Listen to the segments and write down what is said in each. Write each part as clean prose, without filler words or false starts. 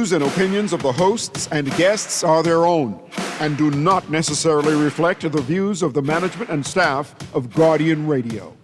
Views and opinions of the hosts and guests are their own and do not necessarily reflect the views of the management and staff of Guardian Radio.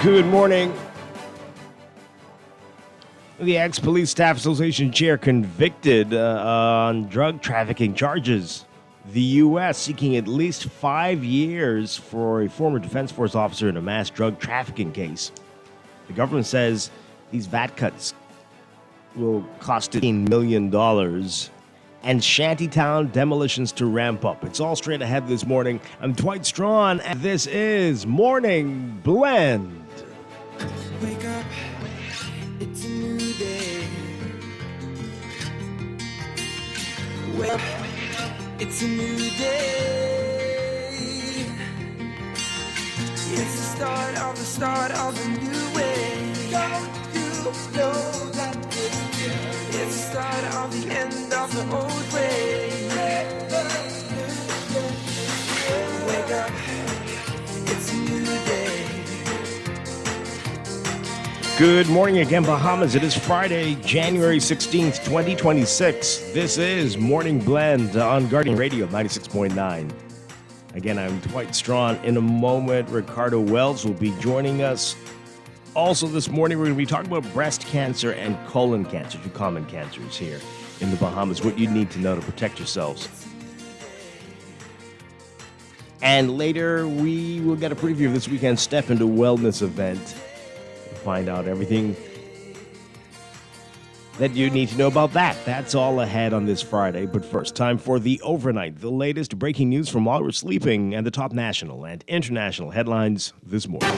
Good morning. The ex-police staff association chair convicted on drug trafficking charges. The U.S. seeking at least 5 years for a former Defense Force officer in a mass drug trafficking case. The government says these VAT cuts will cost $15 million and shantytown demolitions to ramp up. It's all straight ahead this morning. I'm Dwight Strachan, and this is Morning Blend. Wake up, it's a new day. Wake up, it's a new day. It's the start of a new way. Don't you know that it's the start of the end of the old way. Wake up, it's a new day. Good morning again, Bahamas. It is Friday, January 16th, 2026. This is Morning Blend on Guardian Radio 96.9. Again, I'm Dwight Strachan. In a moment, Ricardo Wells will be joining us. Also this morning, we're going to be talking about breast cancer and colon cancer, two common cancers here in the Bahamas, what you need to know to protect yourselves. And later, we will get a preview of this weekend's Step Into Wellness event. Find out everything that you need to know about that. That's all ahead on this Friday. But first, time for the overnight, the latest breaking news from while we're sleeping, and the top national and international headlines this morning.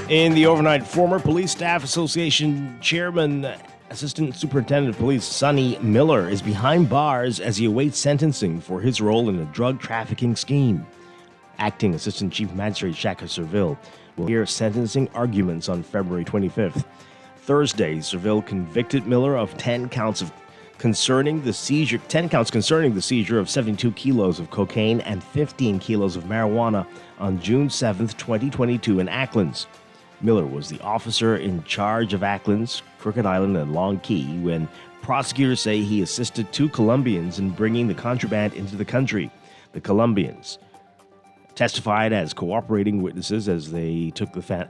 In the overnight, former Police Staff Association Chairman, Assistant Superintendent of Police Sonny Miller is behind bars as he awaits sentencing for his role in a drug trafficking scheme. Acting Assistant Chief Magistrate Shaka Serville will hear sentencing arguments on February 25th. Thursday, Serville convicted Miller of 10 counts concerning the seizure of 72 kilos of cocaine and 15 kilos of marijuana on June 7th, 2022 in Acklands. Miller was the officer in charge of Acklands, Crooked Island, and Long Key when prosecutors say he assisted two Colombians in bringing the contraband into the country. The Colombians testified as cooperating witnesses as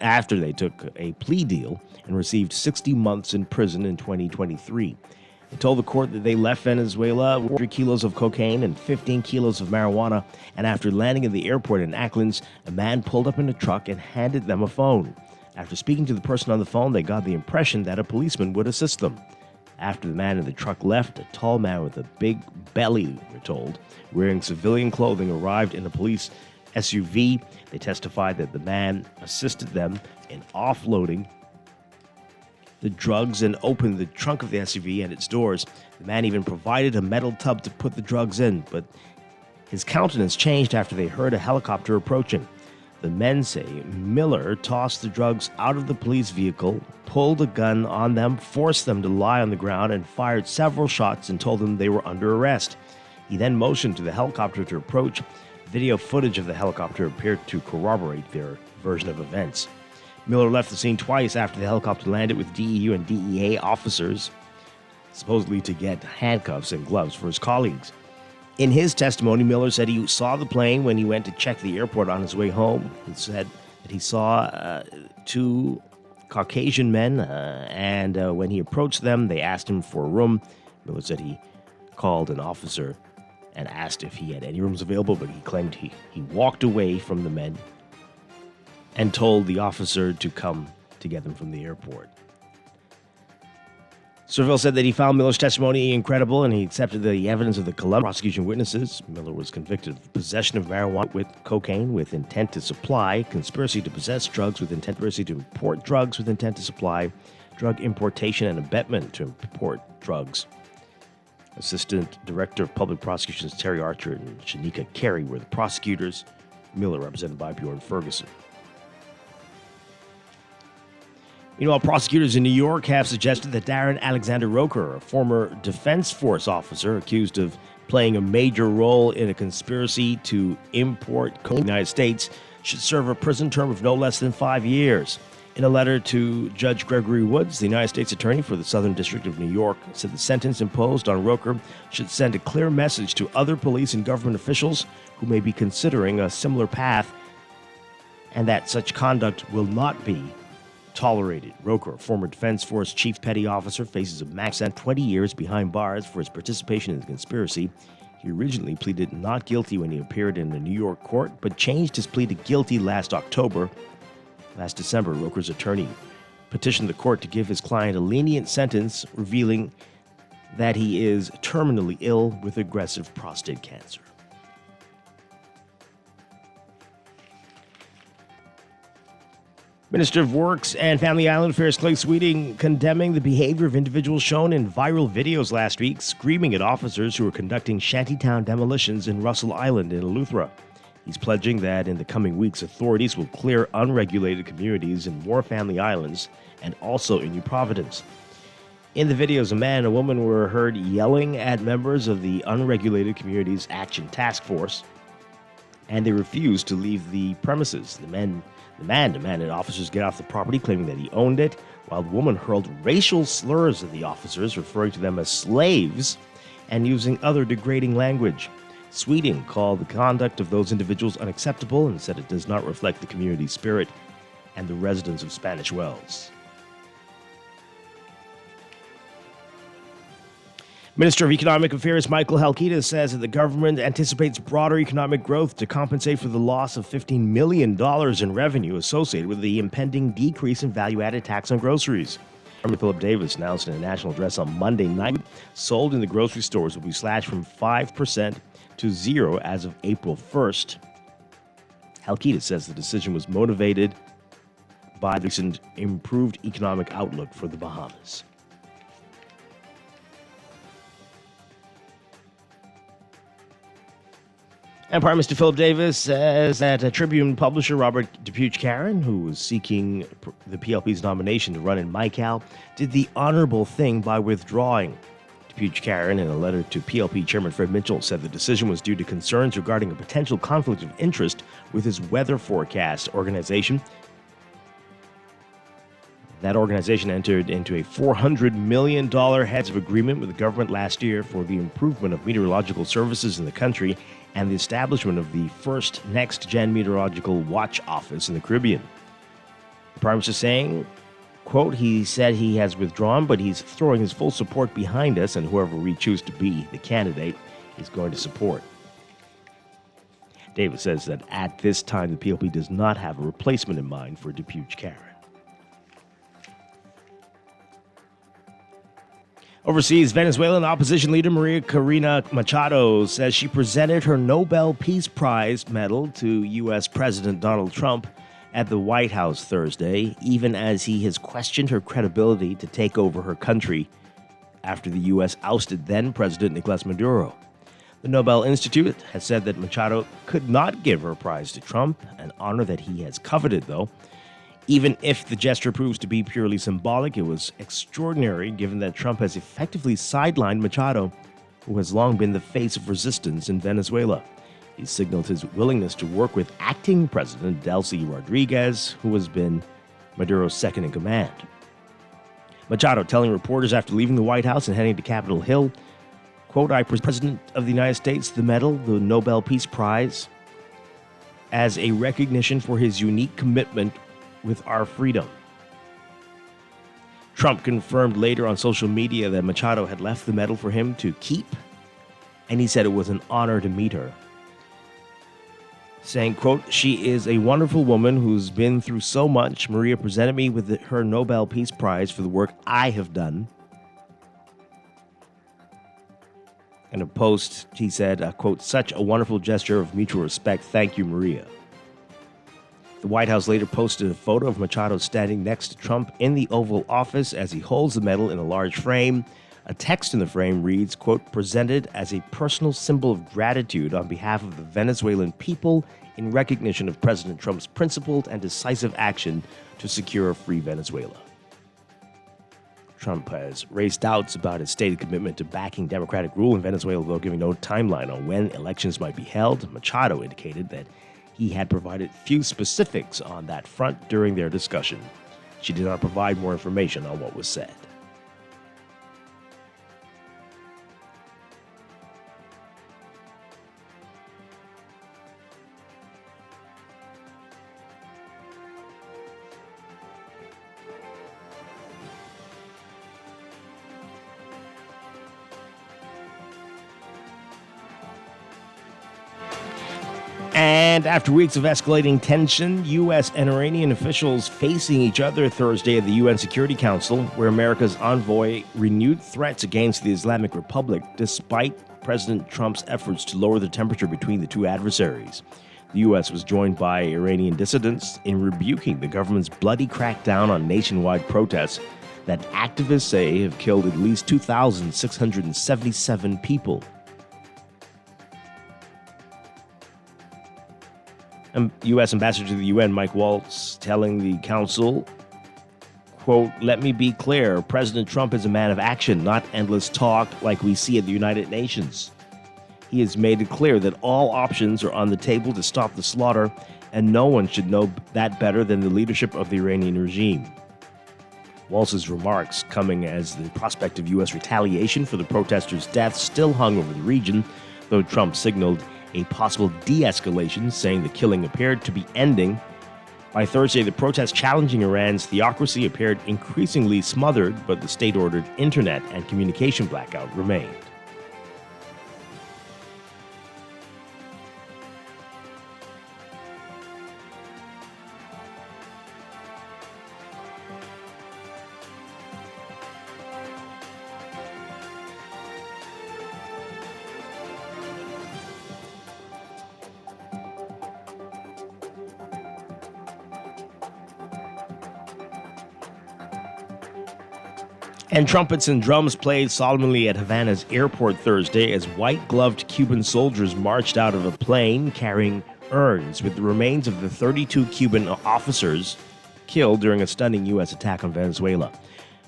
after they took a plea deal and received 60 months in prison in 2023. They told the court that they left Venezuela with 3 kilos of cocaine and 15 kilos of marijuana, and after landing at the airport in Acklands, a man pulled up in a truck and handed them a phone. After speaking to the person on the phone, they got the impression that a policeman would assist them. After the man in the truck left, a tall man with a big belly, we're told, wearing civilian clothing arrived in a police SUV. They testified that the man assisted them in offloading the drugs and opened the trunk of the SUV and its doors. The man even provided a metal tub to put the drugs in, but his countenance changed after they heard a helicopter approaching. The men say Miller tossed the drugs out of the police vehicle, pulled a gun on them, forced them to lie on the ground, and fired several shots and told them they were under arrest. He then motioned to the helicopter to approach. Video footage of the helicopter appeared to corroborate their version of events. Miller left the scene twice after the helicopter landed with DEU and DEA officers, supposedly to get handcuffs and gloves for his colleagues. In his testimony, Miller said he saw the plane when he went to check the airport on his way home. He said that he saw two Caucasian men, and when he approached them, they asked him for a room. Miller said he called an officer and asked if he had any rooms available, but he claimed he walked away from the men and told the officer to come to get them from the airport. Serville said that he found Miller's testimony incredible and he accepted the evidence of the Columbia prosecution witnesses. Miller was convicted of possession of marijuana with cocaine with intent to supply, conspiracy to possess drugs with intent, conspiracy to import drugs with intent to supply, drug importation and abetment to import drugs. Assistant Director of Public Prosecutions Terry Archer and Shanika Carey were the prosecutors. Miller represented by Bjorn Ferguson. Meanwhile, prosecutors in New York have suggested that Darren Alexander Roker, a former Defense Force officer accused of playing a major role in a conspiracy to import cocaine to the United States, should serve a prison term of no less than 5 years. In a letter to Judge Gregory Woods, the United States Attorney for the Southern District of New York, said the sentence imposed on Roker should send a clear message to other police and government officials who may be considering a similar path, and that such conduct will not be tolerated. Roker, a former Defense Force Chief Petty Officer, faces a max sentence 20 years behind bars for his participation in the conspiracy. He originally pleaded not guilty when he appeared in a New York court, but changed his plea to guilty last October. Last December, Roker's attorney petitioned the court to give his client a lenient sentence, revealing that he is terminally ill with aggressive prostate cancer. Minister of Works and Family Island Affairs Clay Sweeting condemning the behavior of individuals shown in viral videos last week, screaming at officers who were conducting shantytown demolitions in Russell Island in Eleuthera. He's pledging that in the coming weeks, authorities will clear unregulated communities in more family islands and also in New Providence. In the videos, a man and a woman were heard yelling at members of the Unregulated Communities Action Task Force, and they refused to leave the premises. The man demanded officers get off the property, claiming that he owned it, while the woman hurled racial slurs at the officers, referring to them as slaves and using other degrading language. Sweeting called the conduct of those individuals unacceptable and said it does not reflect the community spirit and the residents of Spanish Wells. Minister of Economic Affairs Michael Halkita says that the government anticipates broader economic growth to compensate for the loss of $15 million in revenue associated with the impending decrease in value-added tax on groceries. Premier Philip Davis announced in a national address on Monday night, sold in the grocery stores will be slashed from 5% to 0% as of April 1st. Halkita says the decision was motivated by the recent improved economic outlook for the Bahamas. And Prime Minister Philip Davis says that Tribune publisher Robert DePuch-Caron, who was seeking the PLP's nomination to run in Mical, did the honorable thing by withdrawing. DePuch-Caron, in a letter to PLP Chairman Fred Mitchell, said the decision was due to concerns regarding a potential conflict of interest with his weather forecast organization. That organization entered into a $400 million heads of agreement with the government last year for the improvement of meteorological services in the country and the establishment of the first next-gen meteorological watch office in the Caribbean. The Prime Minister saying, quote, he said he has withdrawn, but he's throwing his full support behind us, and whoever we choose to be the candidate is going to support. Davis says that at this time, the PLP does not have a replacement in mind for DePuch-Caron. Overseas, Venezuelan opposition leader Maria Corina Machado says she presented her Nobel Peace Prize medal to U.S. President Donald Trump at the White House Thursday, even as he has questioned her credibility to take over her country after the U.S. ousted then-President Nicolas Maduro. The Nobel Institute has said that Machado could not give her prize to Trump, an honor that he has coveted, though. Even if the gesture proves to be purely symbolic, it was extraordinary given that Trump has effectively sidelined Machado, who has long been the face of resistance in Venezuela. He signaled his willingness to work with acting President Delcy Rodriguez, who has been Maduro's second-in-command. Machado telling reporters after leaving the White House and heading to Capitol Hill, quote, "I present the President of the United States the medal, the Nobel Peace Prize, as a recognition for his unique commitment with our freedom." Trump confirmed later on social media that Machado had left the medal for him to keep, and he said it was an honor to meet her, saying, quote, "She is a wonderful woman who's been through so much. Maria presented me with her Nobel Peace Prize for the work I have done." In a post, he said, quote, "Such a wonderful gesture of mutual respect. Thank you, Maria." The White House later posted a photo of Machado standing next to Trump in the Oval Office as he holds the medal in a large frame. A text in the frame reads, quote, "Presented as a personal symbol of gratitude on behalf of the Venezuelan people in recognition of President Trump's principled and decisive action to secure a free Venezuela." Trump has raised doubts about his stated commitment to backing democratic rule in Venezuela, though giving no timeline on when elections might be held. Machado indicated that he had provided few specifics on that front during their discussion. She did not provide more information on what was said. And after weeks of escalating tension, U.S. and Iranian officials facing each other Thursday at the UN Security Council, where America's envoy renewed threats against the Islamic Republic despite President Trump's efforts to lower the temperature between the two adversaries. The U.S. was joined by Iranian dissidents in rebuking the government's bloody crackdown on nationwide protests that activists say have killed at least 2,677 people. U.S. Ambassador to the UN, Mike Waltz, telling the council, quote, "Let me be clear, President Trump is a man of action, not endless talk like we see at the United Nations. He has made it clear that all options are on the table to stop the slaughter, and no one should know that better than the leadership of the Iranian regime." Waltz's remarks coming as the prospect of U.S. retaliation for the protesters' deaths still hung over the region, though Trump signaled a possible de-escalation, saying the killing appeared to be ending. By Thursday, the protests challenging Iran's theocracy appeared increasingly smothered, but the state-ordered internet and communication blackout remained. And trumpets and drums played solemnly at Havana's airport Thursday as white-gloved Cuban soldiers marched out of a plane carrying urns with the remains of the 32 Cuban officers killed during a stunning U.S. attack on Venezuela.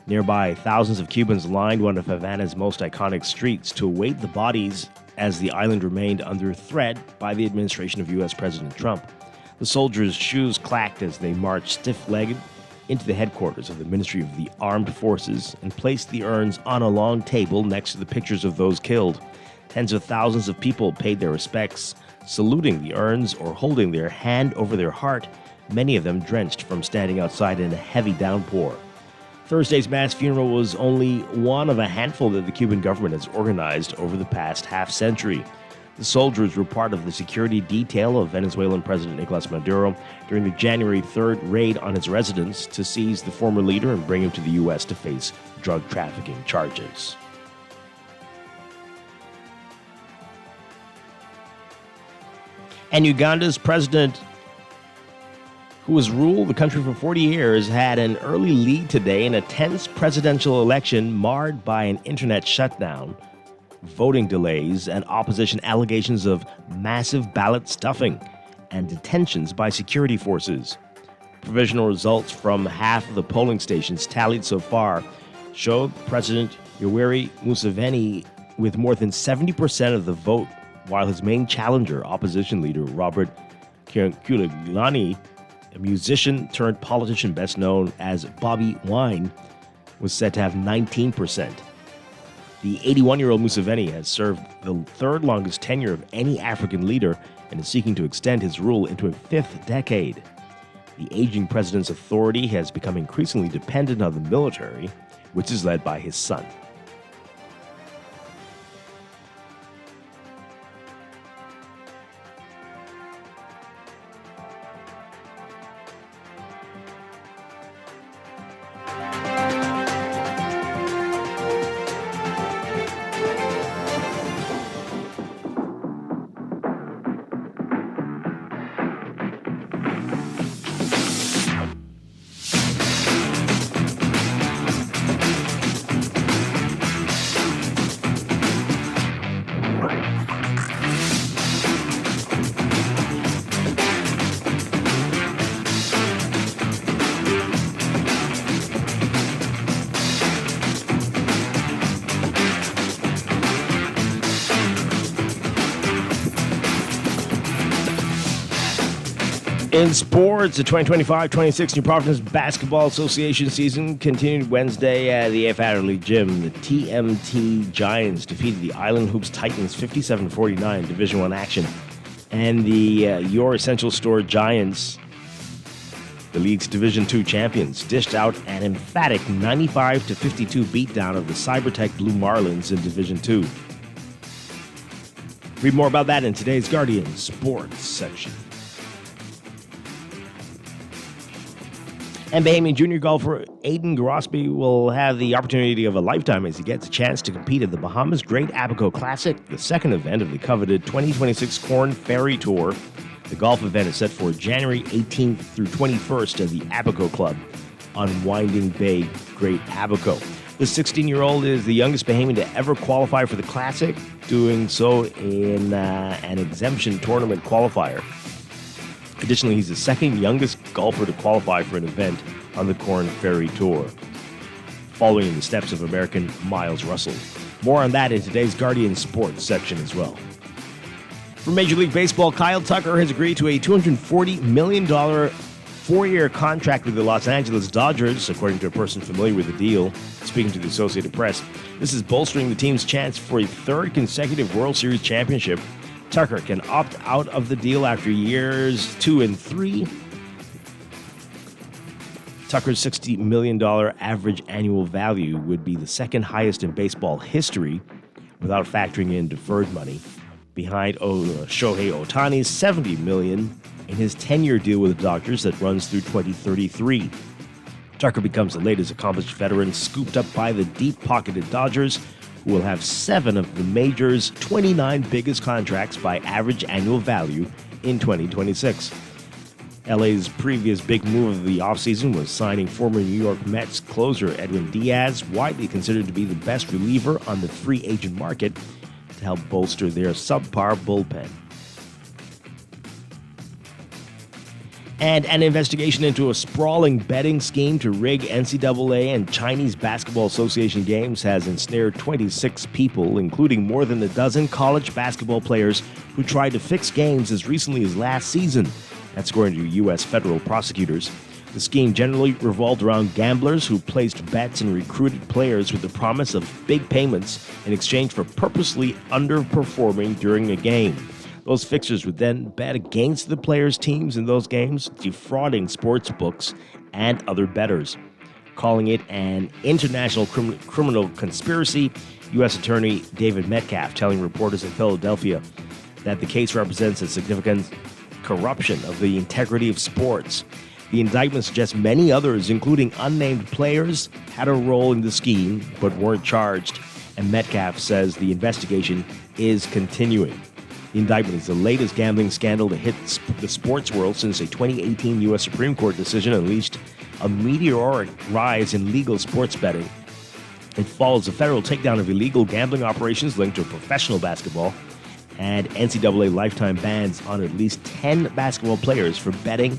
Nearby, thousands of Cubans lined one of Havana's most iconic streets to await the bodies as the island remained under threat by the administration of U.S. President Trump. The soldiers' shoes clacked as they marched stiff-legged into the headquarters of the Ministry of the Armed Forces and placed the urns on a long table next to the pictures of those killed. Tens of thousands of people paid their respects, saluting the urns or holding their hand over their heart, many of them drenched from standing outside in a heavy downpour. Thursday's mass funeral was only one of a handful that the Cuban government has organized over the past half-century. The soldiers were part of the security detail of Venezuelan President Nicolas Maduro during the January 3rd raid on his residence to seize the former leader and bring him to the U.S. to face drug trafficking charges. And Uganda's president, who has ruled the country for 40 years, had an early lead today in a tense presidential election marred by an internet shutdown, voting delays, and opposition allegations of massive ballot stuffing and detentions by security forces. Provisional results from half of the polling stations tallied so far showed President Yoweri Museveni with more than 70% of the vote, while his main challenger, opposition leader Robert Kyagulanyi, a musician turned politician best known as Bobby Wine, was said to have 19%. The 81-year-old Museveni has served the third longest tenure of any African leader and is seeking to extend his rule into a fifth decade. The aging president's authority has become increasingly dependent on the military, which is led by his son. In sports, the 2025-26 New Providence Basketball Association season continued Wednesday at the AF Adderley Gym. The TMT Giants defeated the Island Hoops Titans 57-49 in Division I action. And the Your Essential Store Giants, the league's Division II champions, dished out an emphatic 95-52 beatdown of the Cybertech Blue Marlins in Division II. Read more about that in today's Guardian Sports section. And Bahamian junior golfer Aidan Grosby will have the opportunity of a lifetime as he gets a chance to compete at the Bahamas Great Abaco Classic, the second event of the coveted 2026 Corn Ferry Tour. The golf event is set for January 18th through 21st at the Abaco Club on Winding Bay, Great Abaco. The 16-year-old is the youngest Bahamian to ever qualify for the Classic, doing so in an exemption tournament qualifier. Additionally, he's the second youngest golfer to qualify for an event on the Corn Ferry Tour, following in the steps of American Miles Russell. More on that in today's Guardian Sports section as well. For Major League Baseball, Kyle Tucker has agreed to a $240 million four-year contract with the Los Angeles Dodgers, according to a person familiar with the deal, speaking to the Associated Press. This is bolstering the team's chance for a third consecutive World Series championship. Tucker can opt out of the deal after years 2 and 3. Tucker's $60 million average annual value would be the second highest in baseball history without factoring in deferred money, behind Shohei Ohtani's $70 million in his 10-year deal with the Dodgers that runs through 2033. Tucker becomes the latest accomplished veteran scooped up by the deep-pocketed Dodgers, who will have 7 of the major's 29 biggest contracts by average annual value in 2026. LA's previous big move of the offseason was signing former New York Mets closer Edwin Diaz, widely considered to be the best reliever on the free agent market, to help bolster their subpar bullpen. And an investigation into a sprawling betting scheme to rig NCAA and Chinese Basketball Association games has ensnared 26 people, including more than a dozen college basketball players who tried to fix games as recently as last season. That's according to U.S. federal prosecutors. The scheme generally revolved around gamblers who placed bets and recruited players with the promise of big payments in exchange for purposely underperforming during a game. Those fixers would then bet against the players' teams in those games, defrauding sports books and other bettors. Calling it an international criminal conspiracy, U.S. Attorney David Metcalf telling reporters in Philadelphia that the case represents a significant corruption of the integrity of sports. The indictment suggests many others, including unnamed players, had a role in the scheme but weren't charged, and Metcalf says the investigation is continuing. The indictment is the latest gambling scandal to hit the sports world since a 2018 U.S. Supreme Court decision unleashed a meteoric rise in legal sports betting. It follows a federal takedown of illegal gambling operations linked to professional basketball and NCAA lifetime bans on at least 10 basketball players for betting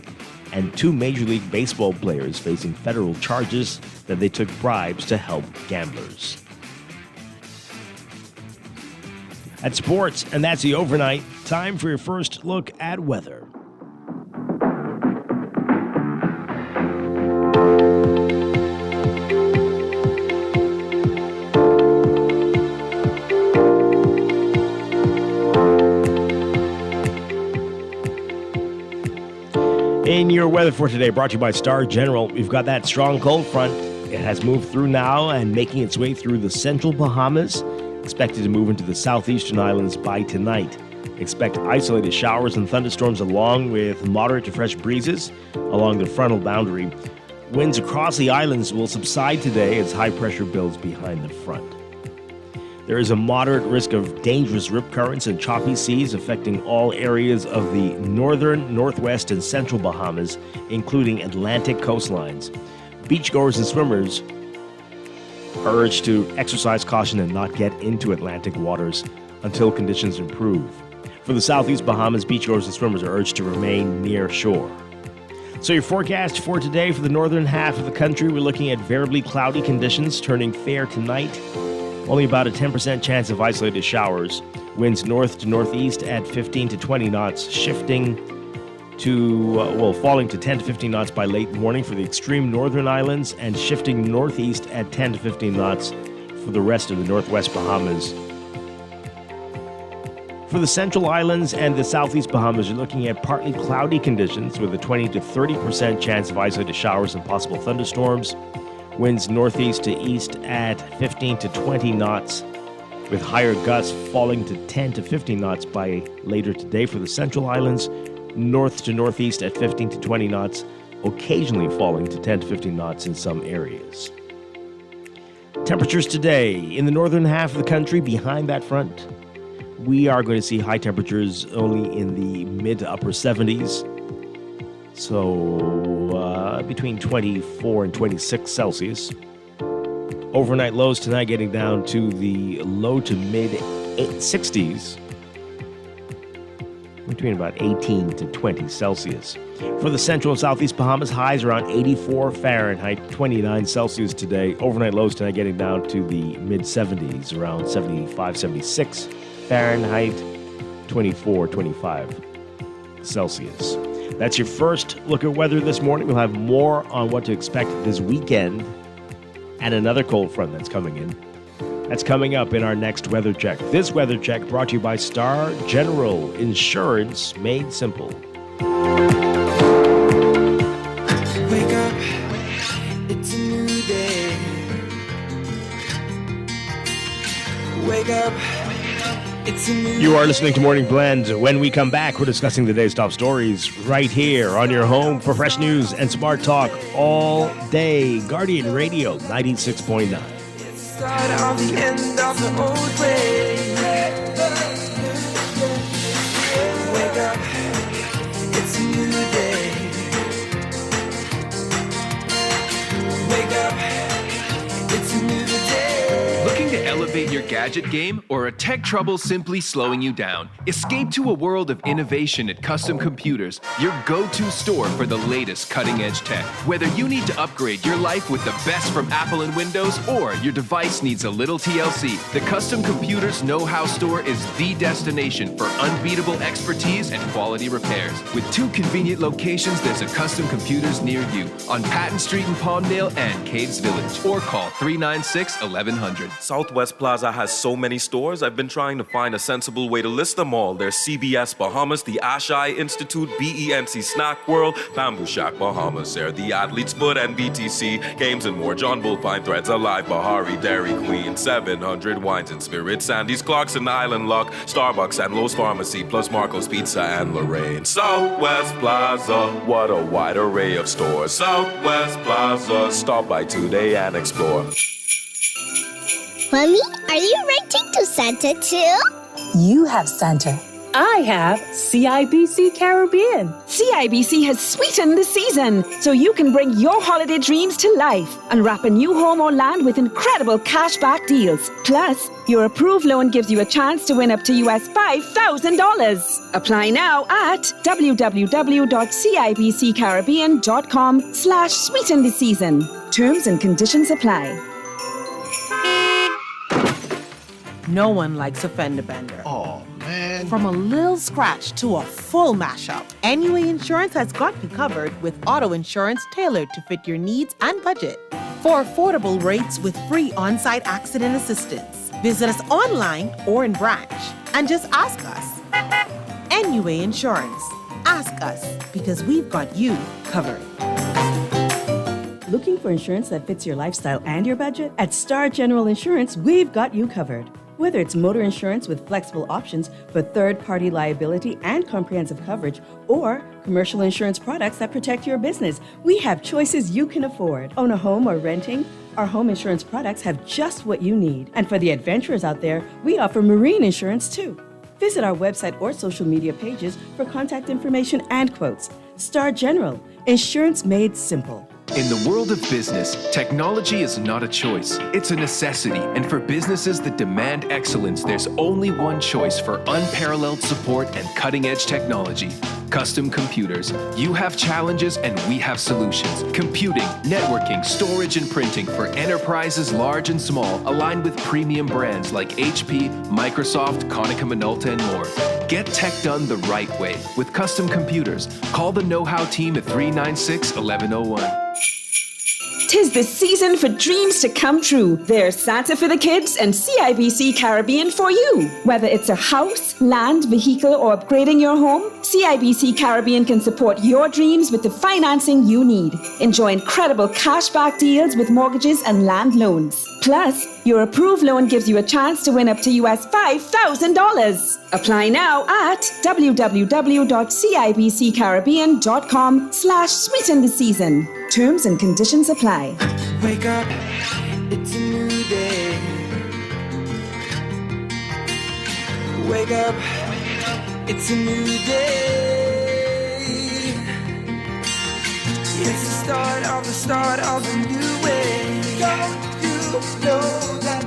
and 2 Major League Baseball players facing federal charges that they took bribes to help gamblers. At sports, and that's the overnight. Time for your first look at weather. In your weather for today, brought to you by Star General, we've got that strong cold front. It has moved through now and making its way through the central Bahamas. Expected to move into the southeastern islands by tonight. Expect isolated showers and thunderstorms along with moderate to fresh breezes along the frontal boundary. Winds across the islands will subside today as high pressure builds behind the front. There is a moderate risk of dangerous rip currents and choppy seas affecting all areas of the northern, northwest, and central Bahamas, including Atlantic coastlines. Beachgoers and swimmers are urged to exercise caution and not get into Atlantic waters until conditions improve. For the southeast Bahamas, beachgoers and swimmers are urged to remain near shore. So your forecast for today for the northern half of the country, we're looking at variably cloudy conditions turning fair tonight. Only about a 10% chance of isolated showers. Winds north to northeast at 15 to 20 knots, shifting to, falling to 10 to 15 knots by late morning for the extreme northern islands and shifting northeast at 10 to 15 knots for the rest of the northwest Bahamas. For the central islands and the southeast Bahamas, you're looking at partly cloudy conditions with a 20 to 30% chance of isolated showers and possible thunderstorms. Winds northeast to east at 15 to 20 knots, with higher gusts falling to 10 to 15 knots by later today for the central islands. North to northeast at 15 to 20 knots, occasionally falling to 10 to 15 knots in some areas. Temperatures today in the northern half of the country behind that front. We are going to see high temperatures only in the mid to upper 70s. So between 24 and 26 Celsius. Overnight lows tonight getting down to the low to mid 60s. Between about 18 to 20 Celsius. For the central and southeast Bahamas, highs around 84 Fahrenheit, 29 Celsius today. Overnight lows tonight getting down to the mid 70s, around 75, 76 Fahrenheit, 24, 25 Celsius. That's your first look at weather this morning. We'll have more on what to expect this weekend and another cold front that's coming in. That's coming up in our next weather check. This weather check brought to you by Star General Insurance, made simple. Wake up, it's a new day. Wake up, it's a new You are listening to Morning Blend. When we come back, we're discussing the day's top stories right here on your home for fresh news and smart talk all day. Guardian Radio 96.9. start of the end of the old way. Wake up, it's a new day. Wake up, it's a new day. Looking to elevate your gadget game, or are tech troubles simply slowing you down? Escape to a world of innovation at Custom Computers, your go-to store for the latest cutting-edge tech. Whether you need to upgrade your life with the best from Apple and Windows, or your device needs a little TLC, the Custom Computers Know-How Store is the destination for unbeatable expertise and quality repairs. With 2 convenient locations, there's a Custom Computers near you on Patton Street in Palmdale and Caves Village, or call 396-1100. Southwest Plaza has so many stores, I've been trying to find a sensible way to list them all. There's CBS Bahamas, the Ashai Institute, BENC Snack World, Bamboo Shack Bahamas, Air, the Athlete's Foot, and BTC, Games and More, John Bull Fine Threads, Alive, Bahari, Dairy Queen, 700 Wines and Spirits, Sandy's Clocks and Island Lock, Starbucks and Lowe's Pharmacy, plus Marco's Pizza and Lorraine. Southwest Plaza, what a wide array of stores. Southwest Plaza, stop by today and explore. Mommy, are you renting to Santa too? You have Santa. I have CIBC Caribbean. CIBC has sweetened the season, so you can bring your holiday dreams to life and wrap a new home or land with incredible cashback deals. Plus, your approved loan gives you a chance to win up to US $5,000. Apply now at www.cibccaribbean.com/sweeten the season. Terms and conditions apply. No one likes a fender bender. Oh, man. From a little scratch to a full mashup, NUA Insurance has got you covered with auto insurance tailored to fit your needs and budget. For affordable rates with free on-site accident assistance, visit us online or in branch and just ask us. NUA Insurance. Ask us because we've got you covered. Looking for insurance that fits your lifestyle and your budget? At Star General Insurance, we've got you covered. Whether it's motor insurance with flexible options for third-party liability and comprehensive coverage, or commercial insurance products that protect your business, we have choices you can afford. Own a home or renting? Our home insurance products have just what you need. And for the adventurers out there, we offer marine insurance too. Visit our website or social media pages for contact information and quotes. Star General, insurance made simple. In the world of business, technology is not a choice, it's a necessity. And for businesses that demand excellence, there's only one choice for unparalleled support and cutting-edge technology. Custom Computers. You have challenges and we have solutions. Computing, networking, storage, and printing for enterprises large and small, aligned with premium brands like HP, Microsoft, Konica Minolta, and more. Get tech done the right way with Custom Computers. Call the know-how team at 396-1101. 'Tis the season for dreams to come true. There's Santa for the kids and CIBC Caribbean for you. Whether it's a house, land, vehicle, or upgrading your home, CIBC Caribbean can support your dreams with the financing you need. Enjoy incredible cashback deals with mortgages and land loans. Plus, your approved loan gives you a chance to win up to US $5,000. Apply now at www.cibccaribbean.com/sweeten the season. Terms and conditions apply. Wake up, it's a new day. Wake up, it's a new day. It's the start of a new way. Don't you know that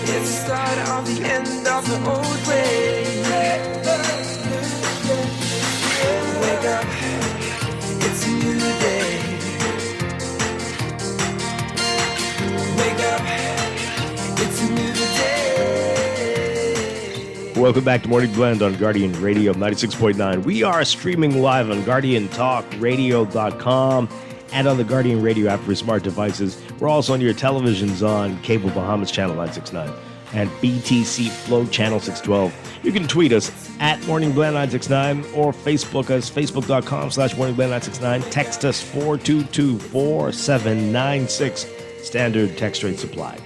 it's the start of the end of the old way. Wake up, it's a new day. Wake up, it's a new day. Welcome back to Morning Blend on Guardian Radio 96.9. We are streaming live on GuardianTalkRadio.com and on the Guardian Radio app for smart devices. We're also on your televisions on Cable Bahamas Channel 969 and BTC Flow Channel 612. You can tweet us at MorningBlend969 or Facebook us, Facebook.com/MorningBlend969. Text us 422-4796. Standard text rate supply.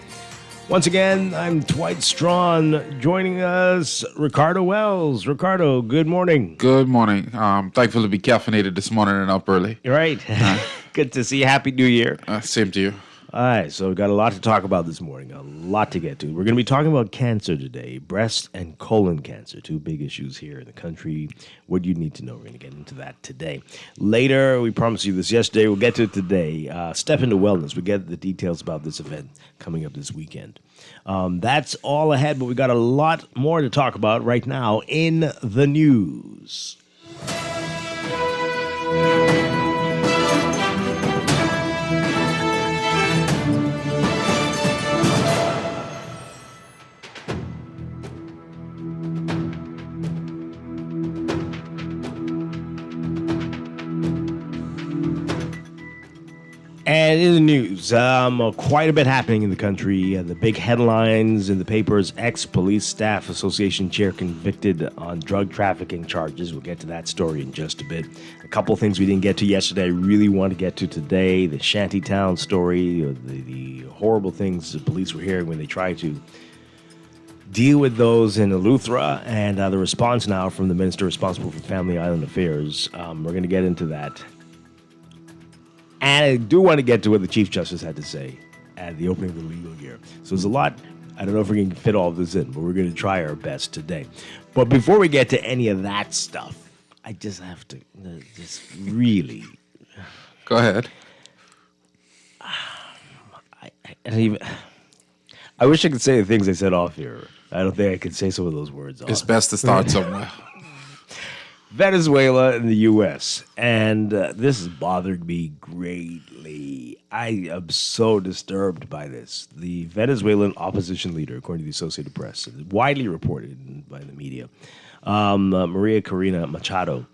Once again, I'm Dwight Strachan. Joining us, Ricardo Wells. Ricardo, good morning. Good morning. Thankful to be caffeinated this morning and up early. You're right. Good to see you. Happy New Year. Same to you. All right, so we've got a lot to talk about this morning, a lot to get to. We're going to be talking about cancer today, breast and colon cancer, two big issues here in the country. What you need to know, we're going to get into that today. Later, we promised you this yesterday, we'll get to it today. Step into wellness, we get the details about this event coming up this weekend. That's all ahead, but we got a lot more to talk about right now in the news. And in the news, quite a bit happening in the country. The big headlines in the papers: ex-police staff association chair convicted on drug trafficking charges. We'll get to that story in just a bit. A couple of things we didn't get to yesterday, I really want to get to today. The Shantytown story, the horrible things the police were hearing when they tried to deal with those in Eleuthera, and the response now from the minister responsible for Family Island Affairs. We're going to get into that. And I do want to get to what the Chief Justice had to say at the opening of the legal year. So there's a lot. I don't know if we can fit all of this in, but we're going to try our best today. But before we get to any of that stuff, I just have to just really... Go ahead. I don't even... I wish I could say the things I said off here. I don't think I could say some of those words. It's best to start somewhere. Venezuela and the U.S., and this has bothered me greatly. I am so disturbed by this. The Venezuelan opposition leader, according to the Associated Press, widely reported by the media, Maria Corina Machado,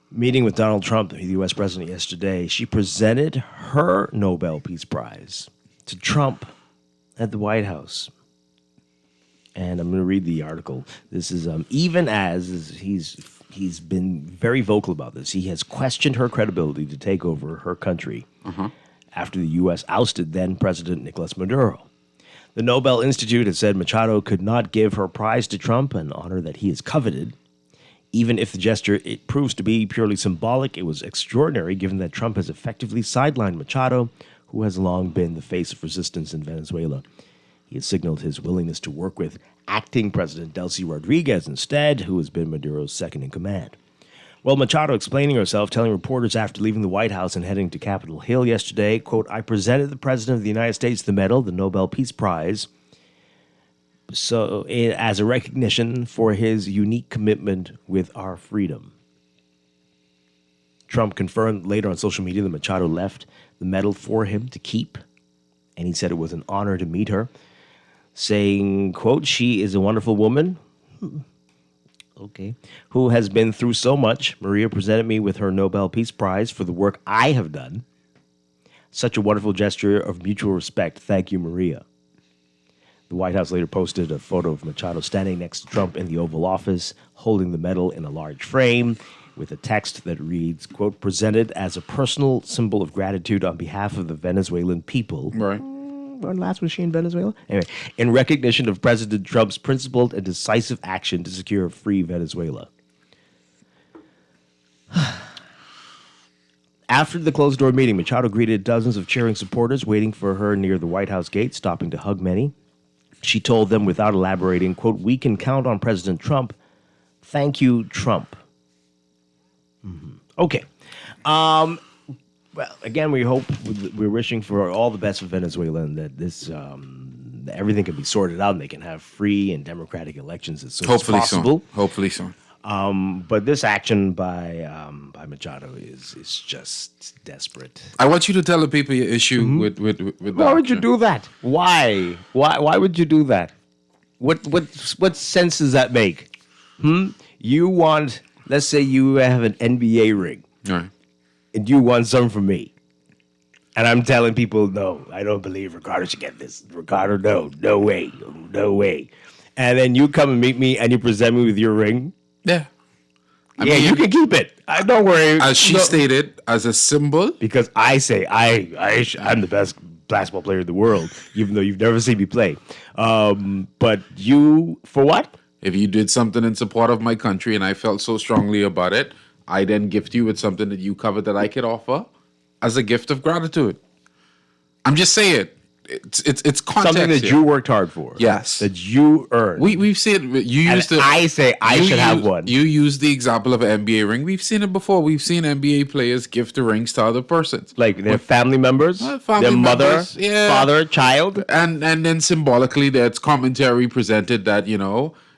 meeting with Donald Trump, the U.S. president, yesterday, she presented her Nobel Peace Prize to Trump at the White House. And I'm going to read the article. This is even as he's been very vocal about this. He has questioned her credibility to take over her country after the U.S. ousted then President Nicolas Maduro. The Nobel Institute has said Machado could not give her prize to Trump, an honor that he has coveted. Even if the gesture it proves to be purely symbolic, it was extraordinary given that Trump has effectively sidelined Machado, who has long been the face of resistance in Venezuela. He has signaled his willingness to work with acting President Delcy Rodriguez instead, who has been Maduro's second in command. Well, Machado explaining herself, telling reporters after leaving the White House and heading to Capitol Hill yesterday, quote, I presented the President of the United States the medal, the Nobel Peace Prize, as a recognition for his unique commitment with our freedom. Trump confirmed later on social media that Machado left the medal for him to keep, and he said it was an honor to meet her, saying, quote, she is a wonderful woman, who has been through so much. Maria presented me with her Nobel Peace Prize for the work I have done. Such a wonderful gesture of mutual respect. Thank you, Maria. The White House later posted a photo of Machado standing next to Trump in the Oval Office, holding the medal in a large frame with a text that reads, quote, presented as a personal symbol of gratitude on behalf of the Venezuelan people. Right. When last was she in Venezuela? Anyway, in recognition of President Trump's principled and decisive action to secure a free Venezuela. After the closed-door meeting, Machado greeted dozens of cheering supporters waiting for her near the White House gate, stopping to hug many. She told them without elaborating, quote, we can count on President Trump. Thank you, Trump. Okay. Well, again, we're wishing for all the best for Venezuela and that this everything can be sorted out and they can have free and democratic elections as soon as possible. Hopefully soon. But this action by Machado is just desperate. I want you to tell the people your issue with Why would you do that? Why would you do that? What sense does that make? You want, let's say you have an NBA ring. All right. And you want some from me. And I'm telling people, no, I don't believe Ricardo should get this. Ricardo, no way. And then you come and meet me and you present me with your ring. Yeah. I mean, you can keep it. Don't worry. As she stated, as a symbol. Because I say I'm the best basketball player in the world, even though you've never seen me play. But you, for what? If you did something in support of my country and I felt so strongly about it, I then gift you with something that you covered that I could offer as a gift of gratitude. I'm just saying, it's context. Something that you worked hard for. Yes, that you earned. We've seen it. You used to. I say I should have one. You use the example of an NBA ring. We've seen it before. We've seen NBA players gift the rings to other persons, like their family members, their mother, father, child, and then symbolically, that's commentary presented that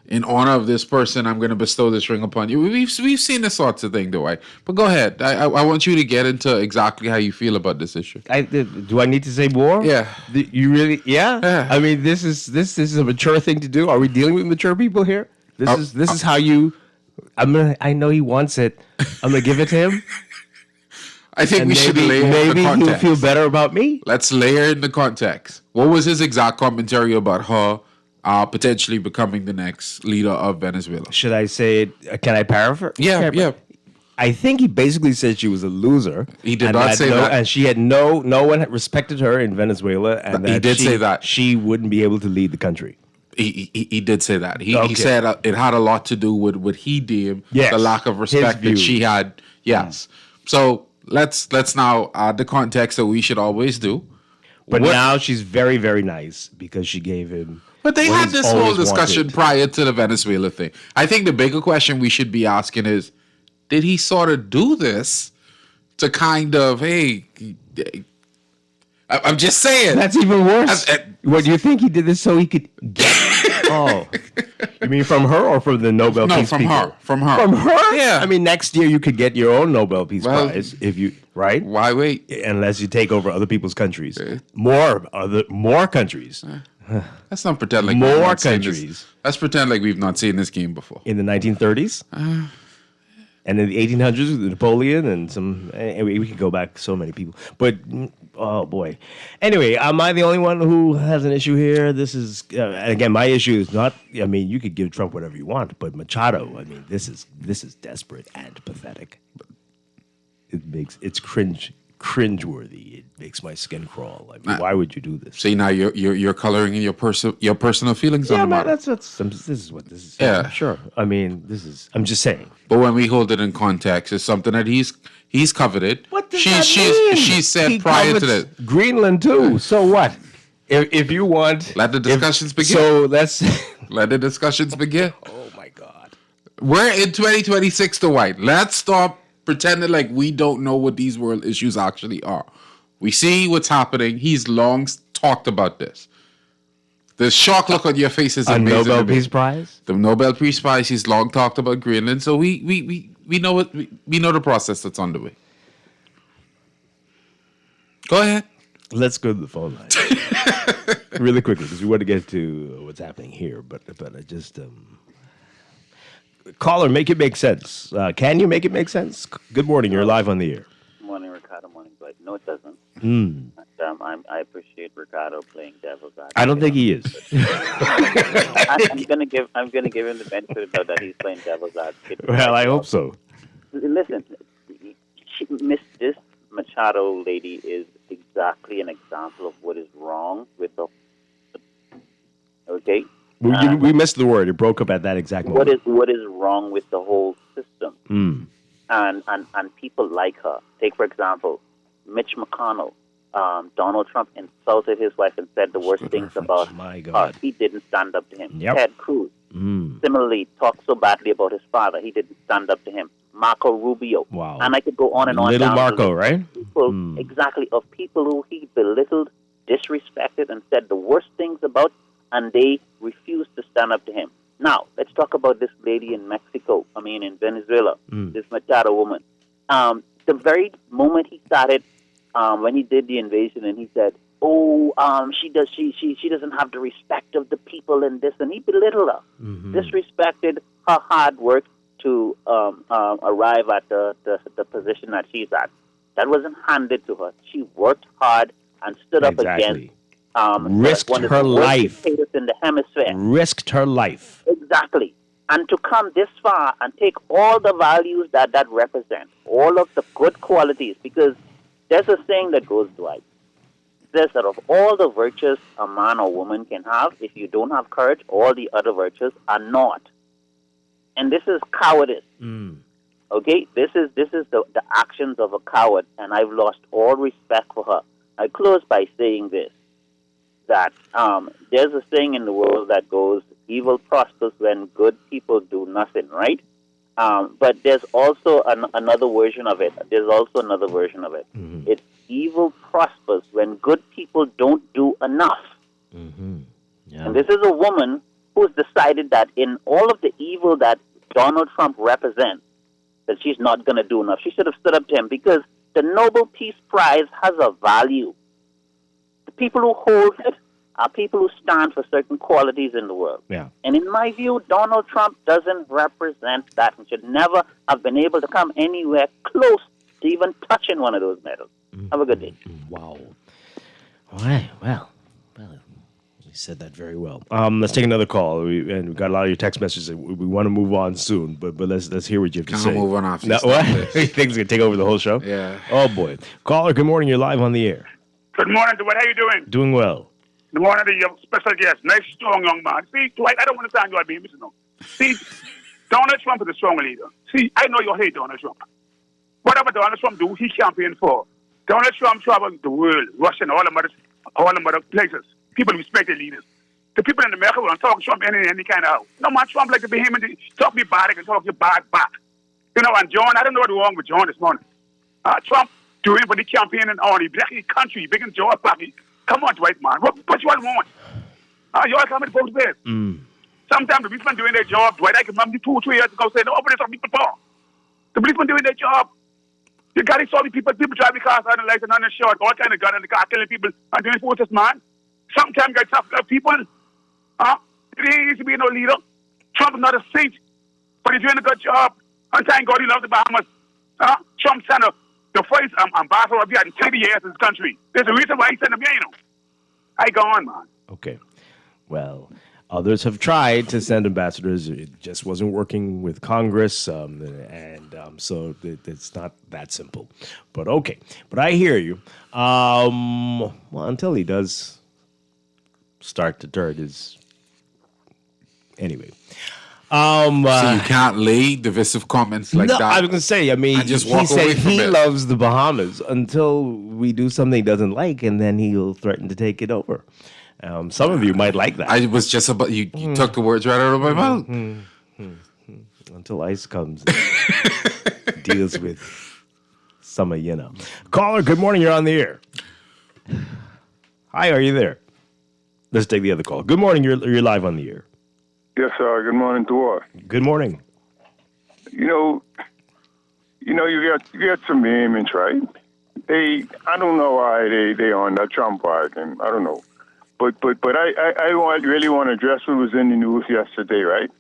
in honor of this person, I'm going to bestow this ring upon you. We've seen this sorts of thing, Dwight. But go ahead. I want you to get into exactly how you feel about this issue. Do I need to say more? Yeah. You really? Yeah. I mean, this is a mature thing to do. Are we dealing with mature people here? This is how you. I know he wants it. I'm gonna give it to him. I think we should layer in the context. Maybe he'll feel better about me. Let's layer in the context. What was his exact commentary about her? Potentially becoming the next leader of Venezuela. Should I say it? Can I paraphrase? Yeah. I think he basically said she was a loser. He did not say that. And she had no one had respected her in Venezuela. And he did say that. She wouldn't be able to lead the country. He did say that. He said it had a lot to do with what he deemed the lack of respect that she had. Yes. So let's now add the context that we should always do. But now she's very, very nice because she gave him... But they had this whole discussion prior to the Venezuela thing. I think the bigger question we should be asking is, did he sort of do this to kind of, hey, I'm just saying. That's even worse. What do you think he did this so he could get? Oh, you mean from her or from the Nobel Peace Prize? No, from her. From her? Yeah. I mean, next year you could get your own Nobel Peace Prize if you right. Why wait? Unless you take over other people's countries, more countries. Let's not pretend like more countries. Let's pretend like we've not seen this game before. In the 1930s. And in the 1800s with Napoleon and some, anyway, we could go back so many people. But, oh boy. Anyway, am I the only one who has an issue here? This is, again, my issue is not, I mean, you could give Trump whatever you want, but Machado, I mean, this is desperate and pathetic. It's cringeworthy. It makes my skin crawl. I mean, why would you do this? See, now you're coloring in your personal feelings on the matter. This is what this is. Yeah, sure. I mean, I'm just saying. But when we hold it in context, it's something that he's coveted. What does that mean? She said prior to this, Greenland too. So what? If you want, let the discussions begin. So let's let the discussions begin. Oh my God, we're in 2026, Dwight. Let's stop pretending like we don't know what these world issues actually are. We see what's happening. He's long talked about this. The shock look on your face is amazing. A Nobel Peace Prize? The Nobel Peace Prize. He's long talked about Greenland. So we know what we know the process that's underway. Go ahead. Let's go to the phone line really quickly because we want to get to what's happening here. But I just caller, make it make sense. Can you make it make sense? Good morning. You're live on the air. Morning, Ricardo. Morning, Dwight. No, it doesn't. I appreciate Ricardo playing devil's advocate. I don't think he is. I'm gonna give him the benefit of the doubt that he's playing devil's advocate. Well, I hope so. Listen, this Machado lady is exactly an example of what is wrong with the. Okay. We missed the word. It broke up at that exact moment. What is wrong with the whole system? And people like her. Take for example, Mitch McConnell. Donald Trump insulted his wife and said the worst things about her. He didn't stand up to him. Yep. Ted Cruz similarly talked so badly about his father. He didn't stand up to him. Marco Rubio. Wow. And I could go on and on. Little Marco, right? People, exactly, of people who he belittled, disrespected, and said the worst things about, and they refused to stand up to him. Now, let's talk about this lady in in Venezuela, this Machado woman. The very moment he started, when he did the invasion, and he said, she doesn't have the respect of the people and this, and he belittled her, disrespected her hard work to arrive at the position that she's at. That wasn't handed to her. She worked hard and stood up against risked her life in the hemisphere. Risked her life. Exactly. And to come this far and take all the values that represent, all of the good qualities, because there's a saying that goes, Dwight, says that of all the virtues a man or woman can have, if you don't have courage, all the other virtues are not. And this is cowardice. Okay? This is the actions of a coward, and I've lost all respect for her. I close by saying this, that there's a saying in the world that goes, evil prospers when good people do nothing, right? But there's also another version of it. It's evil prospers when good people don't do enough. Yeah. And this is a woman who's decided that in all of the evil that Donald Trump represents, that she's not going to do enough. She should have stood up to him because the Nobel Peace Prize has a value. The people who hold it are people who stand for certain qualities in the world. Yeah. And in my view, Donald Trump doesn't represent that and should never have been able to come anywhere close to even touching one of those medals. Have a good day. Wow. All right. Well, you said that very well. Let's take another call. We've got a lot of your text messages. We want to move on soon, but let's hear what you have to say. Can't move on after what? You think it's going to take over the whole show? Yeah. Oh, boy. Caller, good morning. You're live on the air. Good morning, Dwight. How you doing? Doing well. Good morning to your special guest. Nice, strong young man. See, Dwight, I don't understand you are being missing. See, Donald Trump is a strong leader. See, I know you hate Donald Trump. Whatever Donald Trump do, he campaigned for. Donald Trump traveled the world, Russia and all the other places. People respect their leaders. The people in America will talk Trump any kind of how. No man, Trump like to be him and talk me bad and talk you bad back. You know, and John, I don't know what's wrong with John this morning. Trump doing for the campaign and all, he black the country, big and George Bucky. Come on, Dwight, man. What you all want? You all coming to both ways. Sometimes the policemen doing their job, Dwight, I can remember 2 or 3 years ago saying, open this up people for. The policemen doing their job. You got to saw people driving cars on the lights and on the short, all kind of gun in the car, killing people and doing forces, man. Sometimes you got tough people. It ain't easy to be no leader. Trump is not a saint, but he's doing a good job. And thank God he loves the Bahamas. Trump sent the first ambassador of in 30 years in this country. There's a reason why he sent him here, I go on, man. Okay. Well, others have tried to send ambassadors. It just wasn't working with Congress, so it's not that simple. But okay. But I hear you. Well, until he does start to turn his... Anyway. So you can't lay divisive comments like that. I was going to say, I mean, just he walk said away from he it. loves the Bahamas until we do something he doesn't like, and then he'll threaten to take it over. Some of you might like that. I was just about, you took the words right out of my mouth. Until ICE comes and deals with some of you know. Caller, good morning. You're on the air. Hi, are you there? Let's take the other call. Good morning. You're live on the air. Yes, sir. Good morning to all. Good morning. You get some image, right? I don't know why they on the Trump wagon. I don't know, but I really want to address what was in the news yesterday, right?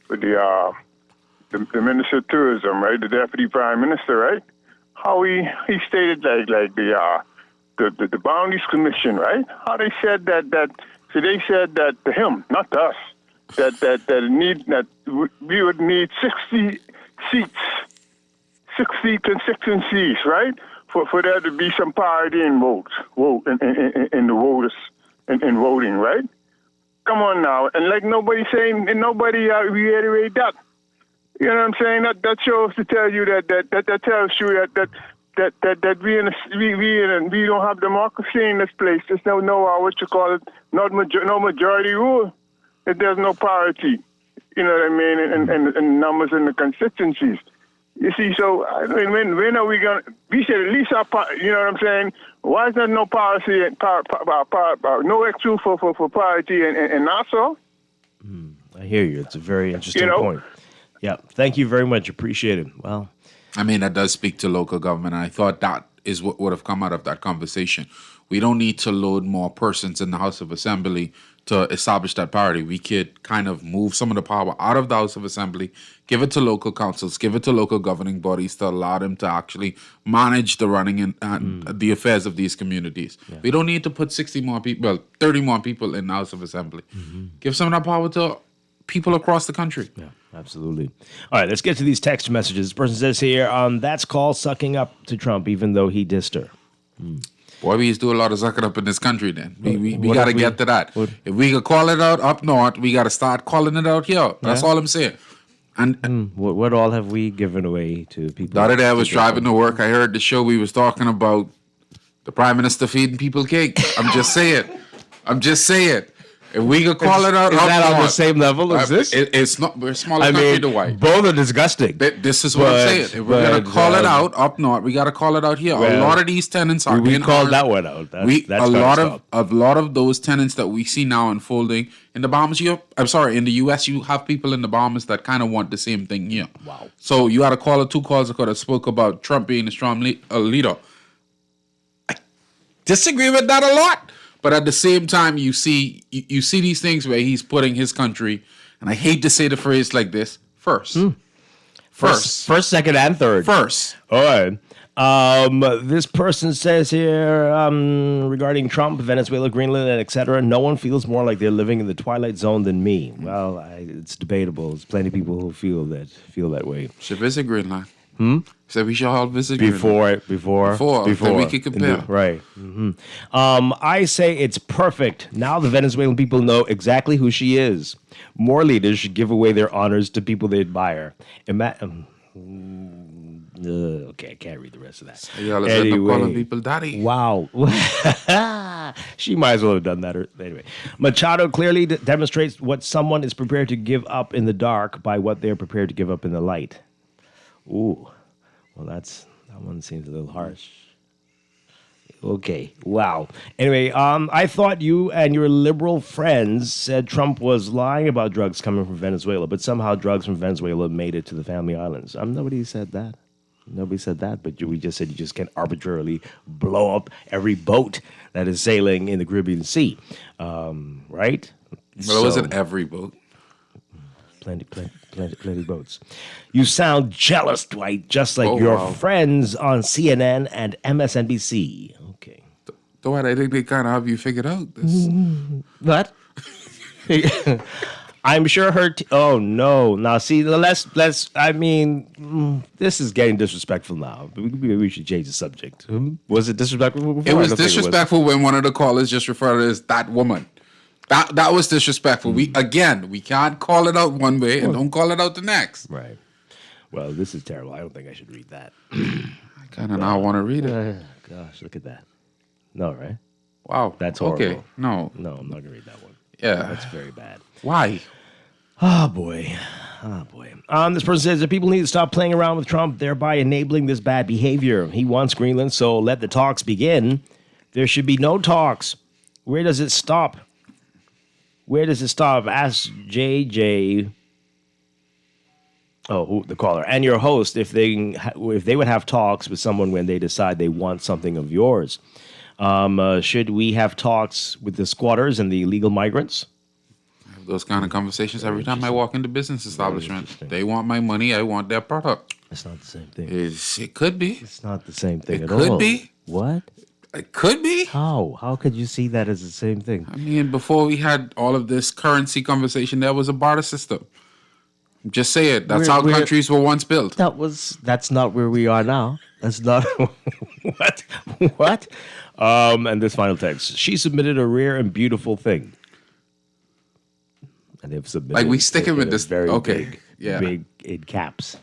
With the Minister of Tourism, right? The Deputy Prime Minister, right? How he stated like the Boundaries Commission, right? How they said that so they said that to him, not to us. That we would need 60 seats, 60 constituencies, right? For there to be some parity in vote in the voters in voting, right? Come on now, and like nobody saying, and nobody reiterate that. You know what I'm saying? That shows to tell you that tells you that we don't have democracy in this place. There's no what you call it, no majority rule. If there's no parity, you know what I mean, and numbers in the constituencies. You see, so I mean, when are we going to, we should at least have, you know what I'm saying? Why is there no policy, no excuse for parity in Nassau? I hear you. It's a very interesting point. Yeah, thank you very much. Appreciate it. Well, I mean, that does speak to local government. And I thought that is what would have come out of that conversation. We don't need to load more persons in the House of Assembly to establish that parity. We could kind of move some of the power out of the House of Assembly, give it to local councils, give it to local governing bodies to allow them to actually manage the running and the affairs of these communities. Yeah. We don't need to put 60 more people, 30 more people in the House of Assembly. Give some of that power to people across the country. Yeah, absolutely. All right, let's get to these text messages. This person says here, that's called sucking up to Trump, even though he dissed her. Boy, we used to do a lot of sucking up in this country then. We got to get to that. If we could call it out up north, we got to start calling it out here. That's all I'm saying. And what all have we given away to people? The other day I was driving to work. I heard the show we was talking about the Prime Minister feeding people cake. I'm just saying. If we could call it out, is that on the same level as this? It's not. We're a smaller country, Dwight. Both are disgusting. This is what I'm saying. If we're gonna call it out up north, we got to call it out here. A lot of these tenants are. We called that one out. A lot of those tenants that we see now unfolding in the Bahamas. In the U.S., you have people in the Bahamas that kind of want the same thing here. Wow. So you had a caller 2 calls ago that spoke about Trump being a strong leader. I disagree with that a lot. But at the same time, you see these things where he's putting his country, and I hate to say the phrase like this, first, second, and third. First. All right. This person says here regarding Trump, Venezuela, Greenland, and etc. No one feels more like they're living in the twilight zone than me. Well, it's debatable. There's plenty of people who feel that way. Should visit Greenland. So we should all visit before then we can compare. Right. I say it's perfect. Now the Venezuelan people know exactly who she is. More leaders should give away their honors to people they admire. Okay, I can't read the rest of that. Y'all end up calling people daddy. Wow. She might as well have done that. Anyway, Machado clearly demonstrates what someone is prepared to give up in the dark by what they're prepared to give up in the light. Ooh, well, that one seems a little harsh. Okay, wow. Anyway, I thought you and your liberal friends said Trump was lying about drugs coming from Venezuela, but somehow drugs from Venezuela made it to the Family Islands. Nobody said that. Nobody said that, but we just said you just can't arbitrarily blow up every boat that is sailing in the Caribbean Sea, right? Well, it wasn't every boat. plenty votes. You sound jealous, Dwight, just like your friends on CNN and MSNBC. Okay. Dwight, I think they kind of have you figured out. This. What? I'm sure her. Oh no! Now see, let's. I mean, this is getting disrespectful now. Maybe we should change the subject. Was it disrespectful? Before? It was disrespectful when one of the callers just referred to it as that woman. That was disrespectful. We can't call it out one way and don't call it out the next. Right. Well, this is terrible. I don't think I should read that. I kind of now want to read it. Gosh, look at that. No, right? Wow. That's horrible. Okay. No, I'm not gonna read that one. Yeah, that's very bad. Why? Oh boy. This person says that people need to stop playing around with Trump, thereby enabling this bad behavior. He wants Greenland, so let the talks begin. There should be no talks. Where does it stop? Ask JJ. Oh, the caller and your host if they would have talks with someone when they decide they want something of yours. Should we have talks with the squatters and the illegal migrants? I have those kind of conversations every time I walk into business establishment. They want my money. I want their product. It's not the same thing. It could be. It's not the same thing it at all. It could be. What? It could be. How? How could you see that as the same thing? I mean, before we had all of this currency conversation, there was a barter system. Just say it. That's how countries were once built. That's not where we are now. That's not what? And this final text. She submitted a rare and beautiful thing. And they've submitted like we sticking with this very okay. big in caps.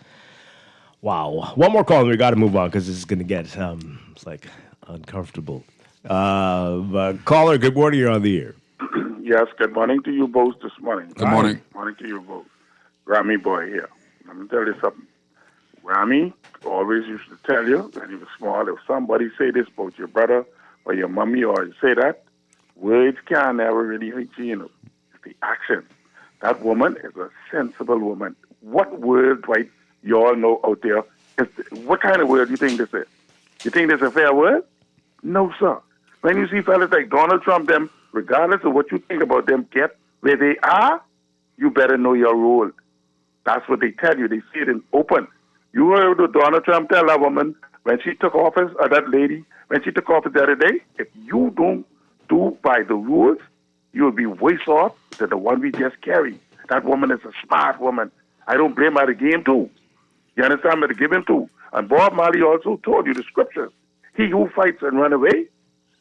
Wow. One more call and we gotta move on because this is gonna get it's like uncomfortable. Caller, good morning, you're on the air. Yes, good morning to you both this morning. Good morning. Good morning to you both. Grammy boy here. Let me tell you something. Grammy always used to tell you when he was small, if somebody say this about your brother or your mommy or you say that, words can never really hurt you, you know. It's the action. That woman is a sensible woman. What word, Dwight, you all know out there? What kind of word do you think this is? You think this is a fair word? No, sir. When you see fellas like Donald Trump, them, regardless of what you think about them, get where they are, you better know your role. That's what they tell you. They see it in open. You heard what Donald Trump tell that woman when she took office, or that lady, when she took office the other day, if you don't do by the rules, you'll be worse off than the one we just carried. That woman is a smart woman. I don't blame her to give him too. You understand me? To give him too. And Bob Marley also told you the scriptures. He who fights and run away,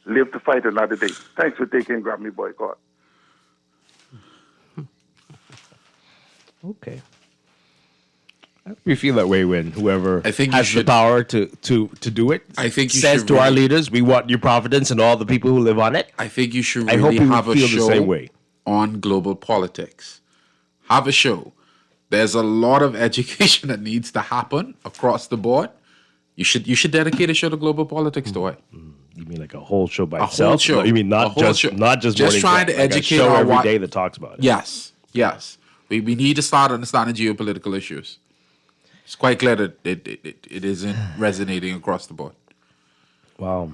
live to fight another day. Thanks for taking Grammy Boycott. Okay. We feel that way when whoever has the power to do it I think you says should to our really- leaders, we want your providence and all the people who live on it. I think you should I hope really we have a feel show the same way. on global politics. Have a show. There's a lot of education that needs to happen across the board. You should dedicate a show to global politics, Dwight. You mean like a whole show by A itself? whole show. No, you mean not A whole just show. not just Just morning trying chat, to like a educate show our every wa- day that talks about it. Yes. We need to start understanding geopolitical issues. It's quite clear that it isn't resonating across the board. Wow.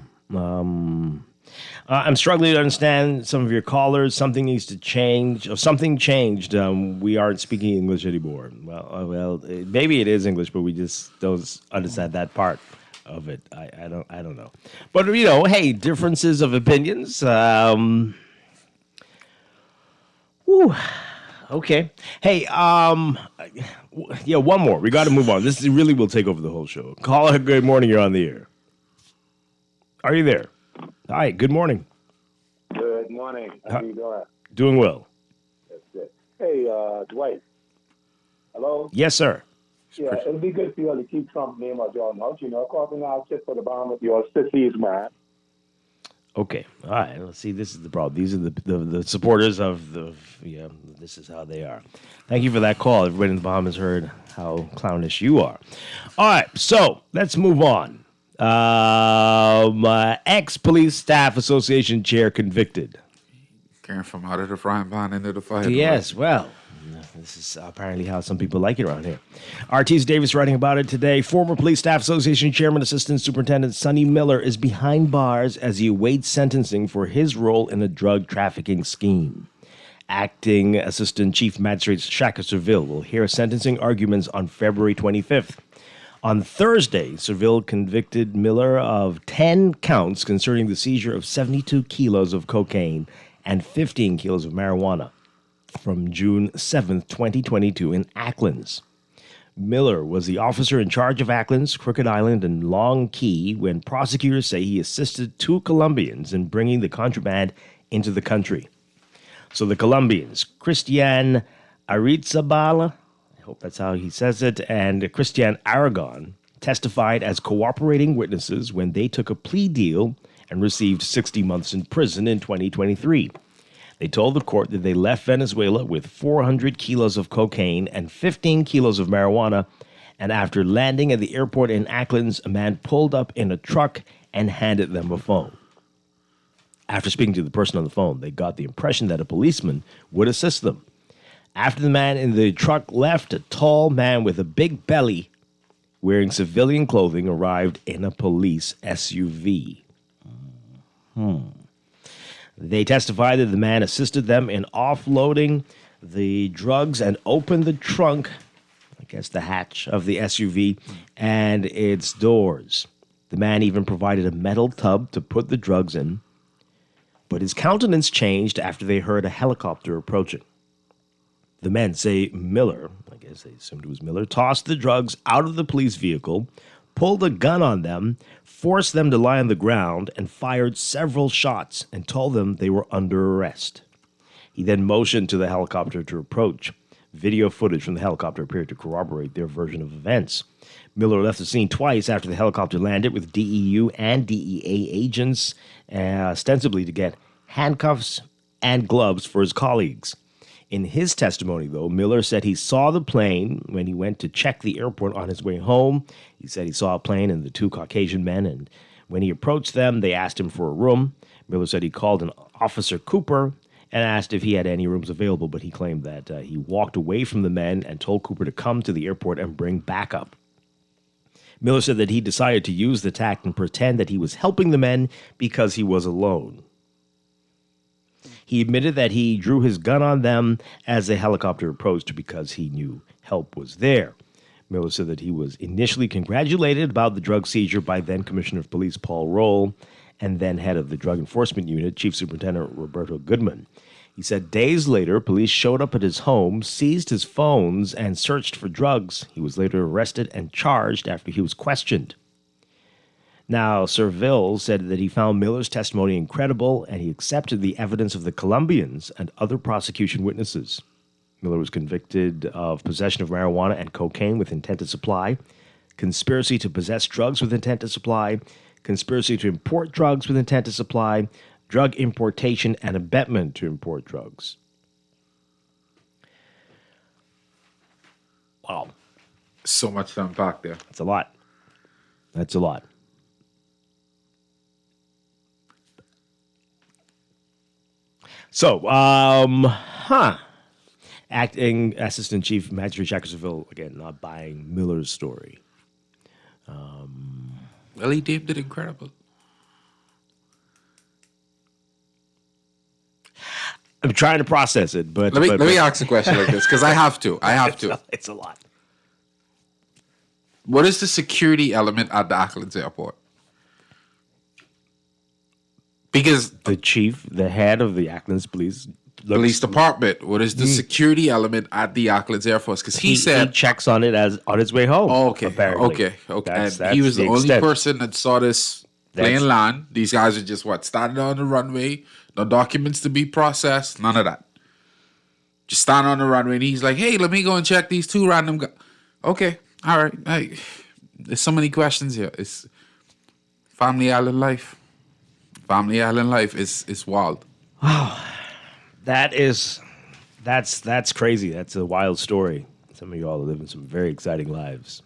I'm struggling to understand some of your callers. Something needs to change. Or something changed. We aren't speaking English anymore. Well, maybe it is English, but we just don't understand that part of it. I don't know. But hey, differences of opinions. Okay. Hey, one more. We got to move on. This really will take over the whole show. Caller, good morning. You're on the air. Are you there? Hi, good morning. Good morning. How you doing? Doing well. That's good. Hey, Dwight. Hello? Yes, sir. Yeah, it'd be good for you to keep Trump's name out your mouth, causing our shit for the bottom of your sissies, man. Okay. All right. Let's see. This is the problem. These are the supporters of this is how they are. Thank you for that call. Everybody in the Bahamas heard how clownish you are. All right. So let's move on. Ex-police staff association chair convicted. Going from out of the frying pan into the fire. Yes. Well, this is apparently how some people like it around here. RT's Davis writing about it today. Former Police Staff Association Chairman Assistant Superintendent Sonny Miller is behind bars as he awaits sentencing for his role in a drug trafficking scheme. Acting Assistant Chief Magistrate Strachan Serville will hear sentencing arguments on February 25th. On Thursday, Serville convicted Miller of 10 counts concerning the seizure of 72 kilos of cocaine and 15 kilos of marijuana from June 7th, 2022 in Acklands. Miller was the officer in charge of Acklands, Crooked Island, and Long Key when prosecutors say he assisted 2 Colombians in bringing the contraband into the country. So the Colombians, Christian Arizabala, I hope that's how he says it, and Christian Aragon testified as cooperating witnesses when they took a plea deal and received 60 months in prison in 2023. They told the court that they left Venezuela with 400 kilos of cocaine and 15 kilos of marijuana, and after landing at the airport in Acklands, a man pulled up in a truck and handed them a phone. After speaking to the person on the phone, they got the impression that a policeman would assist them. After the man in the truck left, a tall man with a big belly wearing civilian clothing arrived in a police SUV. They testified that the man assisted them in offloading the drugs and opened the trunk, I guess the hatch of the SUV, and its doors. The man even provided a metal tub to put the drugs in, but his countenance changed after they heard a helicopter approaching. The men say Miller, I guess they assumed it was Miller, tossed the drugs out of the police vehicle, pulled a gun on them, forced them to lie on the ground, and fired several shots and told them they were under arrest. He then motioned to the helicopter to approach. Video footage from the helicopter appeared to corroborate their version of events. Miller left the scene twice after the helicopter landed with DEU and DEA agents, ostensibly to get handcuffs and gloves for his colleagues. In his testimony, though, Miller said he saw the plane when he went to check the airport on his way home. He said he saw a plane and the 2 Caucasian men, and when he approached them, they asked him for a room. Miller said he called an Officer Cooper and asked if he had any rooms available, but he claimed that he walked away from the men and told Cooper to come to the airport and bring backup. Miller said that he decided to use the tact and pretend that he was helping the men because he was alone. He admitted that he drew his gun on them as the helicopter approached because he knew help was there. Miller said that he was initially congratulated about the drug seizure by then Commissioner of Police Paul Roll and then head of the Drug Enforcement Unit, Chief Superintendent Roberto Goodman. He said days later, police showed up at his home, seized his phones, and searched for drugs. He was later arrested and charged after he was questioned. Now, Serville said that he found Miller's testimony incredible and he accepted the evidence of the Colombians and other prosecution witnesses. Miller was convicted of possession of marijuana and cocaine with intent to supply, conspiracy to possess drugs with intent to supply, conspiracy to import drugs with intent to supply, drug importation, and abetment to import drugs. Wow. So much to unpack there. That's a lot. That's a lot. So, Acting Assistant Chief Magistrate Strachan Serville, again, not buying Miller's story. Well, he deemed it incredible. I'm trying to process it, but... Let me ask a question like this, because I have to. It's a lot. What is the security element at the Acklands Airport? Because the head of the Acklands Police Department. What is the security element at the Acklands Air Force? Because he said he checks on it as on his way home. Oh, okay, apparently. okay. That's And he was the only extent. person that saw this plane land. These guys are just standing on the runway, no documents to be processed, none of that. Just standing on the runway, and he's like, "Hey, let me go and check these 2 random guys." Okay, all right. Hey, there's so many questions here. It's family island life. Family island life is wild. Wow, that's crazy. That's a wild story. Some of you all are living some very exciting lives.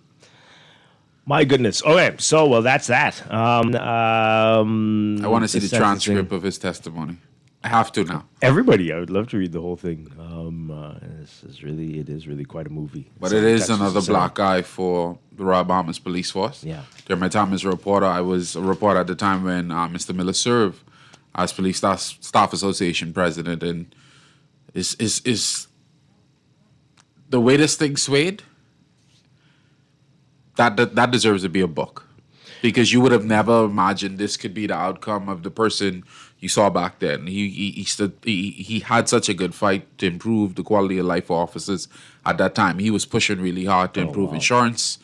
My goodness. Okay, so well, that's that. I want to see the transcript of his testimony. I have to now. Everybody, I would love to read the whole thing. It is really quite a movie. But it is another black guy for the Royal Bahamas Police Force. Yeah. During my time as a reporter, I was a reporter at the time when Mr. Miller served as Police Staff Association president, and is the way this thing swayed. That deserves to be a book, because you would have never imagined this could be the outcome of the person you saw back then. He had such a good fight to improve the quality of life for officers at that time. He was pushing really hard to improve insurance,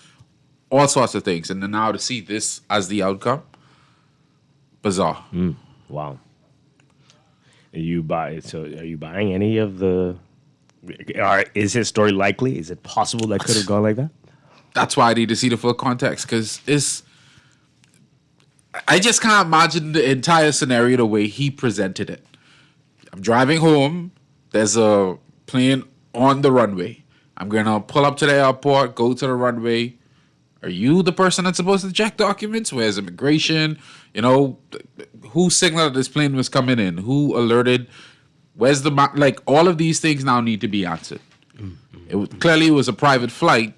all sorts of things, and then now to see this as the outcome, bizarre. Wow. Are you buying any of the? Is his story likely? Is it possible that could have gone like that? That's why I need to see the full context, because I just can't imagine the entire scenario the way he presented it. I'm driving home. There's a plane on the runway. I'm going to pull up to the airport, go to the runway. Are you the person that's supposed to check documents? Where's immigration? You know, who signaled that this plane was coming in? Who alerted? Where's the... Like, all of these things now need to be answered. Clearly, it was a private flight.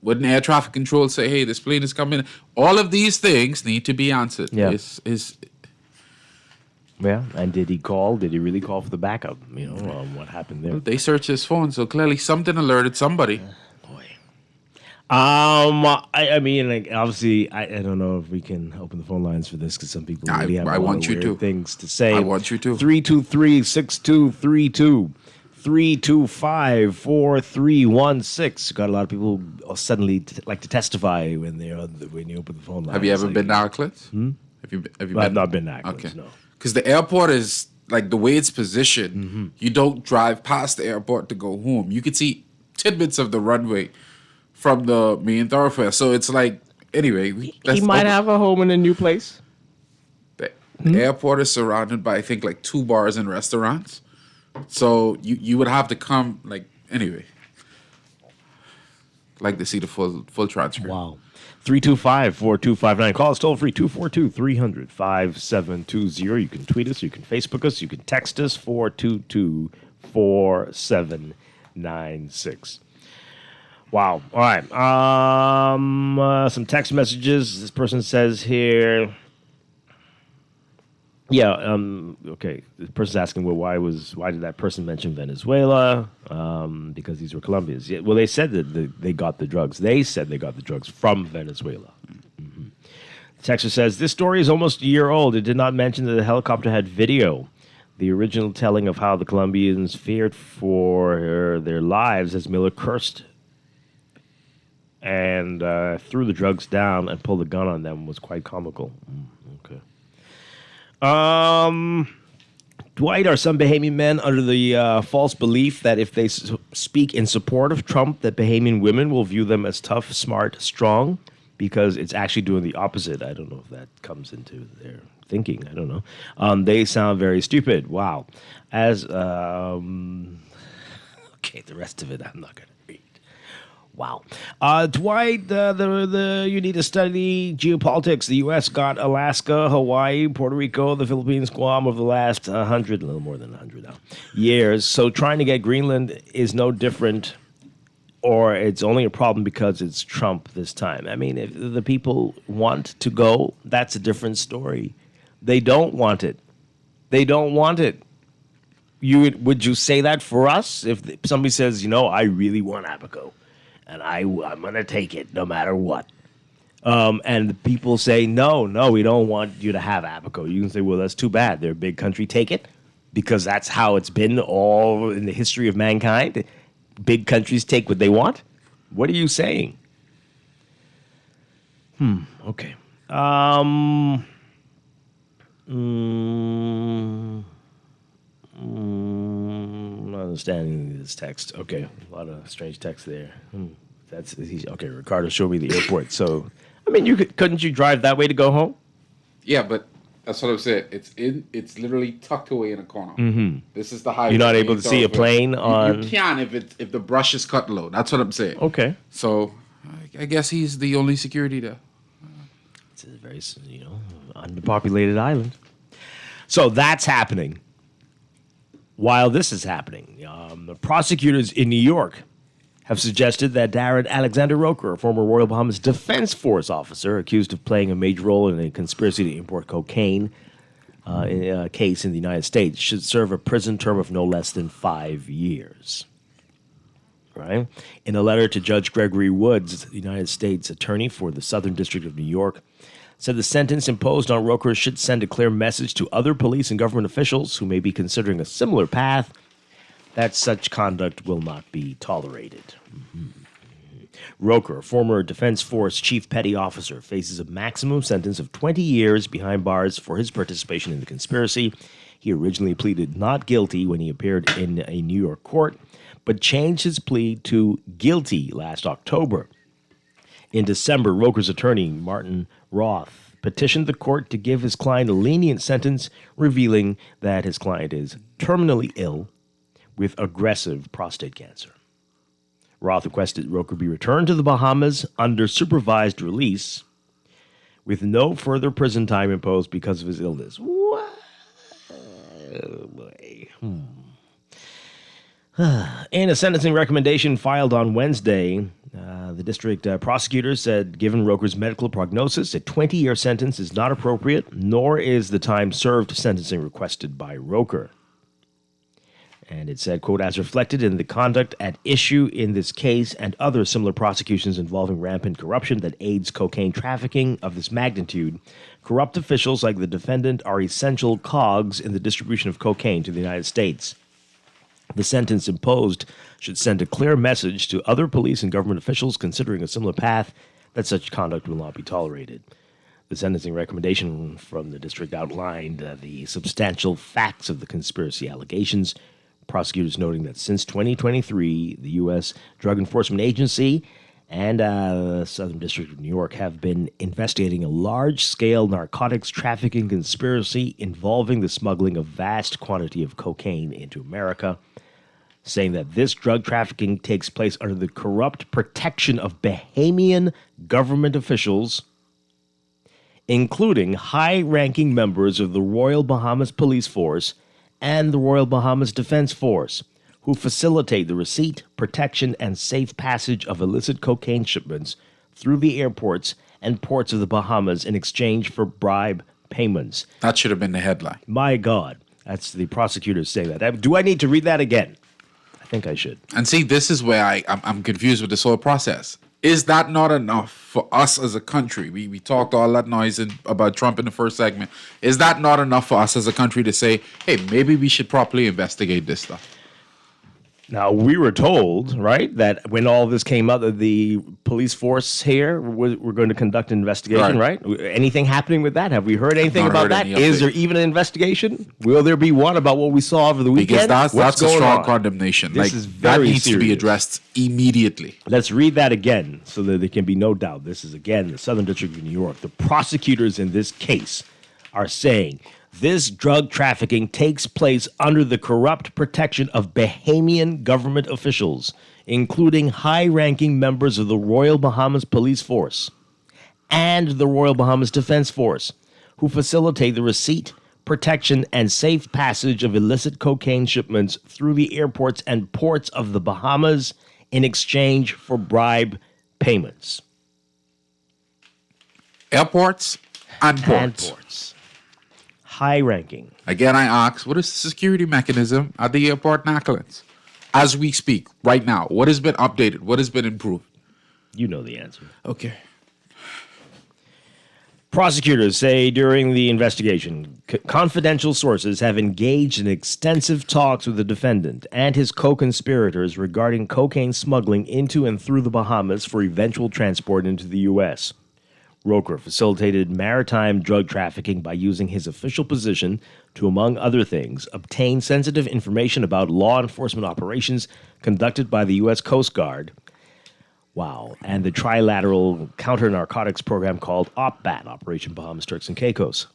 Wouldn't air traffic control say, hey, this plane is coming? All of these things need to be answered. Yeah. Yeah, and did he call? Did he really call for the backup? You know, what happened there? They searched his phone, so clearly something alerted somebody. I mean, like, obviously, I don't know if we can open the phone lines for this, because some people really have a lot of weird things to say. I want you to. 323-6232. 325-4316. Got a lot of people who suddenly like to testify when you open the phone line. Have you ever been to Auckland? Have you I've not been to Auckland, okay. no. Because the airport is, like, the way it's positioned, you don't drive past the airport to go home. You can see tidbits of the runway from the main thoroughfare. So it's like, anyway. He might have a home in a new place. The airport is surrounded by, I think, like 2 bars and restaurants. So you would have to come, like, anyway. Like to see the full transcript. Wow. 325-4259. Call us toll free 242-300-5720. You can tweet us, you can Facebook us, you can text us 422-4796. Wow. All right. Some text messages. This person says here. Yeah. Okay. The person's asking, well, why did that person mention Venezuela? Because these were Colombians. Yeah, well, they said that they got the drugs. They said they got the drugs from Venezuela. The texter says, this story is almost a year old. It did not mention that the helicopter had video. The original telling of how the Colombians feared for their lives as Miller cursed and threw the drugs down and pulled the gun on them was quite comical. Okay. Dwight, are some Bahamian men under the false belief that if they speak in support of Trump, that Bahamian women will view them as tough, smart, strong? Because it's actually doing the opposite. I don't know if that comes into their thinking. I don't know. They sound very stupid. Wow. Okay, the rest of it I'm not going to read. Wow. Dwight, you need to study geopolitics. The U.S. got Alaska, Hawaii, Puerto Rico, the Philippines, Guam over the last 100, a little more than 100 now, years. So trying to get Greenland is no different, or it's only a problem because it's Trump this time. I mean, if the people want to go, that's a different story. They don't want it. They don't want it. Would you say that for us? If somebody says, I really want Abaco, and I'm going to take it no matter what. And the people say, no, we don't want you to have Abaco. You can say, well, that's too bad. They're a big country. Take it. Because that's how it's been all in the history of mankind. Big countries take what they want. What are you saying? Okay. I'm not understanding this text. Okay, a lot of strange text there. Okay. Ricardo showed me the airport. So, I mean, couldn't you drive that way to go home? Yeah, but that's what I'm saying. It's literally tucked away in a corner. This is the highway. You're not able to see a plane on. You can if the brush is cut low. That's what I'm saying. Okay. So, I guess he's the only security there. It's a very underpopulated island. So that's happening. While this is happening, the prosecutors in New York have suggested that Darren Alexander Roker, a former Royal Bahamas Defense Force officer accused of playing a major role in a conspiracy to import cocaine, case in the United States should serve a prison term of no less than 5 years. Right? In a letter to Judge Gregory Woods, the United States attorney for the Southern District of New York, said the sentence imposed on Roker should send a clear message to other police and government officials who may be considering a similar path that such conduct will not be tolerated. Roker, former Defense Force Chief Petty Officer, faces a maximum sentence of 20 years behind bars for his participation in the conspiracy. He originally pleaded not guilty when he appeared in a New York court, but changed his plea to guilty last October. In December, Roker's attorney, Martin Roth, petitioned the court to give his client a lenient sentence, revealing that his client is terminally ill with aggressive prostate cancer. Roth requested Roker be returned to the Bahamas under supervised release with no further prison time imposed because of his illness. What? Oh, boy. In a sentencing recommendation filed on Wednesday, the district prosecutor said given Roker's medical prognosis, a 20-year sentence is not appropriate, nor is the time served sentencing requested by Roker. And it said, quote, as reflected in the conduct at issue in this case and other similar prosecutions involving rampant corruption that aids cocaine trafficking of this magnitude, corrupt officials like the defendant are essential cogs in the distribution of cocaine to the United States. The sentence imposed should send a clear message to other police and government officials considering a similar path that such conduct will not be tolerated. The sentencing recommendation from the district outlined the substantial facts of the conspiracy allegations, prosecutors noting that since 2023, the U.S. Drug Enforcement Agency and the Southern District of New York have been investigating a large-scale narcotics trafficking conspiracy involving the smuggling of vast quantity of cocaine into America, saying that this drug trafficking takes place under the corrupt protection of Bahamian government officials, including high-ranking members of the Royal Bahamas Police Force and the Royal Bahamas Defense Force, who facilitate the receipt, protection, and safe passage of illicit cocaine shipments through the airports and ports of the Bahamas in exchange for bribe payments. That should have been the headline. My God. That's the prosecutors saying that. Do I need to read that again? I think I should. And see, this is where I'm confused with this whole process. Is that not enough for us as a country? We talked all that noise about Trump in the first segment. Is that not enough for us as a country to say, hey, maybe we should properly investigate this stuff? Now, we were told, right, that when all this came out, that the police force here were going to conduct an investigation, right? Anything happening with that? Have we heard anything about that? Is there even an investigation? Will there be one about what we saw over the weekend? Because that's a strong condemnation. This is very that needs serious. to be addressed immediately. Let's read that again so that there can be no doubt. This is, again, the Southern District of New York. The prosecutors in this case are saying this drug trafficking takes place under the corrupt protection of Bahamian government officials, including high-ranking members of the Royal Bahamas Police Force and the Royal Bahamas Defense Force, who facilitate the receipt, protection, and safe passage of illicit cocaine shipments through the airports and ports of the Bahamas in exchange for bribe payments. Airports and ports. High-ranking. Again, I ask, what is the security mechanism at the airport in Accolades? As we speak, right now, what has been updated? What has been improved? You know the answer. Okay. Prosecutors say during the investigation, confidential sources have engaged in extensive talks with the defendant and his co-conspirators regarding cocaine smuggling into and through the Bahamas for eventual transport into the U.S. Roker facilitated maritime drug trafficking by using his official position to, among other things, obtain sensitive information about law enforcement operations conducted by the U.S. Coast Guard. Wow. And the trilateral counter-narcotics program called OPBAT, Operation Bahamas, Turks and Caicos.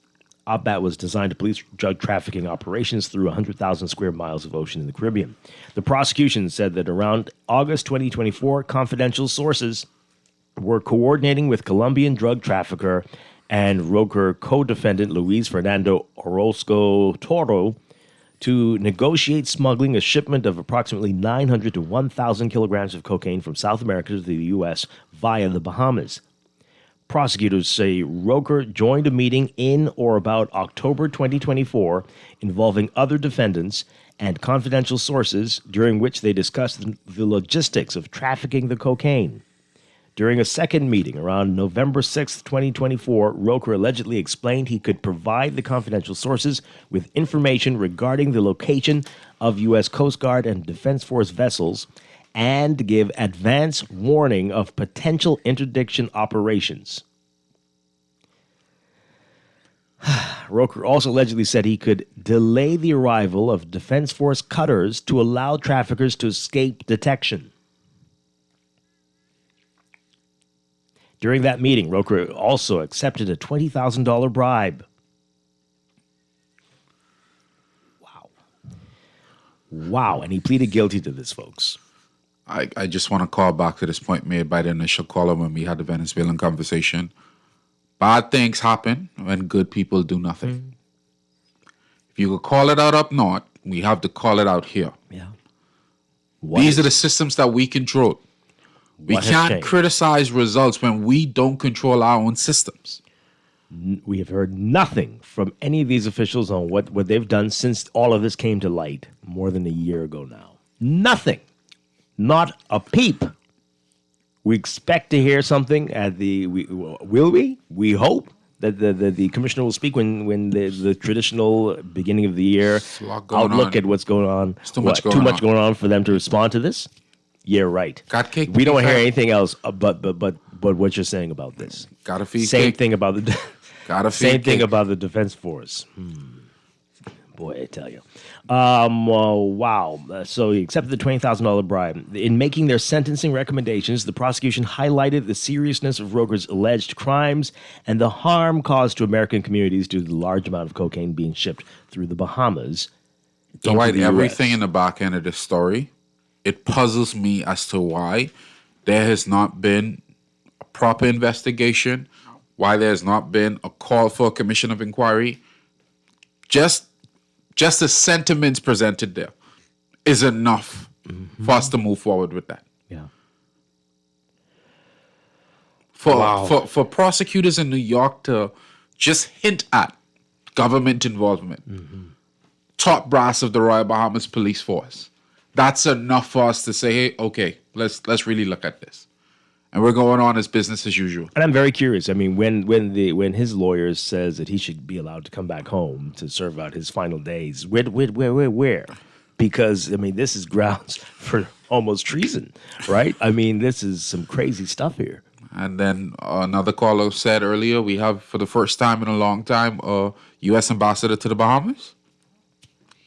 OPBAT was designed to police drug trafficking operations through 100,000 square miles of ocean in the Caribbean. The prosecution said that around August 2024, confidential sources were coordinating with Colombian drug trafficker and Roker co-defendant Luis Fernando Orozco Toro to negotiate smuggling a shipment of approximately 900 to 1,000 kilograms of cocaine from South America to the U.S. via the Bahamas. Prosecutors say Roker joined a meeting in or about October 2024 involving other defendants and confidential sources during which they discussed the logistics of trafficking the cocaine. During a second meeting around November 6, 2024, Roker allegedly explained he could provide the confidential sources with information regarding the location of U.S. Coast Guard and Defense Force vessels and give advance warning of potential interdiction operations. Roker also allegedly said he could delay the arrival of Defense Force cutters to allow traffickers to escape detection. During that meeting, Roker also accepted a $20,000 bribe. Wow, and he pleaded guilty to this, folks. I just want to call back to this point made by the initial caller when we had the Venezuelan conversation. Bad things happen when good people do nothing. If you could call it out up north, we have to call it out here. Yeah. These are the systems that we control. We can't criticize results when we don't control our own systems. We have heard nothing from any of these officials on what they've done since all of this came to light more than a year ago now. Nothing. Not a peep. We expect to hear something at will we? We hope that the commissioner will speak when the traditional beginning of the year outlook at what's going on. Too much going on for them to respond to this? Yeah, right. We don't hear anything else but what you're saying about this. Gotta feed Same cake. thing about the Same thing about the Defense Force. Boy, I tell you. Wow. So he accepted the $20,000 bribe. In making their sentencing recommendations, the prosecution highlighted the seriousness of Roker's alleged crimes and the harm caused to American communities due to the large amount of cocaine being shipped through the Bahamas. Dwight, everything in the back end of this story, it puzzles me as to why there has not been a proper investigation, why there's not been a call for a commission of inquiry. Just the sentiments presented there is enough for us to move forward with that. Yeah. For prosecutors in New York to just hint at government involvement, top brass of the Royal Bahamas Police Force, that's enough for us to say, hey, okay, let's really look at this. And we're going on as business as usual. And I'm very curious. I mean, when his lawyer says that he should be allowed to come back home to serve out his final days, where? Because, I mean, this is grounds for almost treason, right? I mean, this is some crazy stuff here. And then another caller said earlier, we have, for the first time in a long time, a U.S. ambassador to the Bahamas.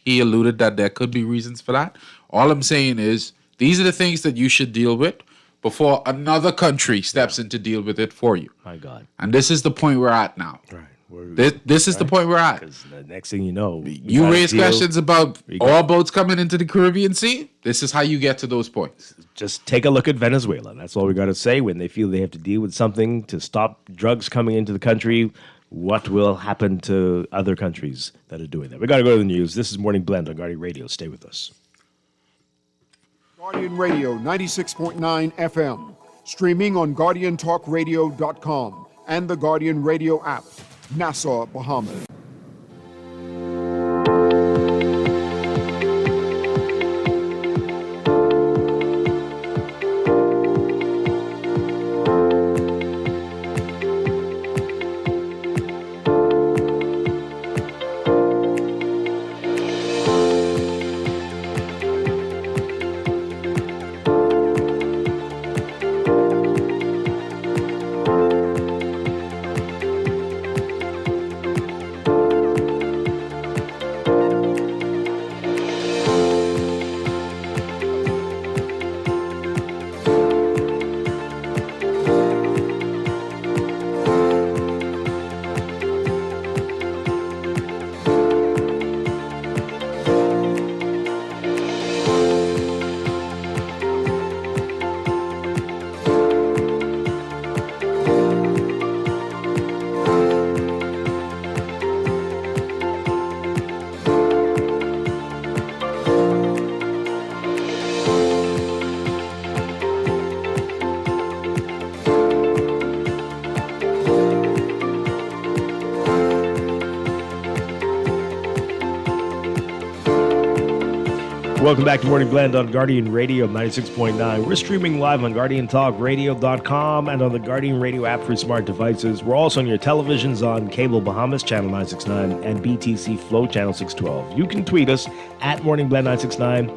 He alluded that there could be reasons for that. All I'm saying is, these are the things that you should deal with before another country steps in to deal with it for you. My God. And this is the point we're at now. Right. This is the point we're at. Because the next thing you know, you raise questions about all boats coming into the Caribbean Sea. This is how you get to those points. Just take a look at Venezuela. That's all we got to say. When they feel they have to deal with something to stop drugs coming into the country, what will happen to other countries that are doing that? We got to go to the news. This is Morning Blend on Guardian Radio. Stay with us. Guardian Radio 96.9 FM. Streaming on GuardianTalkRadio.com and the Guardian Radio app. Nassau, Bahamas. Welcome back to Morning Blend on Guardian Radio 96.9. We're streaming live on GuardianTalkRadio.com and on the Guardian Radio app for smart devices. We're also on your televisions on Cable Bahamas, Channel 969, and BTC Flow, Channel 612. You can tweet us at Morning Blend 969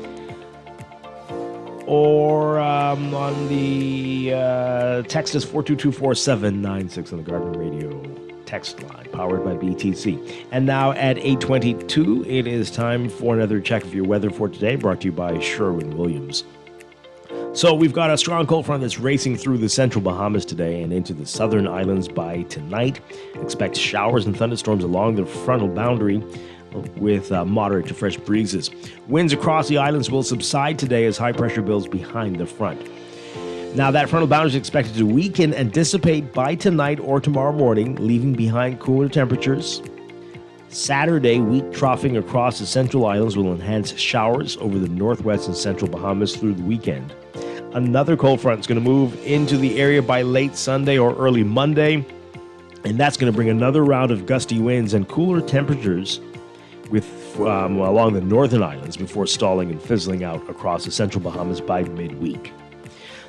or on the text us 422-4796 on the Guardian Radio text line, powered by BTC. And now at 8:22, it is time for another check of your weather for today, brought to you by Sherwin-Williams. So we've got a strong cold front that's racing through the central Bahamas today and into the southern islands by tonight. Expect showers and thunderstorms along the frontal boundary with moderate to fresh breezes. Winds across the islands will subside today as high pressure builds behind the front. Now, that frontal boundary is expected to weaken and dissipate by tonight or tomorrow morning, leaving behind cooler temperatures. Saturday, weak troughing across the central islands will enhance showers over the northwest and central Bahamas through the weekend. Another cold front is going to move into the area by late Sunday or early Monday, and that's going to bring another round of gusty winds and cooler temperatures along the northern islands before stalling and fizzling out across the central Bahamas by midweek.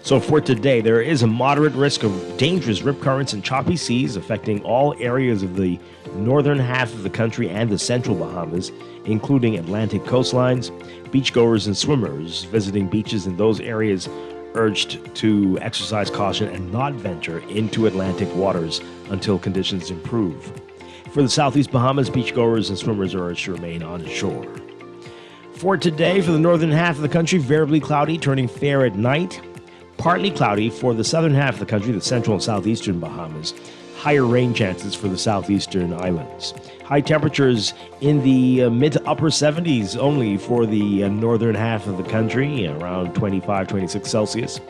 So for today, there is a moderate risk of dangerous rip currents and choppy seas affecting all areas of the northern half of the country and the central Bahamas, including Atlantic coastlines. Beachgoers and swimmers visiting beaches in those areas urged to exercise caution and not venture into Atlantic waters until conditions improve. For the southeast Bahamas, beachgoers and swimmers are urged to remain on shore. For today, for the northern half of the country, variably cloudy, turning fair at night. Partly cloudy for the southern half of the country, the central and southeastern Bahamas. Higher rain chances for the southeastern islands. High temperatures in the mid to upper 70s only for the northern half of the country, around 25, 26 Celsius.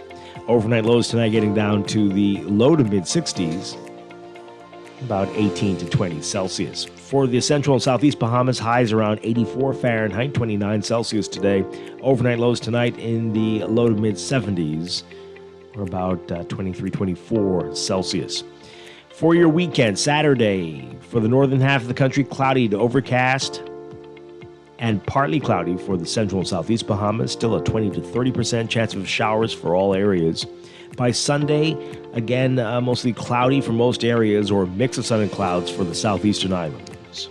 Overnight lows tonight getting down to the low to mid 60s, about 18 to 20 Celsius. For the central and southeast Bahamas, highs around 84 Fahrenheit, 29 Celsius today. Overnight lows tonight in the low to mid 70s, or about 23, 24 Celsius. For your weekend, Saturday, for the northern half of the country, cloudy to overcast and partly cloudy for the central and southeast Bahamas. Still a 20 to 30% chance of showers for all areas. By Sunday, again, mostly cloudy for most areas, or a mix of sun and clouds for the southeastern islands.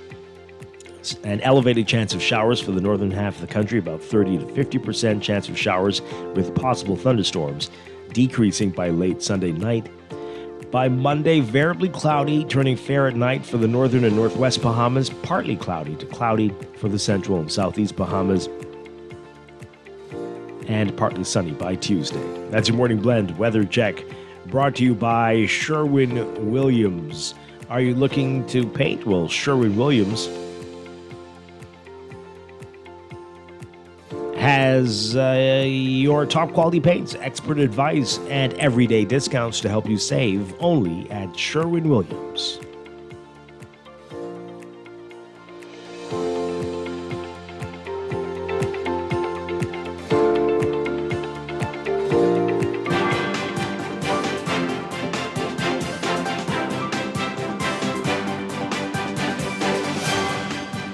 An elevated chance of showers for the northern half of the country, about 30 to 50% chance of showers with possible thunderstorms, decreasing by late Sunday night. By Monday, variably cloudy, turning fair at night for the northern and northwest Bahamas, partly cloudy to cloudy for the central and southeast Bahamas, and partly sunny by Tuesday. That's your Morning Blend weather check, brought to you by Sherwin-Williams. Are you looking to paint? Well, Sherwin-Williams has your top quality paints, expert advice, and everyday discounts to help you save only at Sherwin-Williams.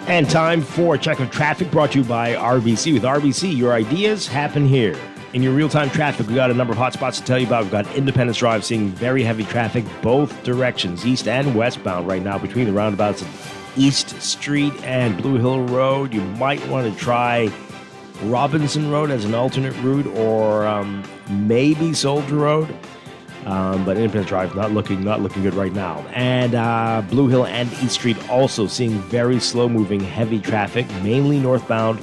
And time for Check of Traffic, brought to you by RBC. With RBC, your ideas happen here. In your real-time traffic, we got a number of hotspots to tell you about. We've got Independence Drive seeing very heavy traffic both directions, east and westbound right now, between the roundabouts of East Street and Blue Hill Road. You might want to try Robinson Road as an alternate route, or maybe Soldier Road. But Independence Drive not looking good right now. And Blue Hill and East Street also seeing very slow-moving, heavy traffic, mainly northbound,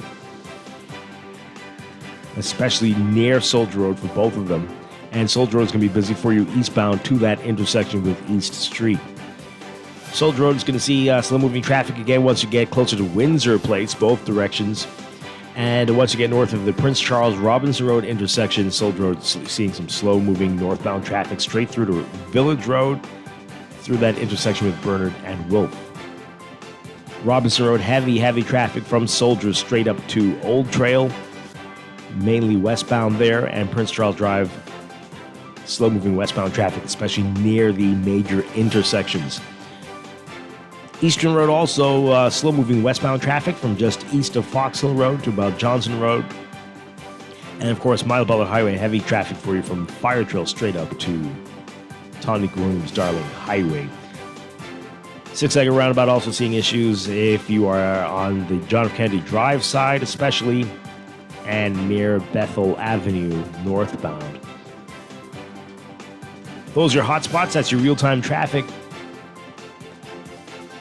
especially near Soldier Road for both of them. And Soldier Road is going to be busy for you eastbound to that intersection with East Street. Soldier Road is going to see slow-moving traffic again once you get closer to Windsor Place, both directions. And once you get north of the Prince Charles Robinson Road intersection, Soldier Road seeing some slow-moving northbound traffic straight through to Village Road, through that intersection with Bernard and Wolf. Robinson Road, heavy traffic from Soldier straight up to Old Trail, mainly westbound there, and Prince Charles Drive, slow-moving westbound traffic, especially near the major intersections. Eastern Road also slow-moving westbound traffic from just east of Fox Hill Road to about Johnson Road. And of course, Mile Butler Highway, heavy traffic for you from Fire Trail straight up to Tonic Williams Darling Highway. 6-Egger Roundabout also seeing issues if you are on the John F. Kennedy Drive side, especially, and near Bethel Avenue northbound. Those are your hot spots. That's your real-time traffic.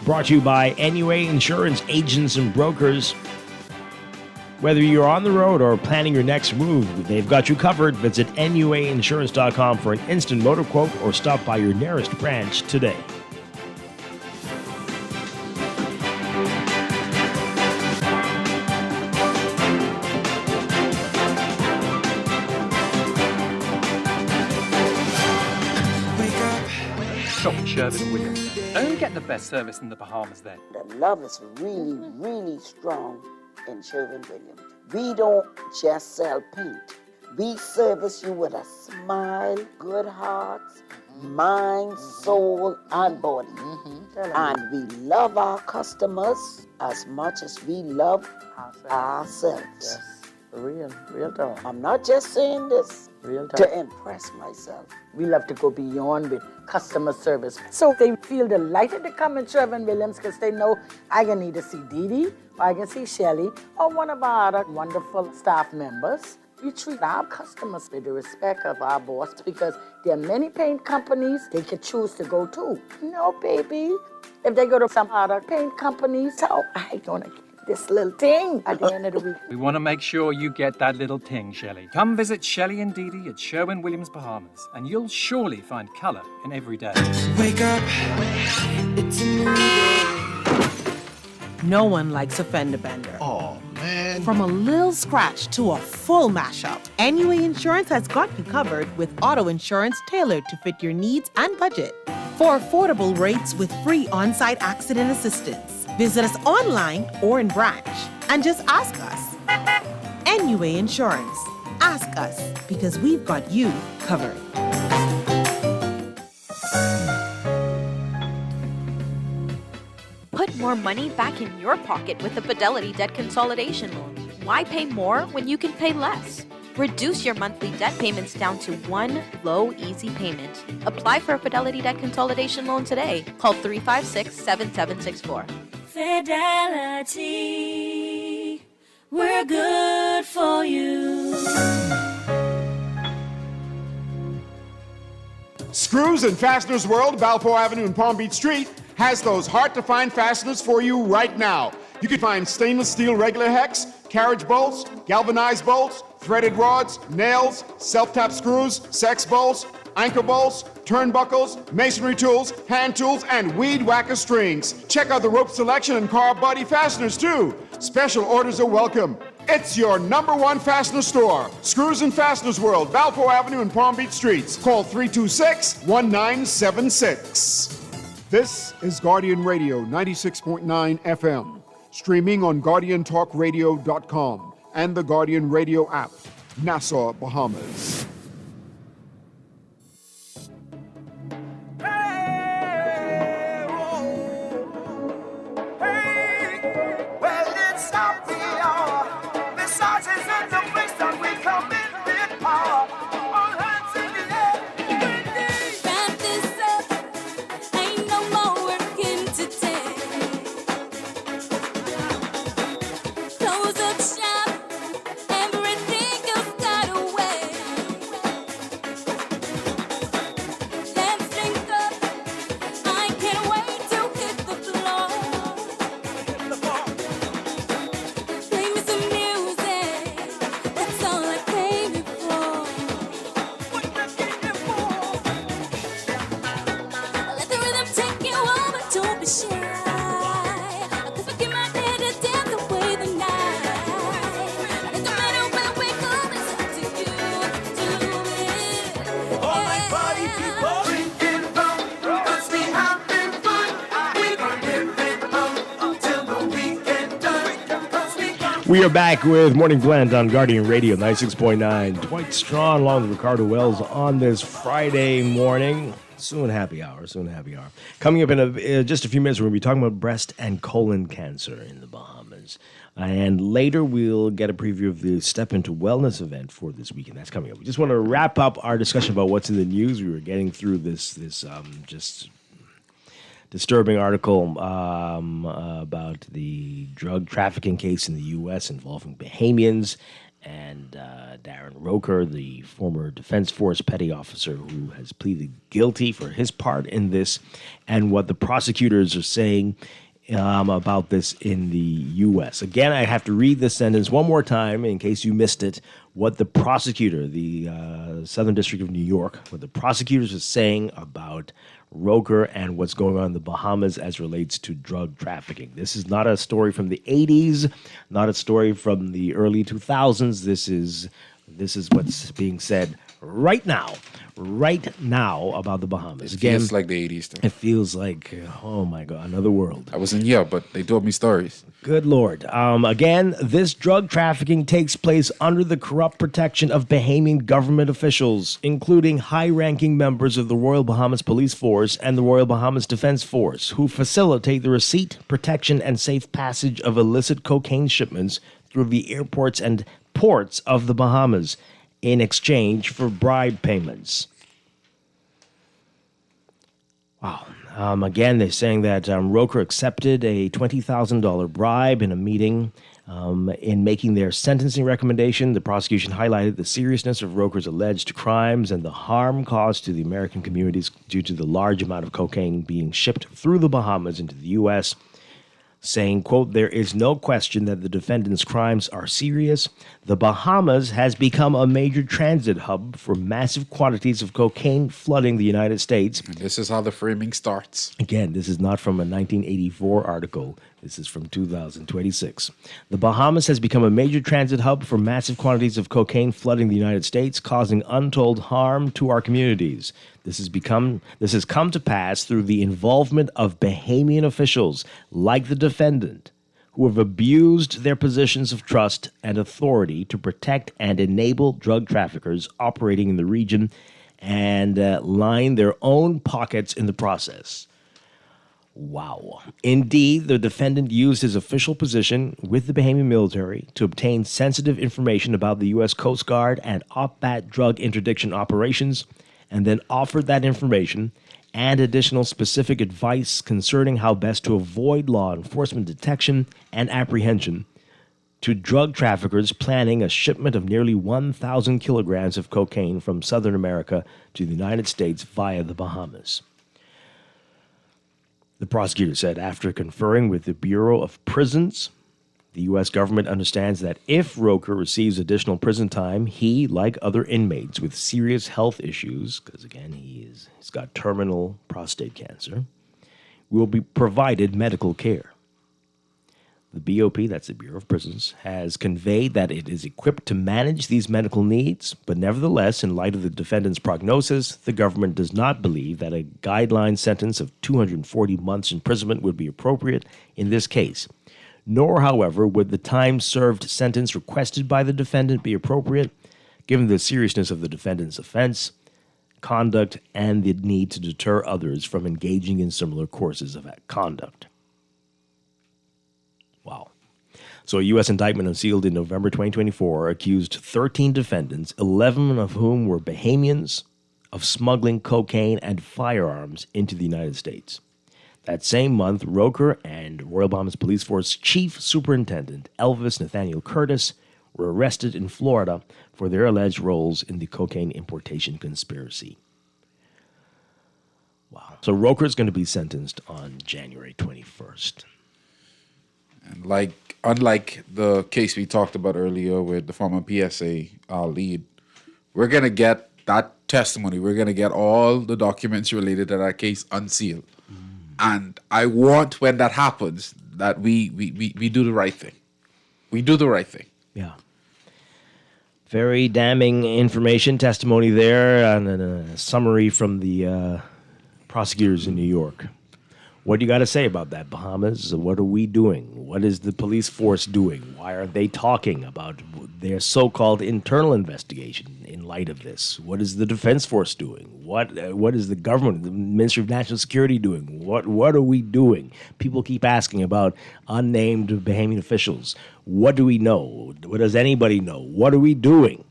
Brought to you by NUA Insurance Agents and Brokers. Whether you're on the road or planning your next move, they've got you covered. Visit NUAinsurance.com for an instant motor quote or stop by your nearest branch today. Shop at Sherwin Williams. Only get the best service in the Bahamas then. The love is really, really strong in Sherwin-Williams. We don't just sell paint. We service you with a smile, good hearts, mind, soul, and body. And we love our customers as much as we love ourselves. Yes. Real talk. I'm not just saying this Real talk. to impress myself. We love to go beyond with customer service. So they feel delighted to come in Sherwin-Williams because they know I can either see Dee Dee, or I can see Shelly, or one of our other wonderful staff members. We treat our customers with the respect of our boss because there are many paint companies they could choose to go to. No, baby. If they go to some other paint companies, so I gonna get this little thing at the end of the week. We want to make sure you get that little ting, Shelley. Come visit Shelley and Dee Dee at Sherwin-Williams, Bahamas, and you'll surely find colour in every day. Wake up, it's a new day. No one likes a fender bender. Oh, man. From a little scratch to a full mashup, NUA Insurance has got you covered with auto insurance tailored to fit your needs and budget. For affordable rates with free on-site accident assistance, visit us online or in branch and just ask us. NUA Insurance. Ask us because we've got you covered. Put more money back in your pocket with the Fidelity Debt Consolidation Loan. Why pay more when you can pay less? Reduce your monthly debt payments down to one low, easy payment. Apply for a Fidelity Debt Consolidation Loan today. Call 356-7764. Fidelity, we're good for you. Screws and Fasteners World, Balfour Avenue and Palm Beach Street, has those hard-to-find fasteners for you right now. You can find stainless steel regular hex, carriage bolts, galvanized bolts, threaded rods, nails, self-tap screws, sex bolts, anchor bolts, turnbuckles, masonry tools, hand tools, and weed whacker strings. Check out the rope selection and car body fasteners, too. Special orders are welcome. It's your #1 fastener store. Screws and Fasteners World, Balfour Avenue and Palm Beach Streets. Call 326-1976. This is Guardian Radio 96.9 FM. Streaming on GuardianTalkRadio.com and the Guardian Radio app. Nassau, Bahamas. Well, it's not the hour. Besides, it's in the place that we come in with power. All hands in the air. Wrap this up. Ain't no more working today. Close up shop. Everything else got away. Let's drink up. I can't wait to hit the floor. Play me some music. That's all I came for. Let the rhythm take you over, don't be shy. 'Cause we get my head to dance away the night. It don't matter where we go, it's up to you to do it. All right, party people, drinking rum, 'cause we having fun. We gon' live it up till the weekend done. 'Cause we gon' We are back with Morning Blend on Guardian Radio 96.9. Dwight Strachan along with Ricardo Wells on this Friday morning. Soon happy hour. Coming up in just a few minutes, we're going to be talking about breast and colon cancer in the Bahamas. And later, we'll get a preview of the Step Into Wellness event for this weekend. That's coming up. We just want to wrap up our discussion about what's in the news. We were getting through this just disturbing article about the drug trafficking case in the U.S. involving Bahamians and Darren Roker, the former Defense Force petty officer who has pleaded guilty for his part in this, and what the prosecutors are saying about this in the U.S. Again, I have to read this sentence one more time in case you missed it. What the prosecutor, the Southern District of New York, what the prosecutors are saying about Roker and what's going on in the Bahamas as relates to drug trafficking. This is not a story from the 80s, not a story from the early 2000s. This is what's being said right now about the Bahamas. It feels like the 80s. Though. It feels like, oh my God, another world. I wasn't here, but they told me stories. Good Lord. Again, this drug trafficking takes place under the corrupt protection of Bahamian government officials, including high-ranking members of the Royal Bahamas Police Force and the Royal Bahamas Defense Force, who facilitate the receipt, protection, and safe passage of illicit cocaine shipments through the airports and ports of the Bahamas in exchange for bribe payments. Wow. Again, they're saying that Roker accepted a $20,000 bribe in a meeting. In making their sentencing recommendation, the prosecution highlighted the seriousness of Roker's alleged crimes and the harm caused to the American communities due to the large amount of cocaine being shipped through the Bahamas into the U.S., saying, quote, "There is no question that the defendant's crimes are serious. The Bahamas has become a major transit hub for massive quantities of cocaine flooding the United States." And this is how the framing starts. Again, this is not from a 1984 article. This is from 2026. The Bahamas has become a major transit hub for massive quantities of cocaine flooding the United States, causing untold harm to our communities. This has come to pass through the involvement of Bahamian officials, like the defendant, who have abused their positions of trust and authority to protect and enable drug traffickers operating in the region and line their own pockets in the process. Wow. Indeed, the defendant used his official position with the Bahamian military to obtain sensitive information about the U.S. Coast Guard and OPBAT drug interdiction operations, and then offered that information and additional specific advice concerning how best to avoid law enforcement detection and apprehension to drug traffickers planning a shipment of nearly 1,000 kilograms of cocaine from Southern America to the United States via the Bahamas. The prosecutor said after conferring with the Bureau of Prisons, the U.S. government understands that if Roker receives additional prison time, he, like other inmates with serious health issues, because again, he's got terminal prostate cancer, will be provided medical care. The BOP, that's the Bureau of Prisons, has conveyed that it is equipped to manage these medical needs, but nevertheless, in light of the defendant's prognosis, the government does not believe that a guideline sentence of 240 months imprisonment would be appropriate in this case. Nor, however, would the time-served sentence requested by the defendant be appropriate, given the seriousness of the defendant's offense, conduct, and the need to deter others from engaging in similar courses of conduct. Wow. So a U.S. indictment unsealed in November 2024 accused 13 defendants, 11 of whom were Bahamians, of smuggling cocaine and firearms into the United States. That same month, Roker and Royal Bahamas Police Force Chief Superintendent Elvis Nathaniel Curtis were arrested in Florida for their alleged roles in the cocaine importation conspiracy. Wow. So Roker is going to be sentenced on January 21st. And unlike the case we talked about earlier with the former PSA lead, we're going to get that testimony. We're going to get all the documents related to that case unsealed. And I want, when that happens, that we do the right thing. We do the right thing. Yeah. Very damning information, testimony there, and a summary from the prosecutors in New York. What do you got to say about that, Bahamas? What are we doing? What is the police force doing? Why are they talking about their so-called internal investigation in light of this? What is the Defense Force doing? What is the government, the Ministry of National Security doing? What are we doing? People keep asking about unnamed Bahamian officials. What do we know? What does anybody know? What are we doing?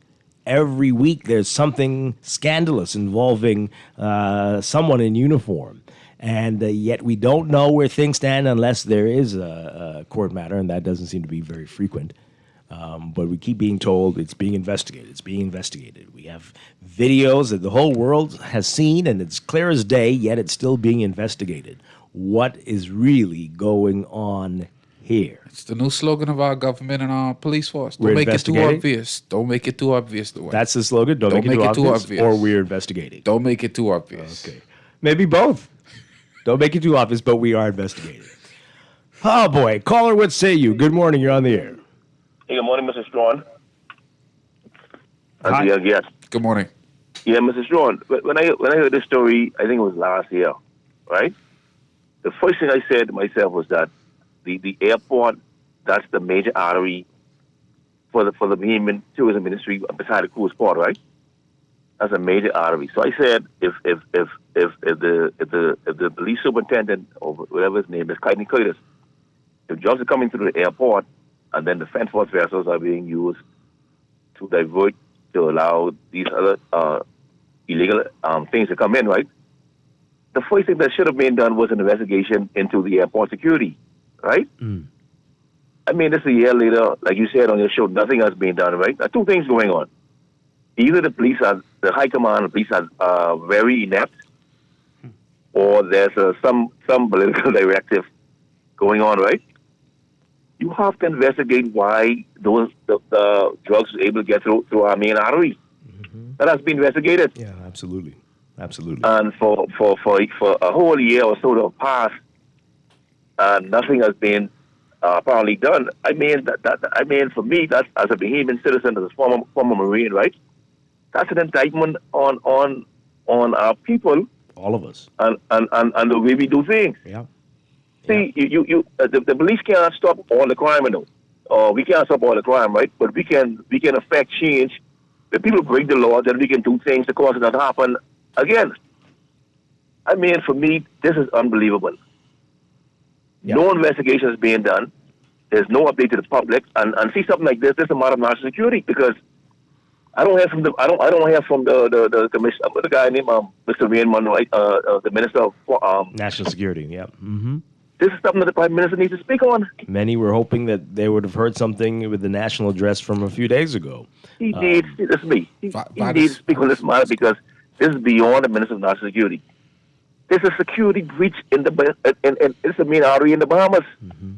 Every week there's something scandalous involving someone in uniform. And yet we don't know where things stand unless there is a court matter, and that doesn't seem to be very frequent. But we keep being told it's being investigated. It's being investigated. We have videos that the whole world has seen, and it's clear as day, yet it's still being investigated. What is really going on here? It's the new slogan of our government and our police force. We're Don't make it too investigating? obvious. Don't make it too obvious. Dwight. That's the slogan? Don't make it too obvious? Or we're investigating? Don't make it too obvious. Okay. Maybe both. Don't make it too obvious, but we are investigating. Oh, boy. Caller, what say you? Good morning. You're on the air. Hey, good morning, Mr. Strachan. Hi. Yes. Good morning. Yeah, Mr. Strachan. When I heard this story, I think it was last year, right? The first thing I said to myself was that the airport, that's the major artery for the Bahamian tourism ministry beside the cruise port, right? That's a major artery. So I said, if the police superintendent or whatever his name is, Kiten Curtis, if drugs are coming through the airport and then the Defense Force vessels are being used to divert to allow these other illegal things to come in, right? The first thing that should have been done was an investigation into the airport security, right? I mean, this is a year later, like you said on your show, nothing has been done, right? There are two things going on. Either the police are, the high command of the police are very inept, or there's some political directive going on, right? You have to investigate why the drugs were able to get through our main artery. That has been investigated. Yeah, absolutely. Absolutely. And for a whole year or so to have passed, nothing has been apparently done. I mean, for me, that's as a Bahamian citizen, as a former Marine, right? That's an indictment on our people. All of us. And the way we do things. Yeah. See, the police can't stop all the crime, we can't stop all the crime, right? But we can affect change. If people break the law, then we can do things to cause it not to happen again. I mean, for me, this is unbelievable. Yeah. No investigation is being done. There's no update to the public, and see something like this. This is a matter of national security because I don't hear from the commissioner, the guy named Mr. Raymond, right? The Minister of National Security. Yeah. Mm-hmm. This is something that the Prime Minister needs to speak on. Many were hoping that they would have heard something with the national address from a few days ago. He needs, this is me. He needs to speak on this matter because this is beyond the Minister of National Security. There's a security breach in it's the main artery in the Bahamas. Mm-hmm.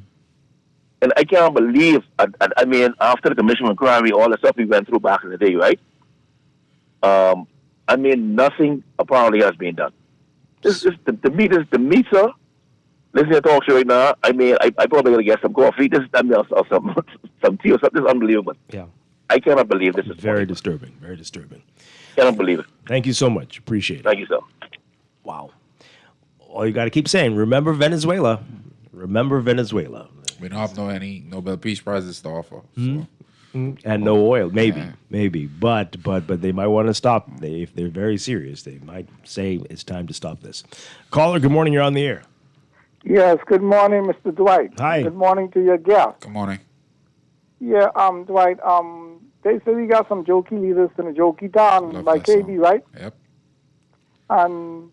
And I can't believe, I mean, after the Commission of Inquiry, all the stuff we went through back in the day, right? I mean, nothing apparently has been done. This is the meter. Listening to talk show right now, I mean, I probably gotta get some coffee. This is some tea or something. This is unbelievable. Yeah. I cannot believe this is very disturbing. Very disturbing. Cannot believe it. Thank you so much. Appreciate it. Thank you, sir. Wow. All you got to keep saying, remember Venezuela. Remember Venezuela. We don't have any Nobel Peace Prizes to offer. So. And no oil, maybe. But they might want to stop. If they're very serious, they might say it's time to stop this. Caller, good morning. You're on the air. Yes, good morning, Mr. Dwight. Hi. Good morning to your guest. Good morning. Yeah, Dwight, they say we got some jokey leaders in a jokey town by KB, right? Yep. And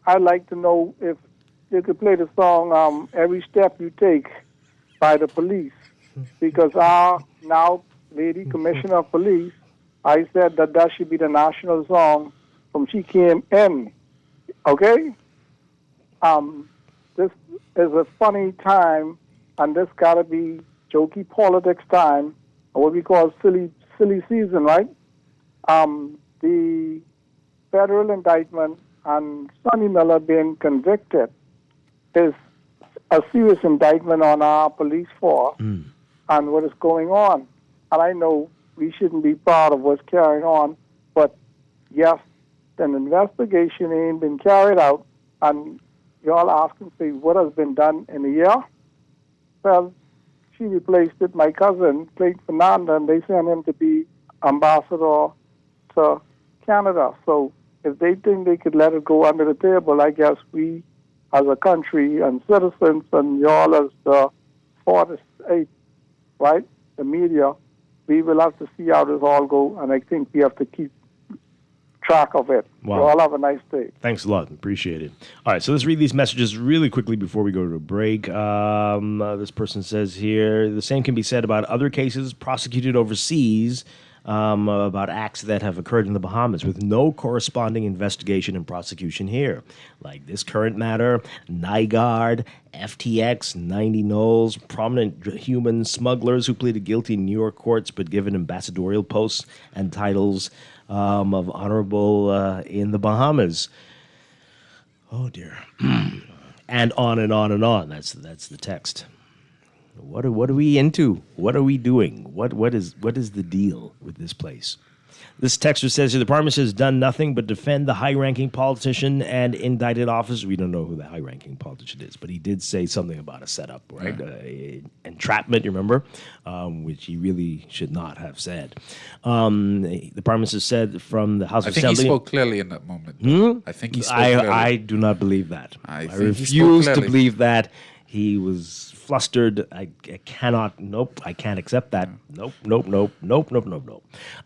I'd like to know if you could play the song Every Step You Take by the Police. Because our now Lady Commissioner of Police, I said that should be the national song from she came in. Okay? This is a funny time, and this got to be jokey politics time, or what we call silly season, right? The federal indictment on Sonny Miller being convicted is a serious indictment on our police force and what is going on. And I know we shouldn't be proud of what's carrying on, but yes, an investigation ain't been carried out, and y'all asking, say, what has been done in a year? Well, she replaced it, my cousin, Clayton Fernanda, and they sent him to be ambassador to Canada. So if they think they could let it go under the table, I guess we as a country and citizens and y'all as the 48, right, the media, we will have to see how this all go, and I think we have to keep track of it. Wow. You all have a nice day. Thanks a lot. Appreciate it. All right, so let's read these messages really quickly before we go to a break. This person says here, the same can be said about other cases prosecuted overseas about acts that have occurred in the Bahamas with no corresponding investigation and prosecution here. Like this current matter, NIGARD, FTX, 90 Knolls, prominent human smugglers who pleaded guilty in New York courts but given ambassadorial posts and titles of honorable in the Bahamas. Oh, dear. And on and on and on. That's the text. What are we into? What are we doing? What is the deal with this place? This texter says the department has done nothing but defend the high-ranking politician and indicted officer. We don't know who the high-ranking politician is, but he did say something about a setup, right? Entrapment, you remember, which he really should not have said. The department has said from the House of Assembly. I think he spoke clearly in that moment. I think he spoke clearly. I do not believe that. I refuse to believe that. He was flustered. I cannot. Nope. I can't accept that. Nope.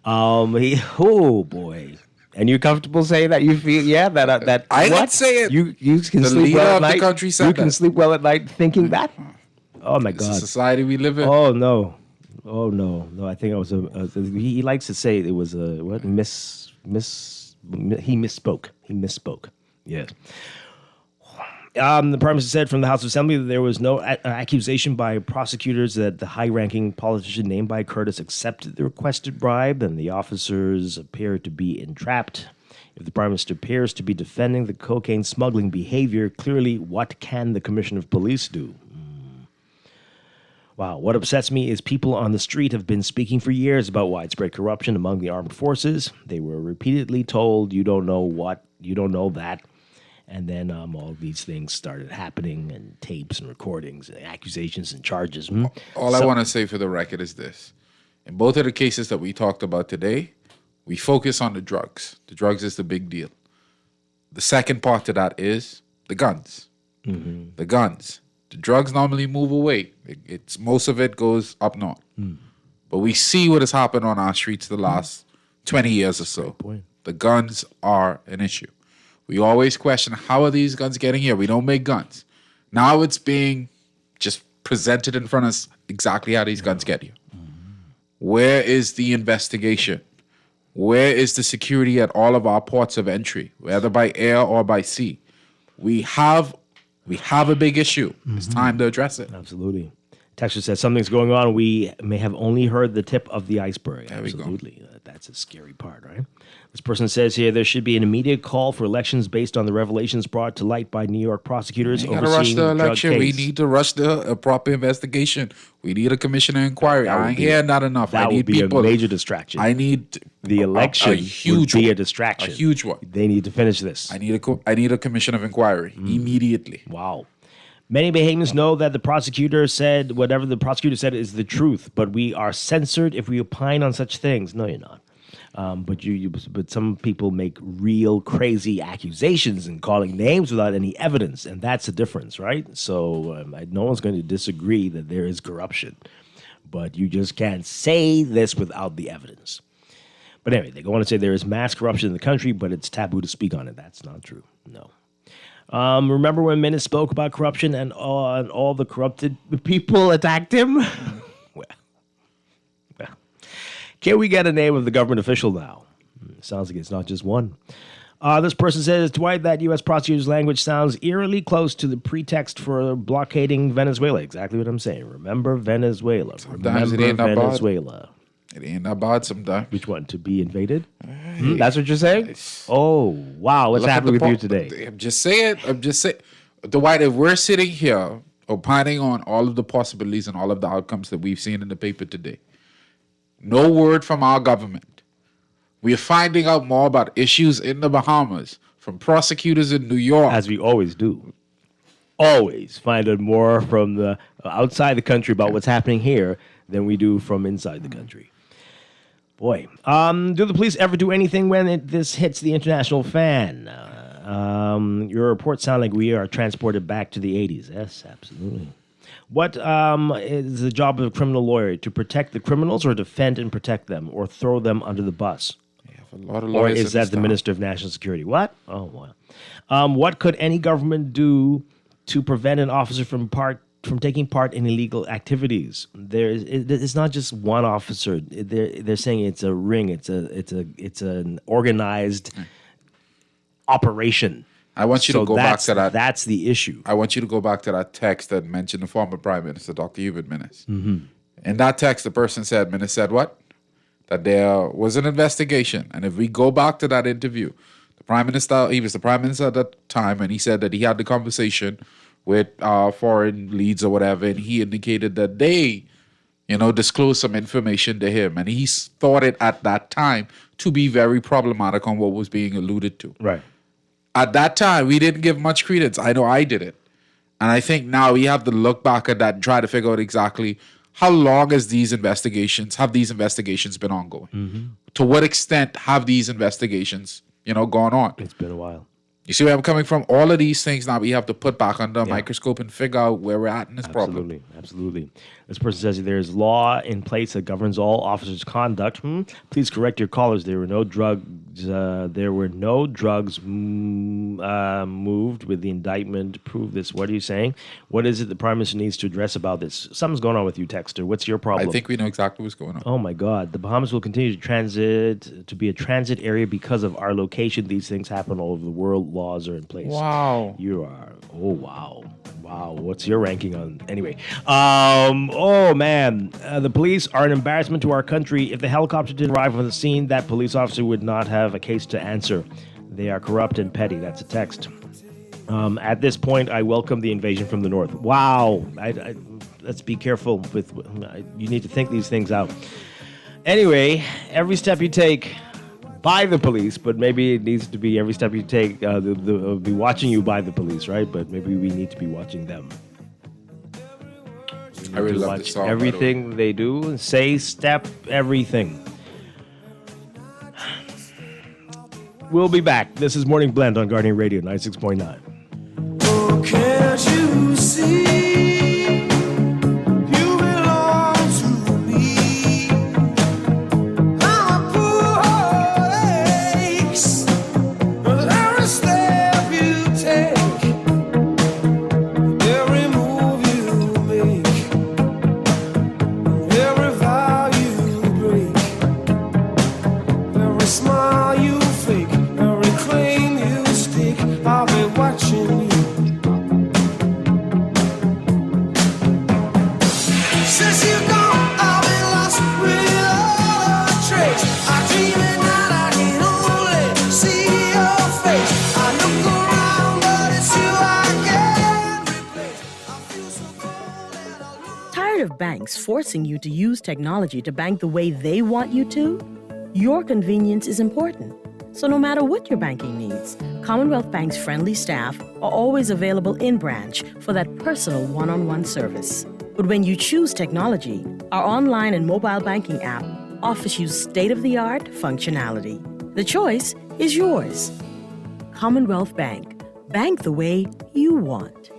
Oh boy. And you're comfortable saying that? You feel that I didn't say it. You can the sleep well at the night. country said You can sleep well at night thinking that. Oh my God. It's the society we live in. Oh no. I think it was he likes to say it was a what he misspoke. Yes. The Prime Minister said from the House of Assembly that there was no accusation by prosecutors that the high-ranking politician named by Curtis accepted the requested bribe, and the officers appear to be entrapped. If the Prime Minister appears to be defending the cocaine smuggling behavior, clearly what can the Commissioner of Police do? Wow, what upsets me is people on the street have been speaking for years about widespread corruption among the armed forces. They were repeatedly told, you don't know what, you don't know that. And then all these things started happening, and tapes and recordings and accusations and charges. All I want to say for the record is this. In both of the cases that we talked about today, we focus on the drugs. The drugs is the big deal. The second part to that is the guns. Mm-hmm. The guns. The drugs normally move away. It's most of it goes up north. But we see what has happened on our streets the last 20 years or so. The guns are an issue. We always question, how are these guns getting here? We don't make guns. Now it's being just presented in front of us exactly how these guns get here. Where is the investigation? Where is the security at all of our ports of entry, whether by air or by sea? We have a big issue. It's time to address it. Absolutely. Texture says something's going on. We may have only heard the tip of the iceberg. Absolutely. That's a scary part, right? This person says here there should be an immediate call for elections based on the revelations brought to light by New York prosecutors We gotta rush the election. drug We case. need to rush the proper investigation. We need a commissioner inquiry. I ain't hearing not enough. That I need would be people. a major distraction. I need the election a huge would be one. a distraction. A huge one. They need to finish this. I need a commission of inquiry immediately. Wow. Many Bahamians know that the prosecutor said whatever the prosecutor said is the truth, but we are censored if we opine on such things. No, you're not. But some people make real crazy accusations and calling names without any evidence, and that's the difference, right? So no one's going to disagree that there is corruption, but you just can't say this without the evidence. But anyway, they go on to say there is mass corruption in the country, but it's taboo to speak on it. That's not true. No. Remember when Menace spoke about corruption and all the corrupted people attacked him? Well, can we get a name of the government official now? Sounds like it's not just one. This person says, Dwight, that U.S. prosecutor's language sounds eerily close to the pretext for blockading Venezuela. Exactly what I'm saying. Remember Venezuela. Sometimes Remember it ain't that bad. Venezuela. It ain't that bad sometimes. Which one? To be invaded? That's what you're saying? Oh, wow. What's happening with you today? I'm just saying. Dwight, if we're sitting here opining on all of the possibilities and all of the outcomes that we've seen in the paper today, no word from our government. We're finding out more about issues in the Bahamas from prosecutors in New York. As we always do. always find out more from the outside the country about what's happening here than we do from inside the country. Boy, do the police ever do anything when this hits the international fan? Your reports sound like we are transported back to the 80s. Yes, absolutely. What is the job of a criminal lawyer? To protect the criminals or defend and protect them or throw them under the bus? A lot of Or lawyers is in that this the town. Minister of National Security? What? Oh, wow. What could any government do to prevent an officer from taking part in illegal activities? It's not just one officer. They're saying it's a ring. It's an organized operation. I want you to go back to that. That's the issue. I want you to go back to that text that mentioned the former Prime Minister, Dr. Hubert Minnis. Mm-hmm. In that text, the person said, Minnis said what? That there was an investigation. And if we go back to that interview, the Prime Minister, he was the Prime Minister at that time, and he said that he had the conversation with foreign leads or whatever, and he indicated that they, disclosed some information to him. And he thought it at that time to be very problematic on what was being alluded to. Right. At that time, we didn't give much credence. I know I didn't. And I think now we have to look back at that and try to figure out exactly how long have these investigations been ongoing? Mm-hmm. To what extent have these investigations, gone on? It's been a while. You see where I'm coming from? All of these things now we have to put back under a microscope and figure out where we're at in this problem. Absolutely. This person says there's law in place that governs all officers' conduct. Please correct your callers. There were no drugs. Moved with the indictment to prove this. What are you saying? What is it the Prime Minister needs to address about this? Something's going on with you, Texter. What's your problem? I think we know exactly what's going on. Oh my God. The Bahamas will continue to be a transit area because of our location. These things happen all over the world. Laws are in place. Wow. You are. Oh, wow. Wow. What's your ranking on? Anyway. Oh, man. The police are an embarrassment to our country. If the helicopter didn't arrive on the scene, that police officer would not have a case to answer. They are corrupt and petty. That's a text. At this point, I welcome the invasion from the north. Wow. Let's be careful with. You need to think these things out. Anyway, every step you take by the police, but maybe it needs to be every step you take, they'll be watching you by the police, right? But maybe we need to be watching them. I really love this song. Everything they do, say, step, everything. We'll be back. This is Morning Blend on Guardian Radio 96.9. Oh, can't you see? You belong to me. I'm a poor heart aches. Every step you take, every move you make, every vow you break, every smile you fake, every claim you stake, I'll be watching you. Since you're gone, I've been lost without a trace. I dream at night, I can only see your face. I look around, but it's you I can't replace. I feel so cold and alone. Tired of banks forcing you to use technology to bank the way they want you to? Your convenience is important. So no matter what your banking needs, Commonwealth Bank's friendly staff are always available in branch for that personal one-on-one service. But when you choose technology, our online and mobile banking app offers you state-of-the-art functionality. The choice is yours. Commonwealth Bank. Bank the way you want.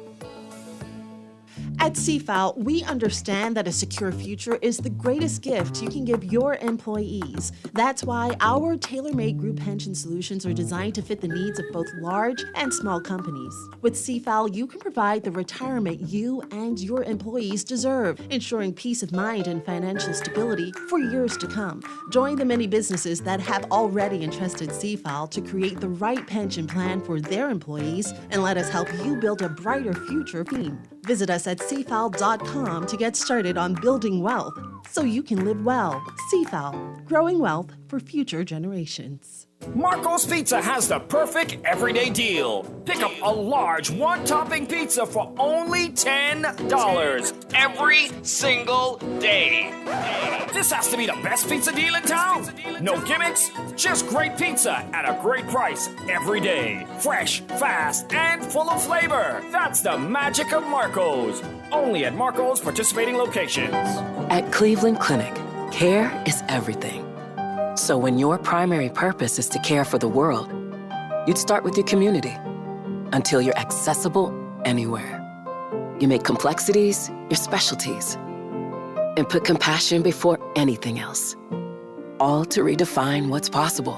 At CFAL, we understand that a secure future is the greatest gift you can give your employees. That's why our tailor-made group pension solutions are designed to fit the needs of both large and small companies. With CFAL, you can provide the retirement you and your employees deserve, ensuring peace of mind and financial stability for years to come. Join the many businesses that have already entrusted CFAL to create the right pension plan for their employees, and let us help you build a brighter future team. Visit us at cfal.com to get started on building wealth so you can live well. CFAL, growing wealth for future generations. Marco's Pizza has the perfect everyday deal. Pick up a large one-topping pizza for only $10 every single day. This has to be the best pizza deal in town. No gimmicks, just great pizza at a great price every day. Fresh, fast, and full of flavor. That's the magic of Marco's. Only at Marco's participating locations. At Cleveland Clinic, care is everything. So when your primary purpose is to care for the world, you'd start with your community until you're accessible anywhere. You make complexities your specialties and put compassion before anything else, all to redefine what's possible.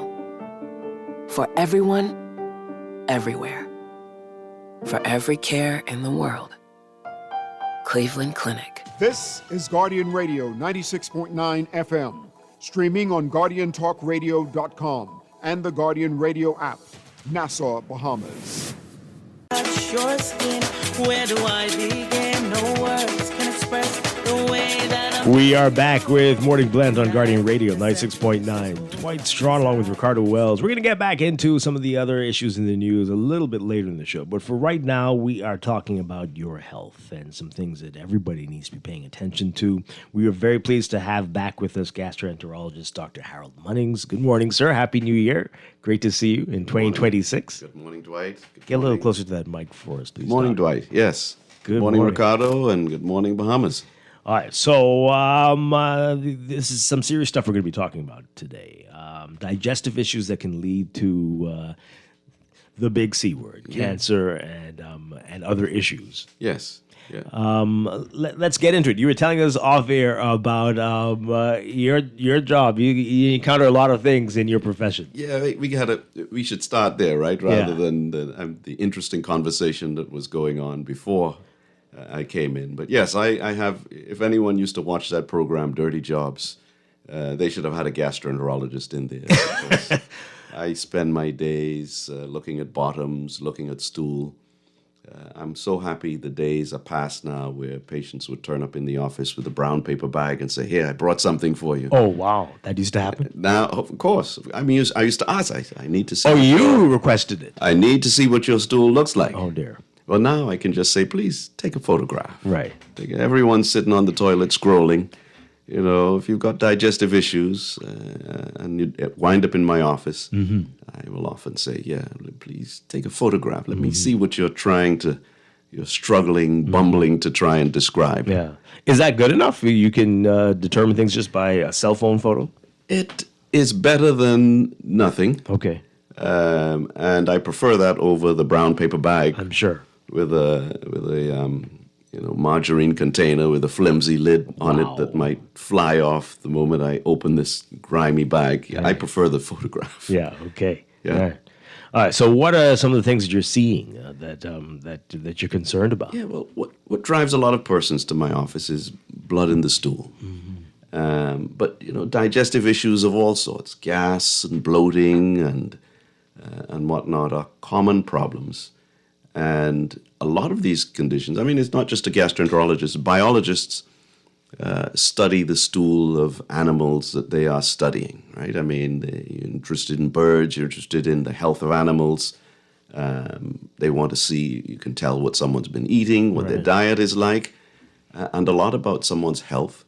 For everyone, everywhere. For every care in the world. Cleveland Clinic. This is Guardian Radio 96.9 FM. Streaming on GuardianTalkRadio.com and the Guardian Radio app, Nassau, Bahamas. Your skin, where do I begin? No words can express the way that I'm. We are back with Morning Blend on Guardian Radio 96.9. Dwight Strachan along with Ricardo Wells. We're going to get back into some of the other issues in the news a little bit later in the show. But for right now, we are talking about your health and some things that everybody needs to be paying attention to. We are very pleased to have back with us gastroenterologist Dr. Harold Munnings. Good morning, sir. Happy New Year. Great to see you in 2026. Good morning, Dwight. Get a little closer to that mic for us, please. Good morning, Doc. Dwight. Yes. Good morning, morning. Ricardo, and good morning, Bahamas. All right, so this is some serious stuff we're going to be talking about today. Digestive issues that can lead to the big C word, cancer, and other issues. Yes. Yeah. Let's get into it. You were telling us off air about your job. You encounter a lot of things in your profession. Yeah, we should start there, right? Rather than the interesting conversation that was going on before I came in. But yes, I have. If anyone used to watch that program, Dirty Jobs, they should have had a gastroenterologist in there. Because I spend my days looking at bottoms, looking at stool. I'm so happy the days are past now where patients would turn up in the office with a brown paper bag and say, "Here, I brought something for you." Oh, wow. That used to happen? Now, of course. I mean, I used to ask. I need to see. Oh, you requested it? I need to see what your stool looks like. Oh, dear. Well, now I can just say, please, take a photograph. Right. Everyone's sitting on the toilet scrolling. You know, if you've got digestive issues and you wind up in my office, I will often say, please take a photograph. Let me see what you're struggling, bumbling to try and describe. Yeah. Is that good enough? You can determine things just by a cell phone photo? It is better than nothing. Okay. And I prefer that over the brown paper bag. I'm sure. With a margarine container with a flimsy lid on it that might fly off the moment I open this grimy bag. I prefer the photograph. Yeah. Okay. Yeah. All right. So, what are some of the things that you're seeing that you're concerned about? Yeah. Well, what drives a lot of persons to my office is blood in the stool. But digestive issues of all sorts, gas and bloating and whatnot, are common problems. And a lot of these conditions, I mean, it's not just a gastroenterologist. Biologists study the stool of animals that they are studying, right? I mean, you're interested in birds, you're interested in the health of animals. They want to see, you can tell what someone's been eating, what their diet is like, and a lot about someone's health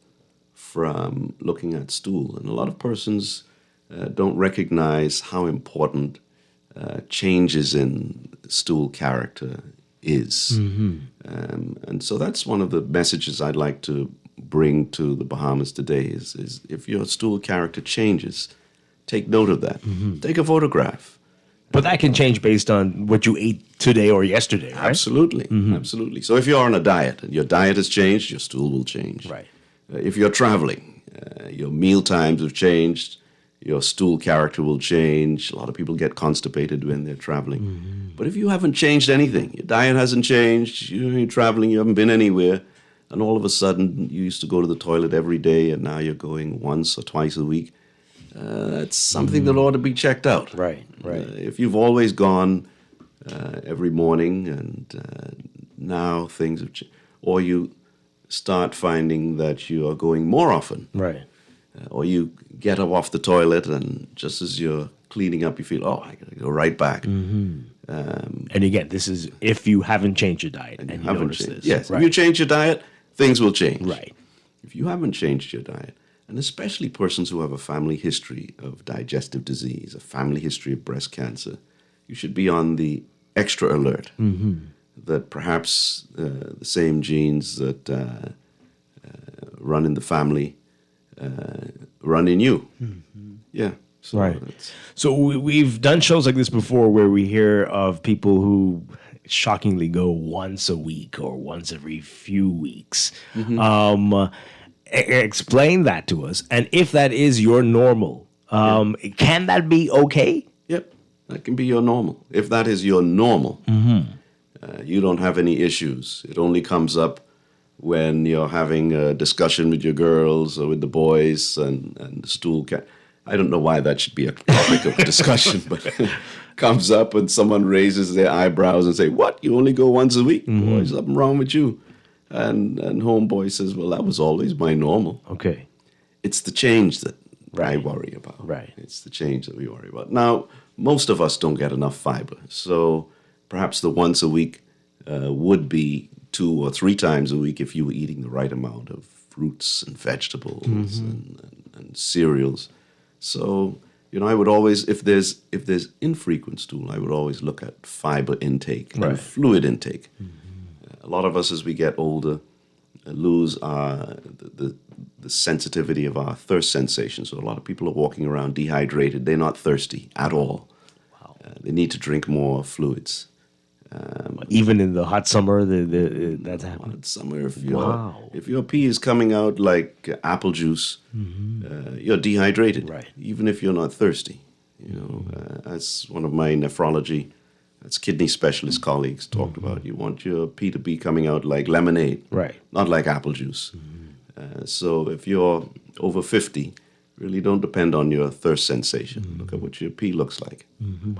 from looking at stool. And a lot of persons don't recognize how important changes in stool character is. And so that's one of the messages I'd like to bring to the Bahamas today is if your stool character changes, take note of that. Take a photograph. But that can change based on what you ate today or yesterday, right? Absolutely. Absolutely. So if you're on a diet and your diet has changed, your stool will change. Right. If you're traveling, your meal times have changed, your stool character will change. A lot of people get constipated when they're traveling. But if you haven't changed anything, your diet hasn't changed, you're traveling, you haven't been anywhere, and all of a sudden you used to go to the toilet every day and now you're going once or twice a week, that's something that ought to be checked out. Right. If you've always gone every morning and now things have changed, or you start finding that you are going more often. Right. Or you get up off the toilet and just as you're cleaning up, you feel, oh, I got to go right back. And again, this is if you haven't changed your diet and you Haven't notice changed. this. Yes, Right. if you change your diet, things will change. Right. If you haven't changed your diet, and especially persons who have a family history of digestive disease, a family history of breast cancer, you should be on the extra alert that perhaps the same genes that run in the family run in you. Yeah. So Right. So we've done shows like this before where we hear of people who shockingly go once a week or once every few weeks. Explain that to us. And if that is your normal, can that be okay? Yep. That can be your normal. If that is your normal, you don't have any issues. It only comes up when you're having a discussion with your girls or with the boys and the stool can. I don't know why that should be a topic of discussion, but comes up and someone raises their eyebrows and say, "What? You only go once a week? Boy, is something wrong with you?" And homeboy says, "Well, that was always my normal." Okay. It's the change that I worry about. Right. It's the change that we worry about. Now, most of us don't get enough fiber, so perhaps the once a week would be 2 or 3 times a week if you were eating the right amount of fruits and vegetables and cereals. So, I would always, if there's infrequent stool, I would always look at fiber intake and fluid intake. A lot of us, as we get older, lose the sensitivity of our thirst sensation. So a lot of people are walking around dehydrated. They're not thirsty at all. Wow. They need to drink more fluids. Even in the hot summer, that's happening. Hot summer, if your pee is coming out like apple juice, you're dehydrated. Right. Even if you're not thirsty. That's one of my nephrology, that's kidney specialist colleagues talked about. You want your pee to be coming out like lemonade, right? Not like apple juice. So if you're over 50, really don't depend on your thirst sensation. Look at what your pee looks like.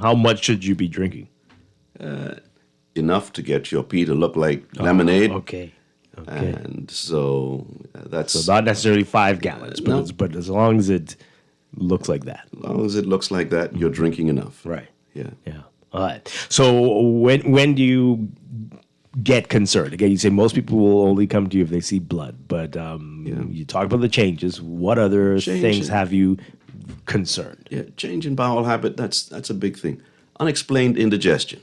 How much should you be drinking? Enough to get your pee to look like lemonade. Okay. And so that's... So not necessarily 5 gallons, but as long as it looks like that. As long as it looks like that, you're drinking enough. Right. Yeah. Yeah. All right. So when do you get concerned? Again, you say most people will only come to you if they see blood, but you talk about the changes. What other things have you concerned? Yeah, change in bowel habit, that's a big thing. Unexplained indigestion.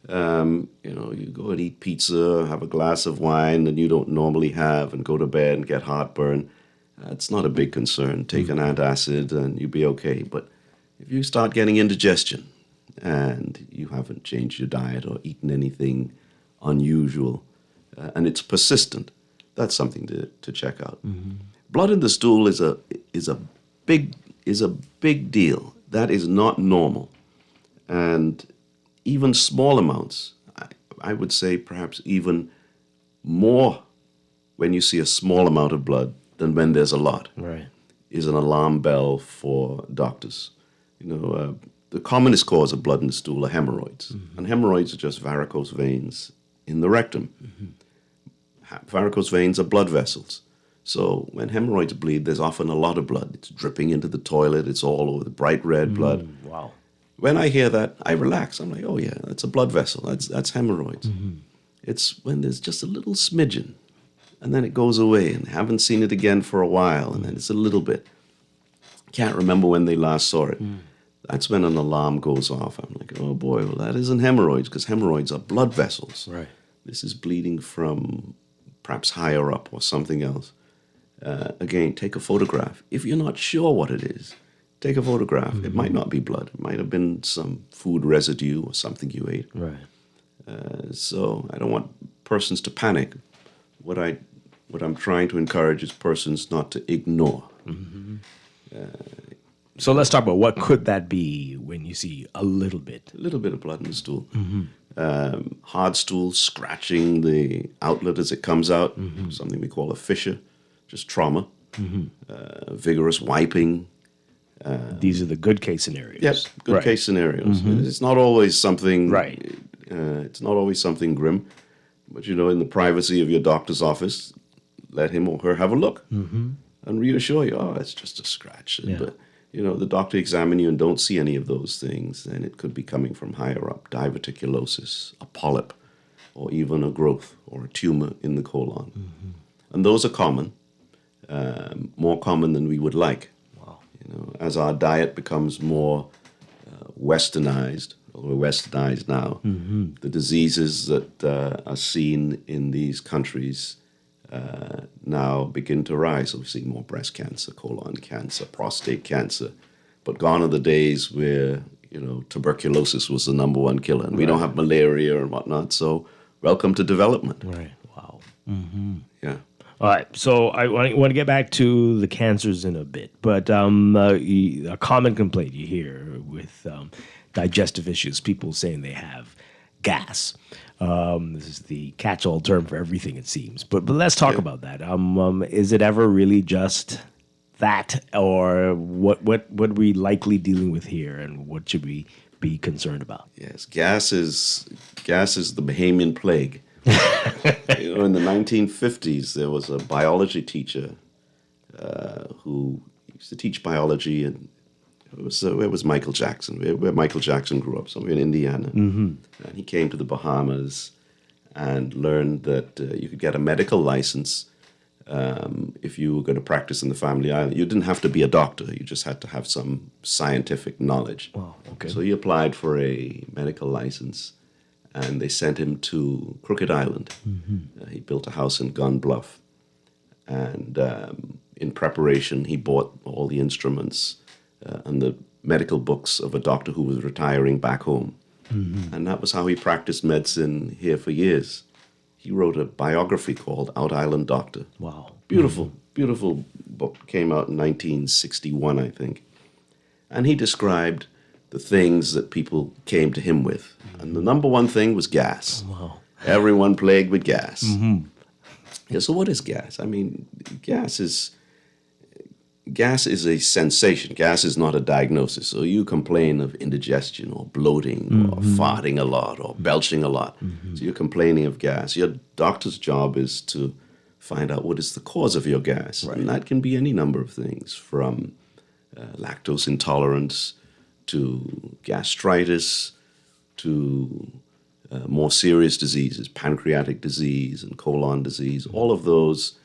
You go and eat pizza, have a glass of wine that you don't normally have, and go to bed and get heartburn. That's not a big concern. Take an antacid and you'll be okay. But if you start getting indigestion and you haven't changed your diet or eaten anything unusual, and it's persistent, that's something to check out. Blood in the stool is a big deal. That is not normal. And even small amounts, I would say perhaps even more when you see a small amount of blood than when there's a lot, is an alarm bell for doctors. The commonest cause of blood in the stool are hemorrhoids. And hemorrhoids are just varicose veins in the rectum. Varicose veins are blood vessels. So when hemorrhoids bleed, there's often a lot of blood. It's dripping into the toilet. It's all over the bright red blood. Wow. When I hear that, I relax. I'm like, oh yeah, that's a blood vessel. That's hemorrhoids. It's when there's just a little smidgen, and then it goes away, and haven't seen it again for a while, and then it's a little bit. Can't remember when they last saw it. That's when an alarm goes off. I'm like, oh boy, well that isn't hemorrhoids, because hemorrhoids are blood vessels. Right. This is bleeding from perhaps higher up or something else. Again, take a photograph. If you're not sure what it is, take a photograph. It might not be blood. It might have been some food residue or something you ate. Right. So I don't want persons to panic. What I'm trying to encourage is persons not to ignore. So let's talk about what could that be when you see a little bit. A little bit of blood in the stool. Hard stool, scratching the outlet as it comes out, something we call a fissure, just trauma. Vigorous wiping. These are the good case scenarios. Yes, good case scenarios. It's not always something. Right. It's not always something grim, but in the privacy of your doctor's office, let him or her have a look and reassure you. Oh, it's just a scratch. Yeah. But the doctor examine you and don't see any of those things, then it could be coming from higher up, diverticulosis, a polyp, or even a growth or a tumor in the colon. And those are common, more common than we would like. Wow. As our diet becomes more westernized, or we're westernized now, the diseases that are seen in these countries now begin to rise. So we're seeing more breast cancer, colon cancer, prostate cancer. But gone are the days where, tuberculosis was the number one killer. And we don't have malaria and whatnot. So welcome to development. Right. Wow. Yeah. All right, so I want to get back to the cancers in a bit, but a common complaint you hear with digestive issues, people saying they have gas. This is the catch-all term for everything, it seems. But let's talk about that. Is it ever really just that, or what are we likely dealing with here, and what should we be concerned about? Yes, gas is the Bahamian plague. In the 1950s, there was a biology teacher who used to teach biology, and where was Michael Jackson? Where Michael Jackson grew up, somewhere in Indiana. And he came to the Bahamas and learned that you could get a medical license if you were going to practice in the family island. You didn't have to be a doctor; you just had to have some scientific knowledge. Wow, okay. So he applied for a medical license, and they sent him to Crooked Island. He built a house in Gun Bluff. And in preparation, he bought all the instruments and the medical books of a doctor who was retiring back home. And that was how he practiced medicine here for years. He wrote a biography called Out Island Doctor. Wow. Beautiful, beautiful book. Came out in 1961, I think. And he described the things that people came to him with. And the number one thing was gas. Wow. Everyone plagued with gas. Yeah, so what is gas? I mean, gas is a sensation. Gas is not a diagnosis. So you complain of indigestion or bloating or farting a lot or belching a lot. So you're complaining of gas. Your doctor's job is to find out what is the cause of your gas. And that can be any number of things, from lactose intolerance to gastritis, to more serious diseases, pancreatic disease and colon disease. All of those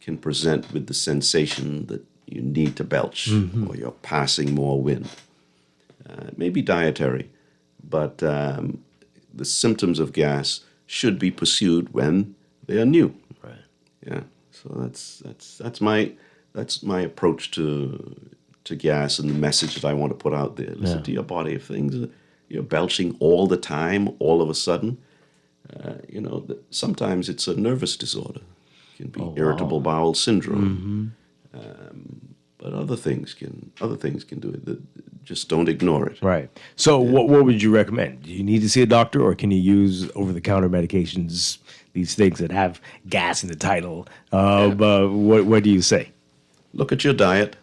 can present with the sensation that you need to belch or you're passing more wind. It may be dietary, but the symptoms of gas should be pursued when they are new. Right. Yeah. So that's my approach to gas and the message that I want to put out there. Listen to your body. If things you're belching all the time, all of a sudden, sometimes it's a nervous disorder. It can be irritable bowel syndrome. But other things can do it. Just don't ignore it. Right. So what would you recommend? Do you need to see a doctor, or can you use over-the-counter medications, these things that have gas in the title? What do you say? Look at your diet.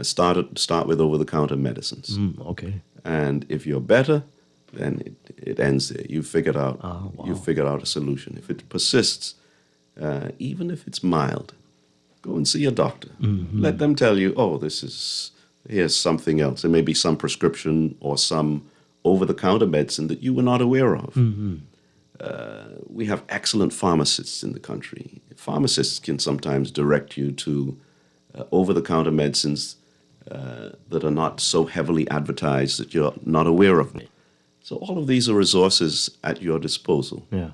Start with over-the-counter medicines. Okay. And if you're better, then it ends there. You've figured out a solution. If it persists, even if it's mild, go and see a doctor. Let them tell you, here's something else. There may be some prescription or some over-the-counter medicine that you were not aware of. We have excellent pharmacists in the country. Pharmacists can sometimes direct you to over-the-counter medicines that are not so heavily advertised that you're not aware of them. So all of these are resources at your disposal. Yeah.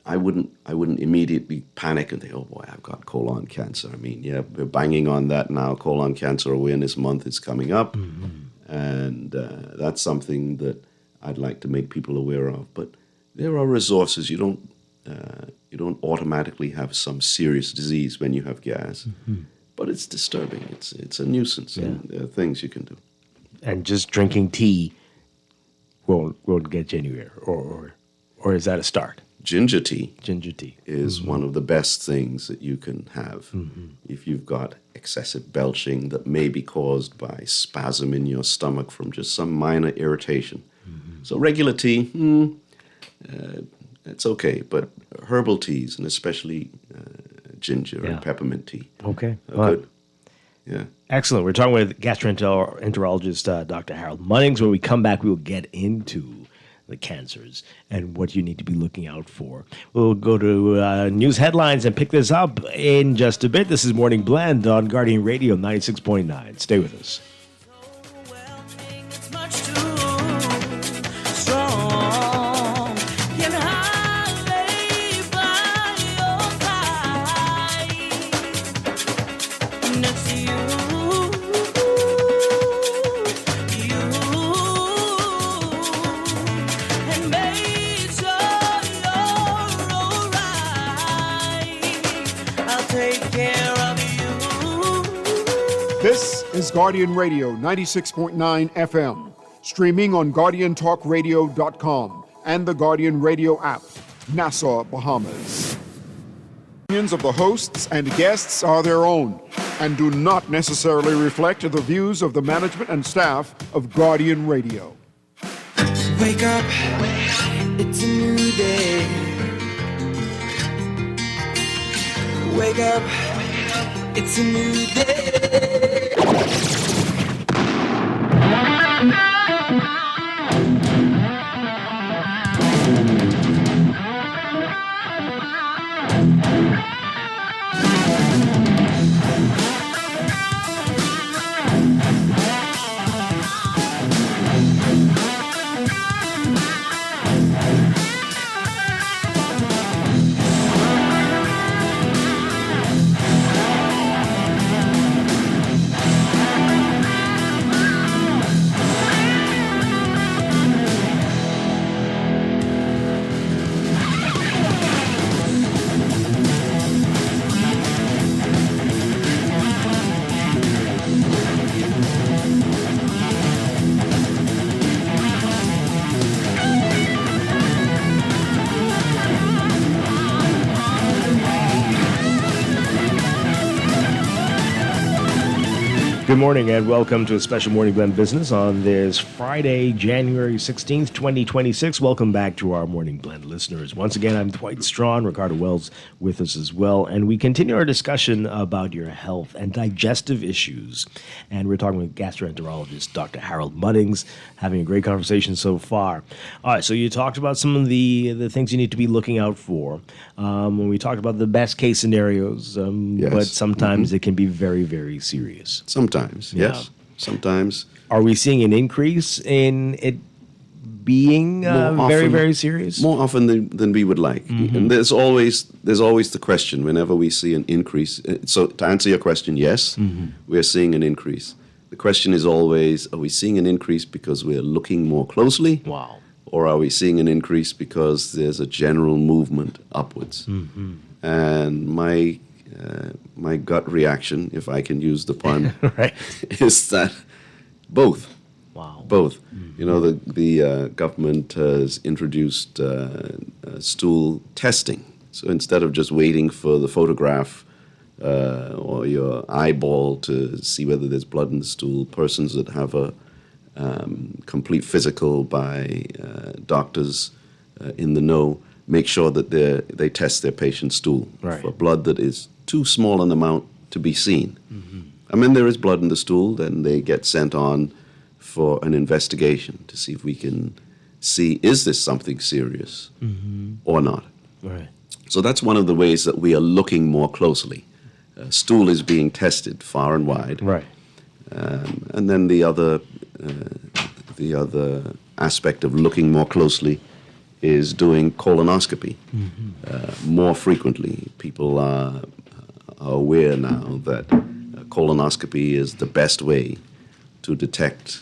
I wouldn't immediately panic and think, oh boy, I've got colon cancer. I mean, we're banging on that now. Colon Cancer Awareness Month is coming up. And that's something that I'd like to make people aware of. But there are resources. You don't automatically have some serious disease when you have gas. But it's disturbing. It's a nuisance. And there are things you can do. And just drinking tea won't get you anywhere, or is that a start? Ginger tea is one of the best things that you can have if you've got excessive belching that may be caused by spasm in your stomach from just some minor irritation. So regular tea, it's okay, but herbal teas, and especially ginger and peppermint tea. Okay. Good. Yeah. Excellent. We're talking with gastroenterologist Dr. Harold Munnings. When we come back, we'll get into the cancers and what you need to be looking out for. We'll go to news headlines and pick this up in just a bit. This is Morning Blend on Guardian Radio 96.9. Stay with us. This is Guardian Radio 96.9 FM, streaming on GuardianTalkRadio.com and the Guardian Radio app, Nassau, Bahamas. Opinions of the hosts and guests are their own and do not necessarily reflect the views of the management and staff of Guardian Radio. Wake up, it's a new day. Wake up, it's a new day. Good morning and welcome to a special Morning Blend Business on this Friday, January 16th, 2026. Welcome back to our Morning Blend listeners. Once again, I'm Dwight Strachan, Ricardo Wells with us as well, and we continue our discussion about your health and digestive issues. And we're talking with gastroenterologist Dr. Harold Munnings, having a great conversation so far. All right, so you talked about some of the things you need to be looking out for. When we talked about the best case scenarios, Yes. but sometimes it can be very, very serious. Sometimes, yes. Sometimes. Are we seeing an increase in it being very, very serious? More often than we would like. Mhm. And there's always the question whenever we see an increase. So to answer your question, yes, we're seeing an increase. The question is always, are we seeing an increase because we're looking more closely? Wow. Or are we seeing an increase because there's a general movement upwards? And my gut reaction, if I can use the pun, right, is that both. Wow. Both. You know, the government has introduced stool testing. So instead of just waiting for the photograph or your eyeball to see whether there's blood in the stool, persons that have a complete physical by doctors in the know make sure that they test their patient's stool for blood that is too small an amount to be seen. I mean, there is blood in the stool, then they get sent on for an investigation to see if we can see, is this something serious or not? Right. So that's one of the ways that we are looking more closely. Stool is being tested far and wide. Right. And then the other aspect of looking more closely is doing colonoscopy more frequently. People are aware now that colonoscopy is the best way to detect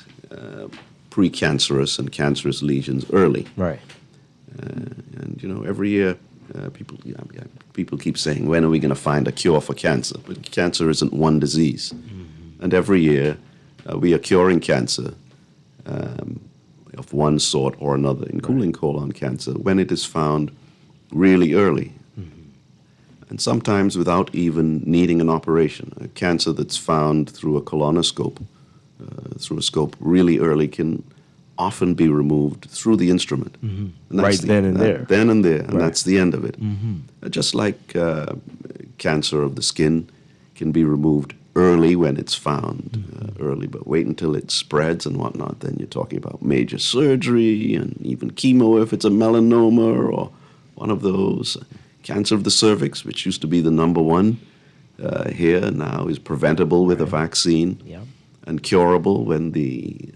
precancerous and cancerous lesions early. Right. And you know, every year people keep saying, when are we going to find a cure for cancer? But cancer isn't one disease. And every year we are curing cancer of one sort or another, including colon cancer, when it is found really early. And sometimes without even needing an operation. A cancer that's found through a colonoscope, through a scope really early, can often be removed through the instrument. And Right then and there. Then and there, and that's the end of it. Just like cancer of the skin can be removed early when it's found early, but wait until it spreads and whatnot, then you're talking about major surgery and even chemo if it's a melanoma or one of those. Cancer of the cervix, which used to be the number one here, now is preventable with a vaccine and curable when the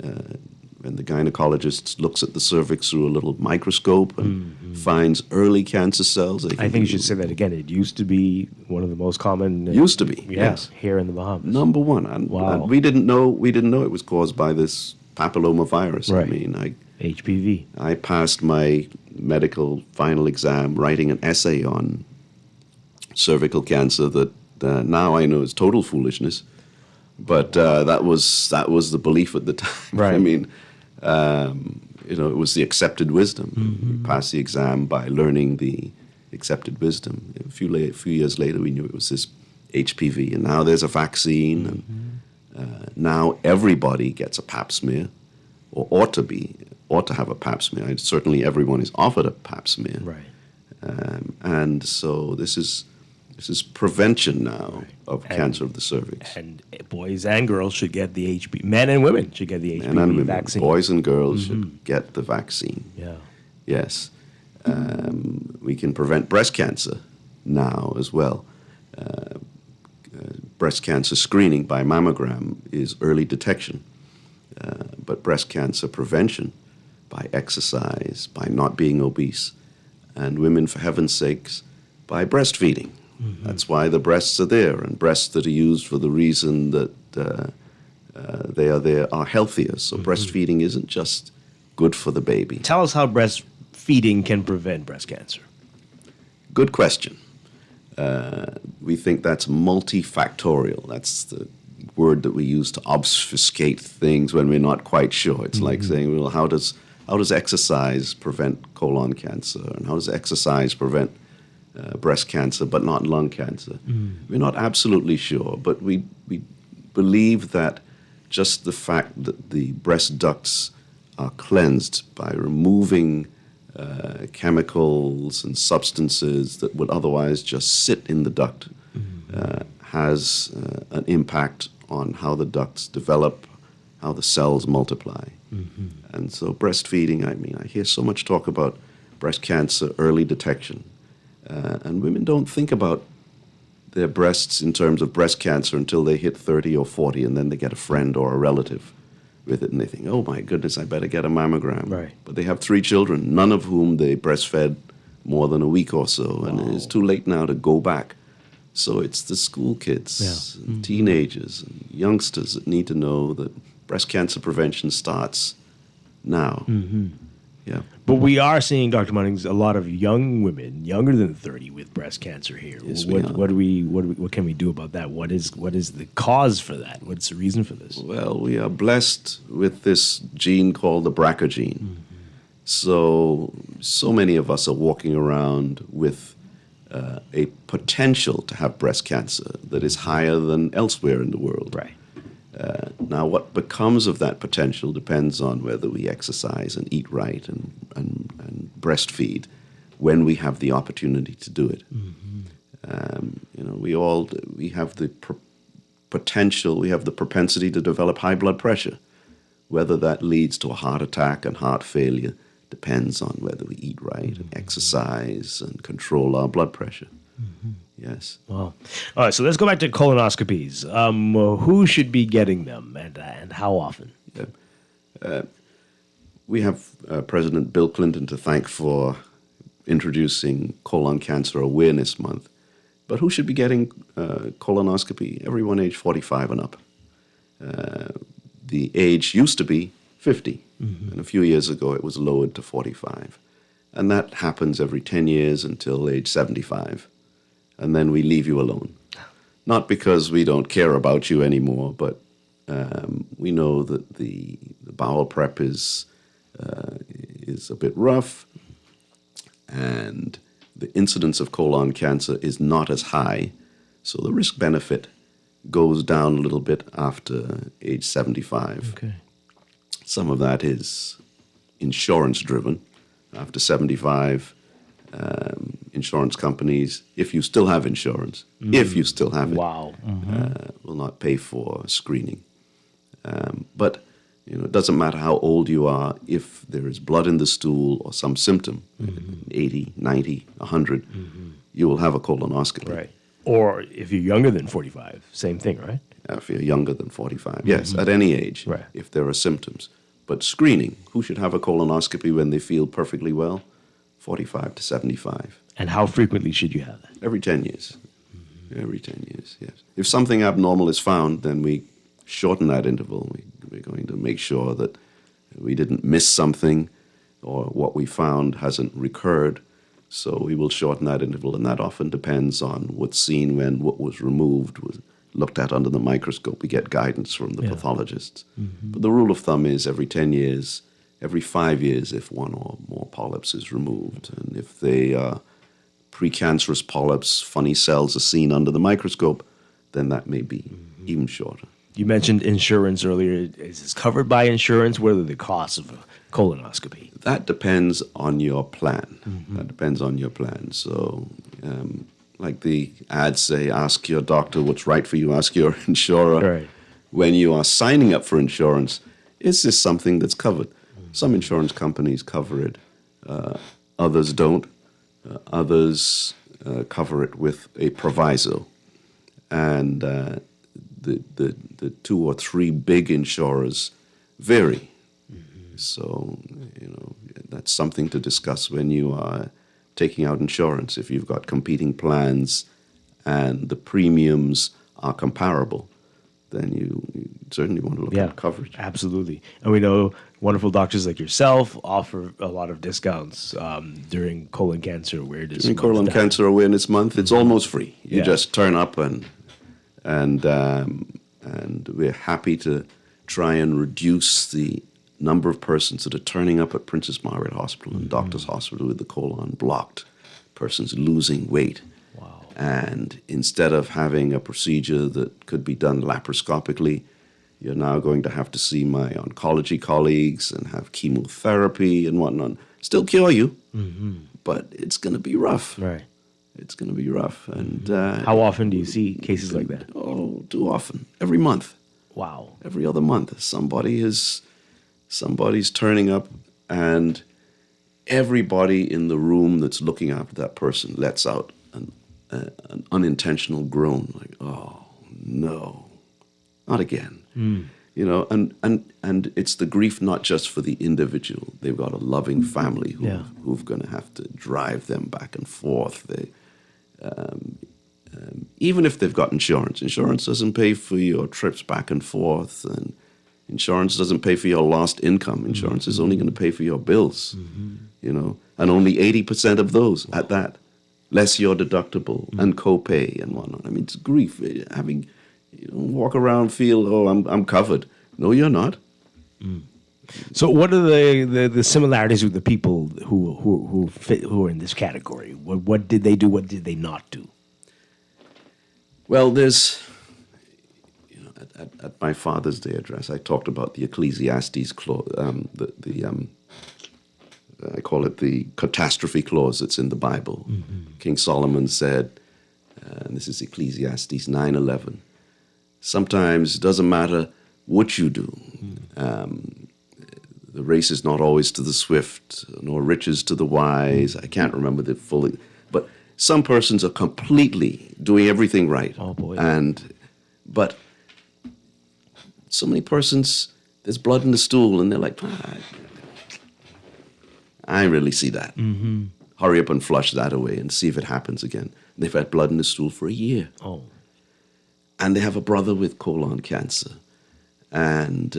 gynecologist looks at the cervix through a little microscope and finds early cancer cells. I think you should say that again. It used to be one of the most common. Used to be, yes, here in the Bahamas. Number one, and we didn't know it was caused by this papilloma virus. Right. I mean, HPV. I passed my medical final exam writing an essay on cervical cancer that now I know is total foolishness, but that was the belief at the time. Right. I mean, it was the accepted wisdom. You pass the exam by learning the accepted wisdom. A few years later, we knew it was this HPV, and now there's a vaccine, and now everybody gets a pap smear, or ought to have a pap smear. Certainly, everyone is offered a pap smear. Right. And so this is prevention now of cancer of the cervix. And boys and girls should get the HPV. Men and women should get the HPV vaccine. Boys and girls should get the vaccine. Yeah. Yes. We can prevent breast cancer now as well. Breast cancer screening by mammogram is early detection. But breast cancer prevention by exercise, by not being obese, and women, for heaven's sakes, by breastfeeding. That's why the breasts are there, and breasts that are used for the reason that they are there are healthier. So breastfeeding isn't just good for the baby. Tell us how breastfeeding can prevent breast cancer. Good question. We think that's multifactorial. That's the word that we use to obfuscate things when we're not quite sure. It's like saying, well, how does exercise prevent colon cancer, and how does exercise prevent breast cancer but not lung cancer? We're not absolutely sure, but we believe that just the fact that the breast ducts are cleansed by removing chemicals and substances that would otherwise just sit in the duct has an impact on how the ducts develop, how the cells multiply. And so breastfeeding, I hear so much talk about breast cancer early detection. And women don't think about their breasts in terms of breast cancer until they hit 30 or 40, and then they get a friend or a relative with it, and they think, oh my goodness, I better get a mammogram. Right. But they have 3 children, none of whom they breastfed more than a week or so, and it's too late now to go back. So it's the school kids, and teenagers, and youngsters that need to know that breast cancer prevention starts now. Yeah. But we are seeing, Dr. Munnings, a lot of young women, younger than 30, with breast cancer here. Yes, what can we do about that? What is the cause for that? What's the reason for this? Well, we are blessed with this gene called the BRCA gene. So many of us are walking around with a potential to have breast cancer that is higher than elsewhere in the world. Right. Now, what becomes of that potential depends on whether we exercise and eat right and breastfeed when we have the opportunity to do it. We have the potential, we have the propensity to develop high blood pressure. Whether that leads to a heart attack and heart failure depends on whether we eat right and exercise and control our blood pressure. Yes. Wow. All right, so let's go back to colonoscopies. Who should be getting them, and how often? We have President Bill Clinton to thank for introducing Colon Cancer Awareness Month. But who should be getting colonoscopy? Everyone age 45 and up. The age used to be 50, and a few years ago it was lowered to 45. And that happens every 10 years until age 75. And then we leave you alone. Not because we don't care about you anymore, but we know that the bowel prep is a bit rough, and the incidence of colon cancer is not as high, so the risk-benefit goes down a little bit after age 75. Okay. Some of that is insurance-driven. After 75, insurance companies, if you still have insurance, if you still have it, will not pay for screening. But it doesn't matter how old you are, if there is blood in the stool or some symptom, 80, 90, 100, you will have a colonoscopy. Right. Or if you're younger than 45, same thing, right? If you're younger than 45, yes, at any age, if there are symptoms. But screening, who should have a colonoscopy when they feel perfectly well? 45 to 75. And how frequently should you have that? Every 10 years. Every 10 years, yes. If something abnormal is found, then we shorten that interval. We're going to make sure that we didn't miss something or what we found hasn't recurred. So we will shorten that interval, and that often depends on what's seen when what was removed was looked at under the microscope. We get guidance from the pathologists. But the rule of thumb is every 10 years, every 5 years if one or more polyps is removed. And if they are precancerous polyps, funny cells are seen under the microscope, then that may be even shorter. You mentioned insurance earlier. Is this covered by insurance? What are the costs of a colonoscopy? That depends on your plan. That depends on your plan. So, like the ads say, ask your doctor what's right for you, ask your insurer. Right. When you are signing up for insurance, is this something that's covered? Some insurance companies cover it. Others don't. Others cover it with a proviso. And the 2 or 3 big insurers vary. So, that's something to discuss when you are taking out insurance. If you've got competing plans and the premiums are comparable, then you certainly want to look at coverage. Absolutely. And we know wonderful doctors like yourself offer a lot of discounts during colon cancer awareness During Colon Cancer Awareness Month, it's almost free. You Yeah. just turn up and we're happy to try and reduce the number of persons that are turning up at Princess Margaret Hospital and Doctors Hospital with the colon blocked, persons losing weight. Wow. And instead of having a procedure that could be done laparoscopically, you're now going to have to see my oncology colleagues and have chemotherapy and whatnot. Still cure you, but it's going to be rough. Right. It's going to be rough. And how often do you see cases like that? Oh, too often. Every month. Wow. Every other month, somebody's turning up, and everybody in the room that's looking after that person lets out an unintentional groan, like, "Oh no, not again." And it's the grief not just for the individual. They've got a loving family who've going to have to drive them back and forth. Even if they've got insurance doesn't pay for your trips back and forth, and insurance doesn't pay for your lost income. Insurance is only going to pay for your bills, and only 80% of those at that, less your deductible and copay and whatnot. I mean, it's grief. Having walk around, feel, oh, I'm covered. No, you're not. So, what are the similarities with the people who are in this category? What did they do? What did they not do? Well, there's. At my Father's Day address, I talked about the Ecclesiastes clause, I call it the catastrophe clause that's in the Bible. King Solomon said, and this is Ecclesiastes 9:11, sometimes it doesn't matter what you do. The race is not always to the swift, nor riches to the wise. I can't remember the fully, but some persons are completely doing everything right. Oh, boy. But so many persons, there's blood in the stool, and they're like, I really see that. Hurry up and flush that away and see if it happens again. They've had blood in the stool for a year. Oh. And they have a brother with colon cancer. And,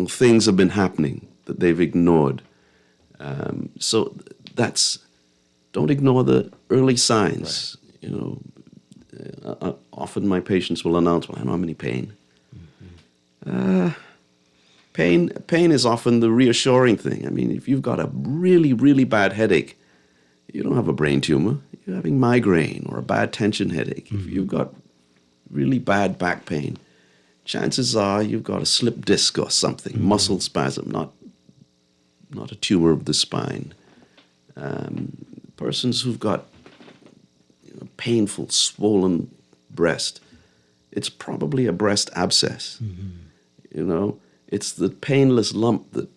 things have been happening that they've ignored. So don't ignore the early signs. Right. Often my patients will announce, well, I don't have any pain. Pain is often the reassuring thing. I mean, if you've got a really, really bad headache, you don't have a brain tumor. You're having migraine or a bad tension headache. If you've got really bad back pain, chances are you've got a slip disc or something, muscle spasm, not a tumor of the spine. Persons who've got a painful, swollen breast, it's probably a breast abscess. You know, it's the painless lump that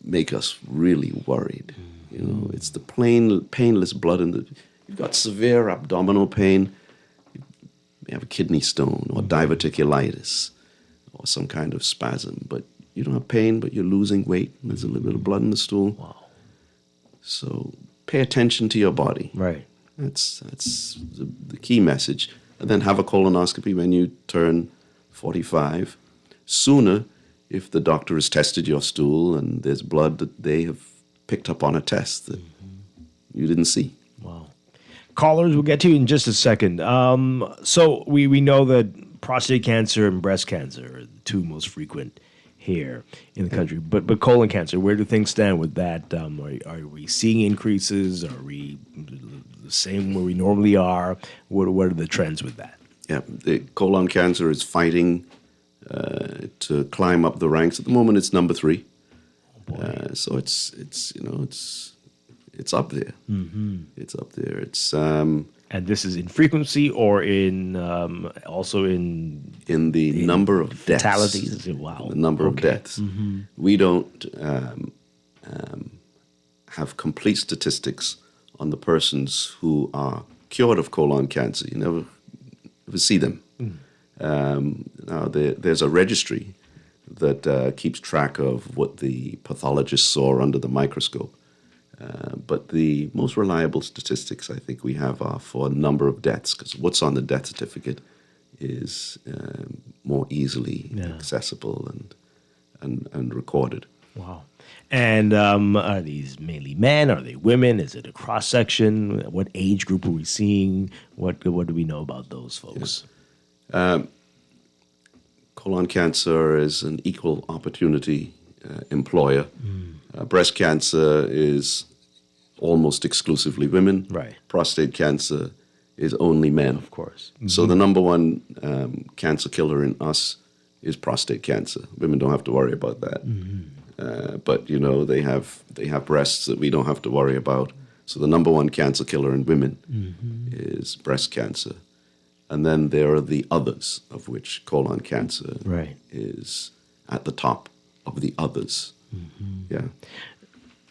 make us really worried. You know, it's the painless blood in the. You've got severe abdominal pain. You have a kidney stone or diverticulitis or some kind of spasm, but you don't have pain, but you're losing weight. And there's a little bit of blood in the stool. Wow. So pay attention to your body. Right. That's the key message. And then have a colonoscopy when you turn 45. Sooner, if the doctor has tested your stool and there's blood that they have picked up on a test that you didn't see. Wow. Callers, we'll get to you in just a second. So we know that prostate cancer and breast cancer are the two most frequent here in the country. But colon cancer, where do things stand with that? Are we seeing increases? Are we the same where we normally are? What are the trends with that? Yeah, the colon cancer is fighting to climb up the ranks. At the moment, it's number 3. So it's up there. It's up there. It's and this is in frequency or in also in the number of deaths. Fatalities. Wow. The number of deaths. We don't have complete statistics on the persons who are cured of colon cancer. You never see them. Now there's a registry that keeps track of what the pathologist saw under the microscope. But the most reliable statistics I think we have are for number of deaths, because what's on the death certificate is more easily accessible and recorded. Wow. And are these mainly men? Are they women? Is it a cross section? What age group are we seeing? What do we know about those folks? Colon cancer is an equal opportunity employer. Breast cancer is almost exclusively women. Right. Prostate cancer is only men. Of course. So the number one cancer killer in us is prostate cancer. Women don't have to worry about that. But you know they have breasts that we don't have to worry about. So the number one cancer killer in women is breast cancer. And then there are the others, of which colon cancer is at the top of the others. Yeah.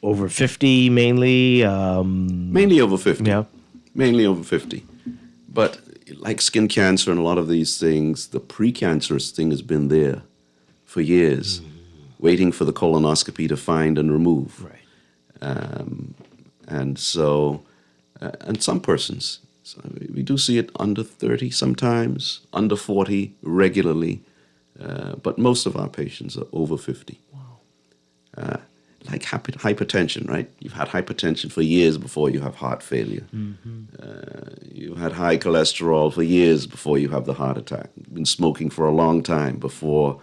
Over 50 mainly? Mainly over 50. Yeah. Mainly over 50. But like skin cancer and a lot of these things, the precancerous thing has been there for years, waiting for the colonoscopy to find and remove. And so, and some persons, so we do see it under 30 sometimes, under 40 regularly, but most of our patients are over 50. Wow. Like hypertension, right? You've had hypertension for years before you have heart failure. You had high cholesterol for years before you have the heart attack. You've been smoking for a long time before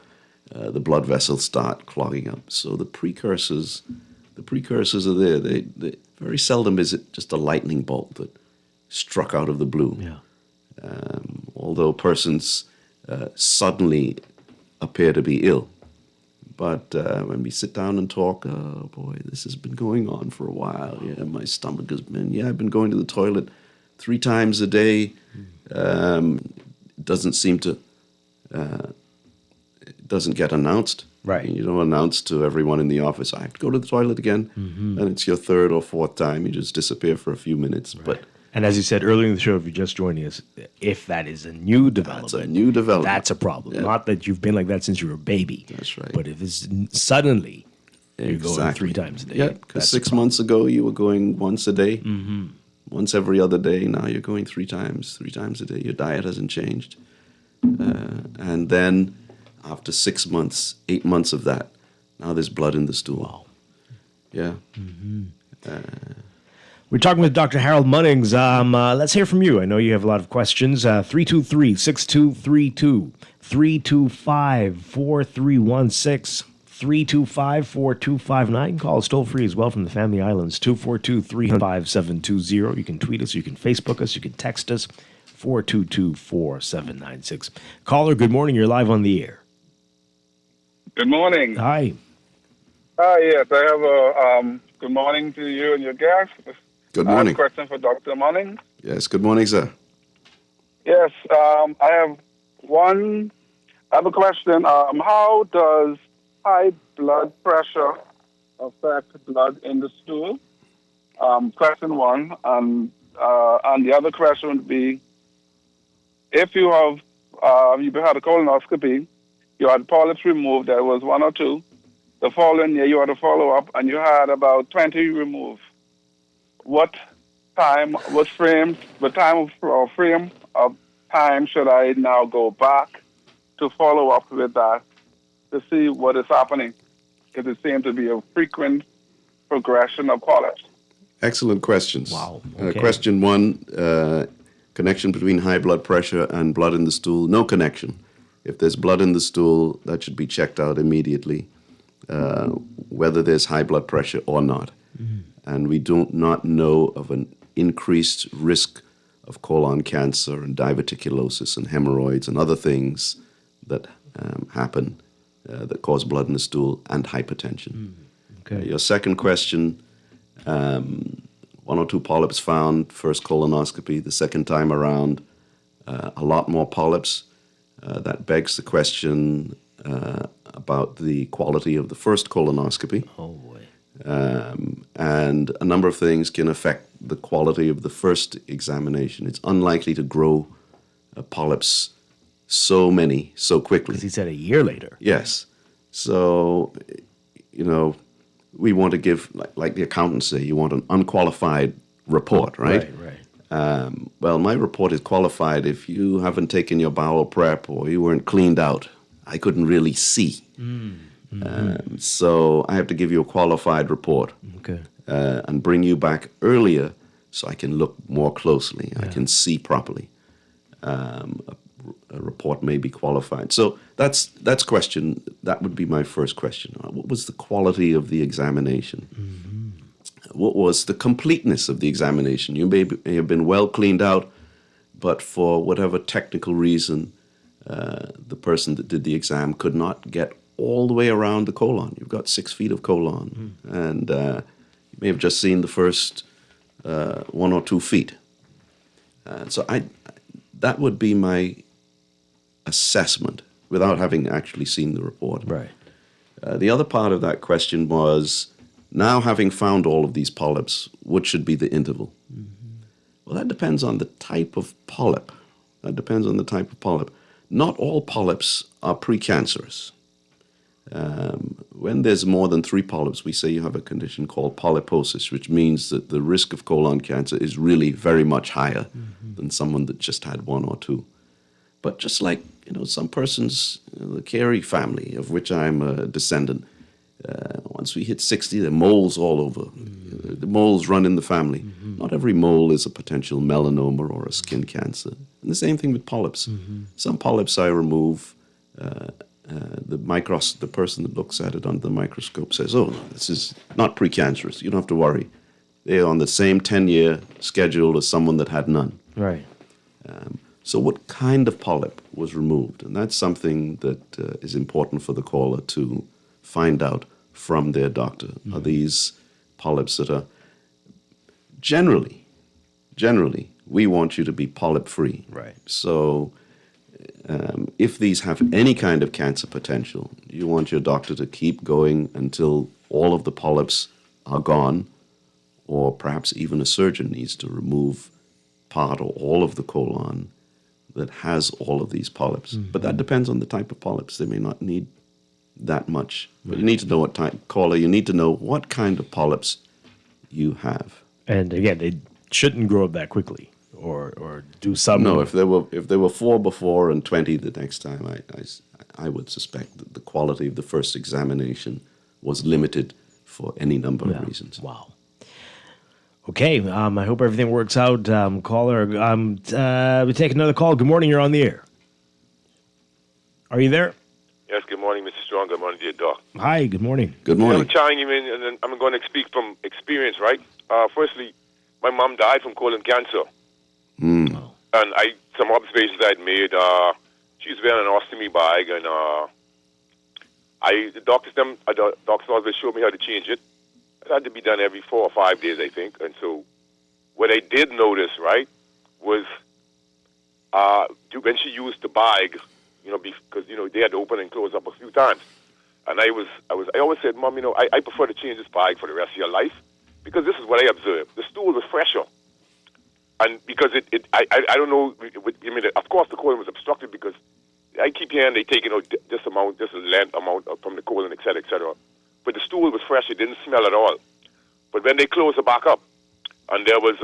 the blood vessels start clogging up. So the precursors are there. They very seldom is it just a lightning bolt that struck out of the blue. Although persons suddenly appear to be ill. But when we sit down and talk, oh boy, this has been going on for a while. Yeah, my stomach has been, I've been going to the toilet 3 times a day. Doesn't seem to, it doesn't get announced. Right. You don't announce to everyone in the office, I have to go to the toilet again. And it's your 3rd or 4th time. You just disappear for a few minutes. But and as you said earlier in the show, if you're just joining us, if that is a new development, that's a problem. Not that you've been like that since you were a baby. That's right. But if it's suddenly you're going 3 times a day. Yeah, because 6 months ago you were going once a day, once every other day. Now you're going 3 times a day. Your diet hasn't changed. And then after 6 months, 8 months of that, now there's blood in the stool. Wow. Yeah. We're talking with Dr. Harold Munnings. Let's hear from you. I know you have a lot of questions. 323-6232, 325-4316, 325-4259. Call us toll free as well from the Family Islands, 242-35720. You can tweet us, you can Facebook us, you can text us, 422-4796. Caller, good morning. You're live on the air. Good morning. Hi. Hi, yes. I have a good morning to you and your guest. Good I have morning. a question for Dr. Munnings. Yes, good morning, sir. Yes, I have one. I have a question. How does high blood pressure affect blood in the stool? Question one, and the other question would be: if you have you had a colonoscopy, you had polyps removed. There was one or two. The following year, you had a follow up, and you had about 20 removed. What time? What frame? What time of or frame of time should I now go back to follow up with that to see what is happening? Because it seems to be a frequent progression of polyps. Excellent questions. Wow. Okay. Question one, connection between high blood pressure and blood in the stool. No connection. If there's blood in the stool, that should be checked out immediately, whether there's high blood pressure or not. And we do not know of an increased risk of colon cancer and diverticulosis and hemorrhoids and other things that happen that cause blood in the stool and hypertension. Okay. Your second question, one or two polyps found, first colonoscopy. The second time around, a lot more polyps. That begs the question about the quality of the first colonoscopy. Oh, boy. And a number of things can affect the quality of the first examination. It's unlikely to grow polyps so quickly. Because he said a year later. Yes. So, we want to give, like the accountants say, you want an unqualified report, right? Right. Well, my report is qualified if you haven't taken your bowel prep or you weren't cleaned out. I couldn't really see. So I have to give you a qualified report. Okay. And bring you back earlier so I can look more closely. I can see properly. A report may be qualified. So that's question. That would be my first question. What was the quality of the examination? What was the completeness of the examination? You may have been well cleaned out, but for whatever technical reason, the person that did the exam could not get all the way around the colon. You've got 6 feet of colon, and you may have just seen the first 1 or 2 feet. So that would be my assessment without having actually seen the report. Right. The other part of that question was, now having found all of these polyps, what should be the interval? Well, that depends on the type of polyp. Not all polyps are precancerous. When there's more than 3 polyps, we say you have a condition called polyposis, which means that the risk of colon cancer is really very much higher than someone that just had 1 or 2. But just like, some persons, the Carey family, of which I'm a descendant, once we hit 60, there are moles all over. The moles run in the family. Not every mole is a potential melanoma or a skin cancer. And the same thing with polyps. Some polyps I remove. The person that looks at it under the microscope says, oh, no, this is not precancerous. You don't have to worry. They're on the same 10-year schedule as someone that had none. Right. So what kind of polyp was removed? And that's something that is important for the caller to find out from their doctor. Are these polyps that are generally, we want you to be polyp-free. Right. So if these have any kind of cancer potential, you want your doctor to keep going until all of the polyps are gone, or perhaps even a surgeon needs to remove part or all of the colon that has all of these polyps. But that depends on the type of polyps. They may not need that much. But you need to know what type, caller, you need to know what kind of polyps you have. And again, they shouldn't grow up that quickly. Or do some. No, if there were 4 before and 20 the next time, I would suspect that the quality of the first examination was limited for any number of reasons. Wow. Okay, I hope everything works out. Caller, we take another call. Good morning, you're on the air. Are you there? Yes, good morning, Mr. Strong. Good morning, dear Doc. Hi, good morning. Good morning. I'm chiming you in, and then I'm going to speak from experience, right? Firstly, my mom died from colon cancer. And some observations I'd made, she's wearing an ostomy bag, and the doctors always showed me how to change it. It had to be done every 4 or 5 days, I think. And so what I did notice, right, was when she used the bag, because they had to open and close up a few times, and I always said, Mom, I prefer to change this bag for the rest of your life, because this is what I observed. The stool was fresher, and because I don't know. Of course, the colon was obstructed because I keep hearing they taking out this length amount from the colon, et cetera. But the stool was fresh; it didn't smell at all. But when they closed it back up, and there was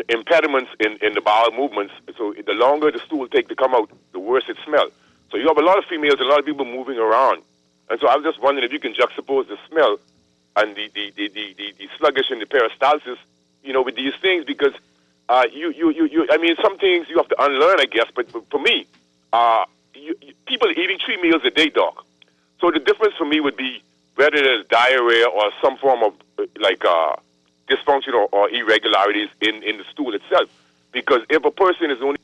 impediments in the bowel movements, so the longer the stool take to come out, the worse it smelled. So you have a lot of females, a lot of people moving around, and so I was just wondering if you can juxtapose the smell and the sluggish and the peristalsis, with these things, because some things you have to unlearn, I guess. But for me, people are eating 3 meals a day, doc. So the difference for me would be whether there's diarrhea or some form of dysfunction or irregularities in the stool itself. Because if a person is only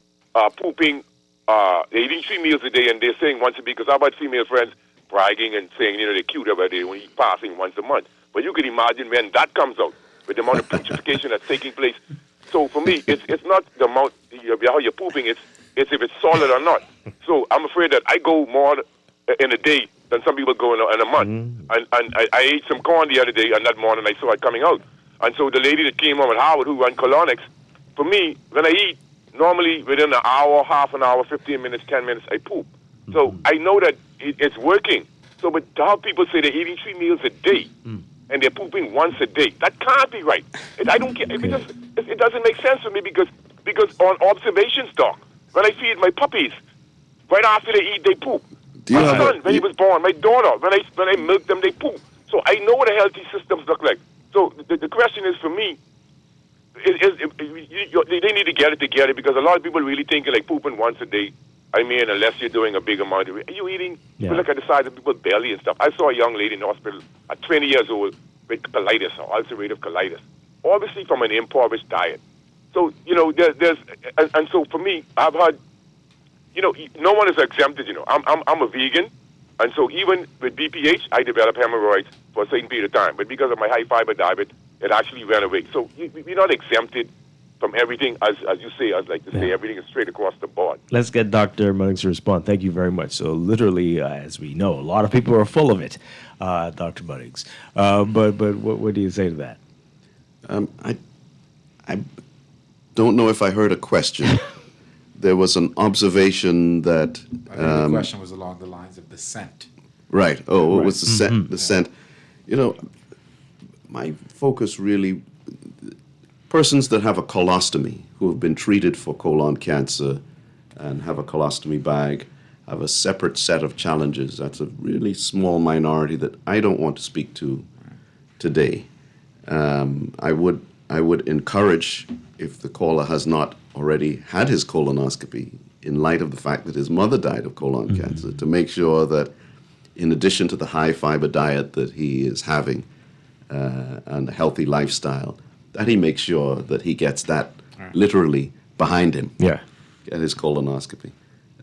pooping, they're eating 3 meals a day and they're saying once a week, because I've had female friends bragging and saying, they're cute about they only eat passing once a month. But you can imagine when that comes out, with the amount of putrefaction that's taking place. So for me, it's not the amount, how you're pooping, it's if it's solid or not. So I'm afraid that I go more in a day than some people go in a month. And I ate some corn the other day, and that morning I saw it coming out. And so the lady that came home at Howard, who ran colonics, for me, when I eat, normally within an hour, half an hour, 15 minutes, 10 minutes, I poop. So I know that it's working. So, but to have people say they're eating 3 meals a day, and they're pooping once a day, that can't be right. I don't get it doesn't make sense for me because on observations, doc, when I feed my puppies, right after they eat, they poop. My son, when he was born, my daughter, when I milk them, they poop. So I know what a healthy systems look like. So the question is for me, they need to get it together, because a lot of people really thinking like pooping once a day. I mean, unless you're doing a big amount of it. Are you eating? Yeah. You look at the size of people's belly and stuff. I saw a young lady in the hospital at 20 years old with colitis or ulcerative colitis, obviously from an impoverished diet. So, there's and so for me, I've had, no one is exempted, I'm a vegan, and so even with BPH, I developed hemorrhoids for a certain period of time. But because of my high fiber diet, it actually went away. So we're not exempted from everything, as you say, as like to say, everything is straight across the board. Let's get Dr. Muddings to respond. Thank you very much. So literally, as we know, a lot of people are full of it, Dr. Muddings. But what do you say to that? I don't know if I heard a question. There was an observation that... I think the question was along the lines of the scent. Right. Oh, it was the scent. The scent. My focus really... Persons that have a colostomy, who have been treated for colon cancer and have a colostomy bag, have a separate set of challenges. That's a really small minority that I don't want to speak to today. I would encourage, if the caller has not already had his colonoscopy, in light of the fact that his mother died of colon cancer, to make sure that in addition to the high fiber diet that he is having and a healthy lifestyle, that he makes sure that he gets that literally behind him. Yeah. Get his colonoscopy.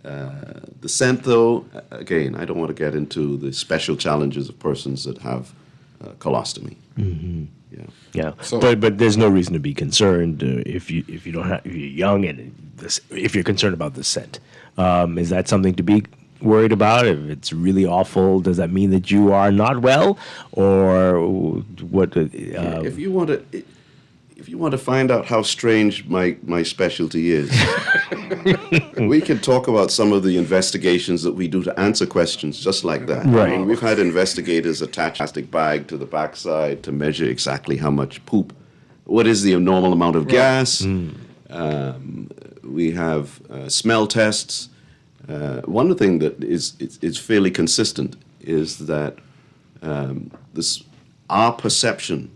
The scent, though, again, I don't want to get into the special challenges of persons that have colostomy. Mm-hmm. Yeah. So, but there's no reason to be concerned if you're young and if you're concerned about the scent. Is that something to be worried about? If it's really awful, does that mean that you are not well, or what? If you want to find out how strange my specialty is, we can talk about some of the investigations that we do to answer questions just like that. Right. I mean, we've had investigators attach a plastic bag to the backside to measure exactly how much poop, what is the normal amount of gas. We have smell tests. One thing that is fairly consistent is that our perception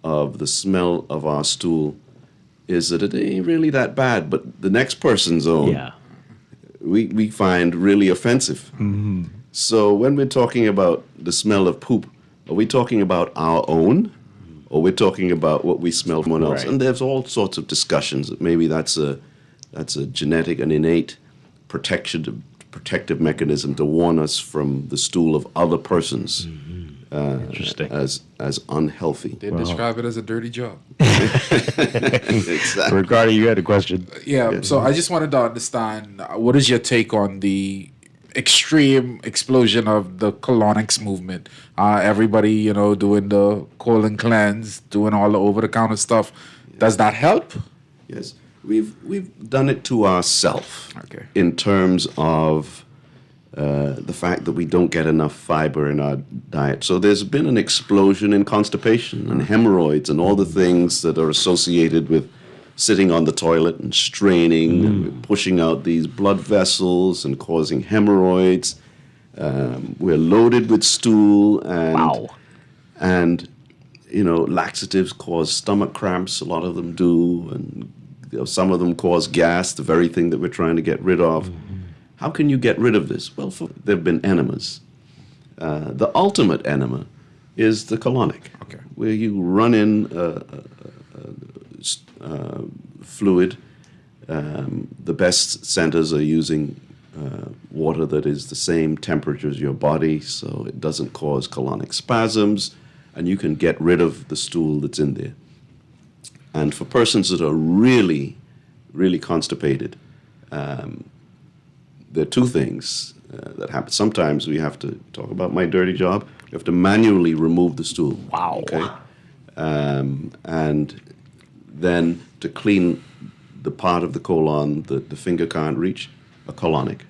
of the smell of our stool is that it ain't really that bad, but the next person's own, we find really offensive. Mm-hmm. So when we're talking about the smell of poop, are we talking about our own, or we're talking about what we smell from someone else? Right. And there's all sorts of discussions. Maybe that's a genetic and innate protective mechanism to warn us from the stool of other persons. Interesting. as unhealthy. They describe it as a dirty job. Exactly. Ricardo, you had a question. Yeah, so I just wanted to understand, what is your take on the extreme explosion of the colonics movement? Everybody, doing the colon cleanse, doing all the over-the-counter stuff. Does that help? Yes. We've done it to ourselves in terms of the fact that we don't get enough fiber in our diet. So there's been an explosion in constipation and hemorrhoids and all the things that are associated with sitting on the toilet and straining and pushing out these blood vessels and causing hemorrhoids. We're loaded with stool and laxatives cause stomach cramps. A lot of them do, and some of them cause gas, the very thing that we're trying to get rid of. How can you get rid of this? Well, there have been enemas. The ultimate enema is the colonic, where you run in fluid. The best centers are using water that is the same temperature as your body, so it doesn't cause colonic spasms, and you can get rid of the stool that's in there. And for persons that are really, really constipated, there are two things that happen. Sometimes we have to talk about my dirty job. We have to manually remove the stool. Wow. Okay. And then to clean the part of the colon that the finger can't reach, a colonic.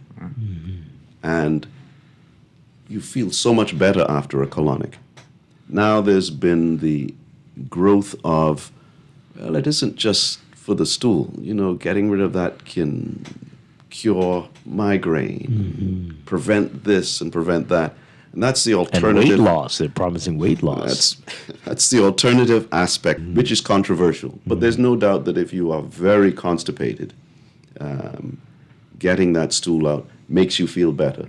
And you feel so much better after a colonic. Now there's been the growth of, well, it isn't just for the stool. Getting rid of that can cure migraine, prevent this and prevent that. And that's the alternative. And weight loss. They're promising weight loss. That's the alternative aspect, which is controversial. But there's no doubt that if you are very constipated, getting that stool out makes you feel better.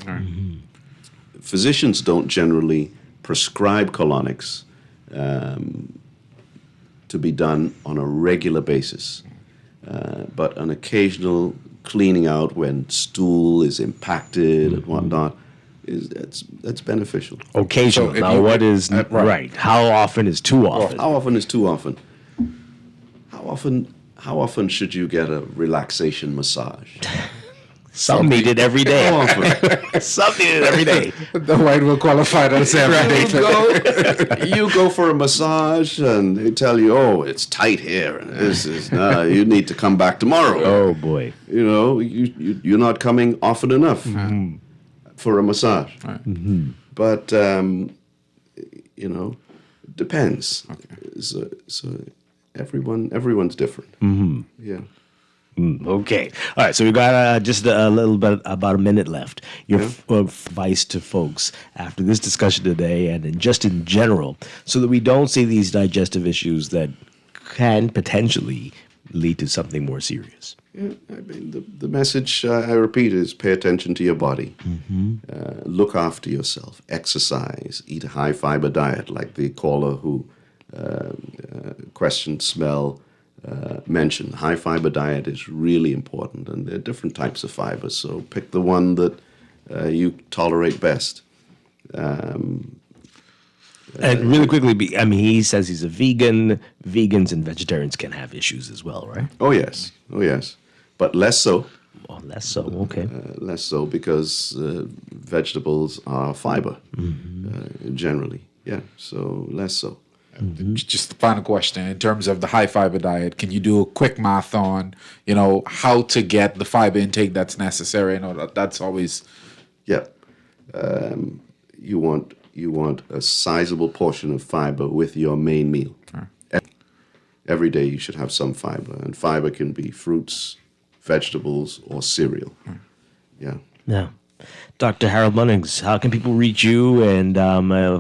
Physicians don't generally prescribe colonics to be done on a regular basis. But an occasional cleaning out when stool is impacted and whatnot, that's beneficial. Occasional. Now, what is right? How often is too often? How often is too often? How often should you get a relaxation massage? Some need it every day. How often? Some need it every day. The white will qualify as every day. You go for a massage and they tell you, oh, it's tight here, and this is you need to come back tomorrow. Oh boy. You're not coming often enough for a massage. But depends. So everyone's different. Yeah. Okay. All right. So we've got just a little bit, about a minute left. Your advice to folks after this discussion today and just in general, so that we don't see these digestive issues that can potentially lead to something more serious. Yeah, I mean, the message, I repeat, is pay attention to your body. Look after yourself. Exercise. Eat a high-fiber diet, like the caller who questioned smell mentioned. High-fiber diet is really important, and there are different types of fiber, so pick the one that you tolerate best. And really quickly, he says he's a vegan. Vegans and vegetarians can have issues as well, right? Oh, yes. But less so. Oh, less so, okay. Less so because vegetables are fiber, generally. Yeah, so less so. Just the final question, in terms of the high fiber diet, can you do a quick math on, how to get the fiber intake that's necessary? That's always... Yeah. You want a sizable portion of fiber with your main meal. Every day you should have some fiber, and fiber can be fruits, vegetables, or cereal. Yeah. Dr. Harold Munnings, how can people reach you and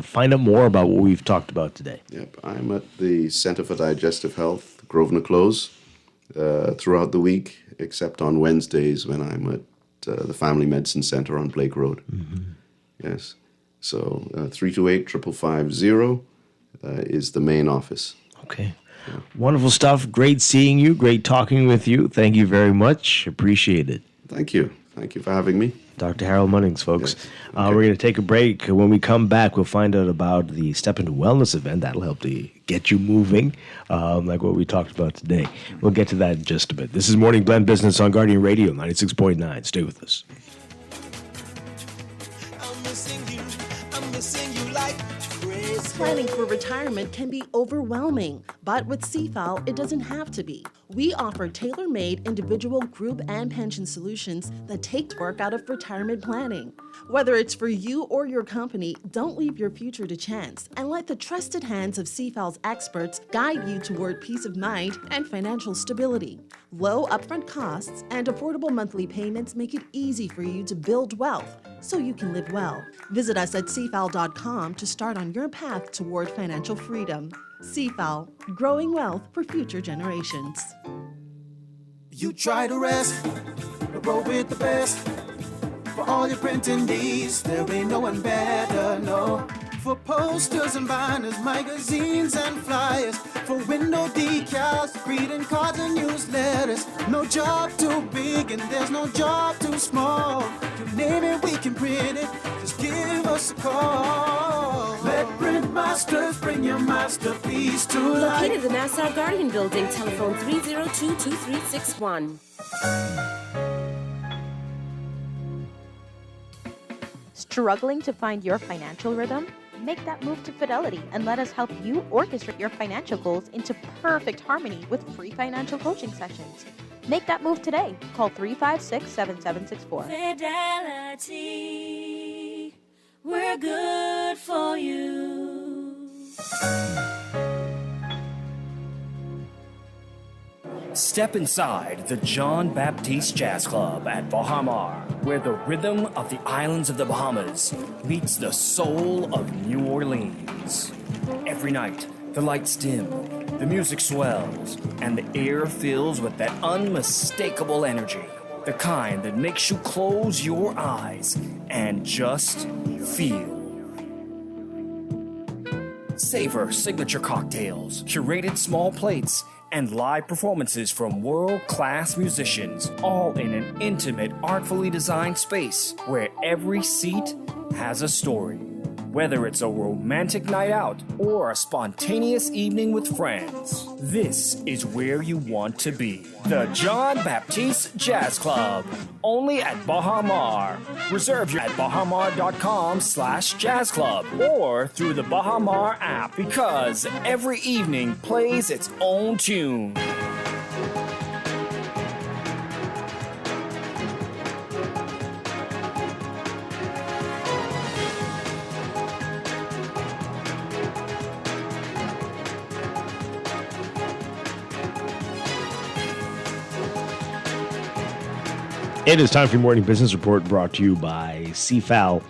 find out more about what we've talked about today? Yep, I'm at the Center for Digestive Health, Grosvenor Close, throughout the week, except on Wednesdays when I'm at the Family Medicine Center on Blake Road. Yes. So 328-5550 is the main office. Okay. Yeah. Wonderful stuff. Great seeing you. Great talking with you. Thank you very much. Appreciate it. Thank you. Thank you for having me. Dr. Harold Munnings, folks. We're going to take a break. When we come back, we'll find out about the Step Into Wellness event. That'll help to get you moving, like what we talked about today. We'll get to that in just a bit. This is Morning Blend Business on Guardian Radio 96.9. Stay with us. Planning for retirement can be overwhelming, but with CFAL, it doesn't have to be. We offer tailor-made individual, group, and pension solutions that take work out of retirement planning. Whether it's for you or your company, don't leave your future to chance and let the trusted hands of CFAL's experts guide you toward peace of mind and financial stability. Low upfront costs and affordable monthly payments make it easy for you to build wealth so you can live well. Visit us at cfal.com to start on your path toward financial freedom. CFAL, growing wealth for future generations. You try to rest, but roll with the best. For all your printing needs, there ain't no one better, no. For posters and banners, magazines and flyers. For window decals, greeting cards and newsletters. No job too big and there's no job too small. You name it, we can print it, just give us a call. Let Print Masters bring your masterpiece to life. Located in the Nassau Guardian Building, telephone 302-2361. Struggling to find your financial rhythm? Make that move to Fidelity and let us help you orchestrate your financial goals into perfect harmony with free financial coaching sessions. Make that move today. Call 356-7764. Fidelity, we're good for you. Step inside the John Baptiste Jazz Club at Baha Mar, where the rhythm of the islands of the Bahamas meets the soul of New Orleans. Every night, the lights dim, the music swells, and the air fills with that unmistakable energy, the kind that makes you close your eyes and just feel. Savor signature cocktails, curated small plates, and live performances from world-class musicians, all in an intimate, artfully designed space where every seat has a story. Whether it's a romantic night out or a spontaneous evening with friends, this is where you want to be. The John Baptiste Jazz Club, only at Baha Mar. Reserve your at bahamar.com/jazz club or through the Baha Mar app, because every evening plays its own tune. It is time for your morning business report, brought to you by CFAL.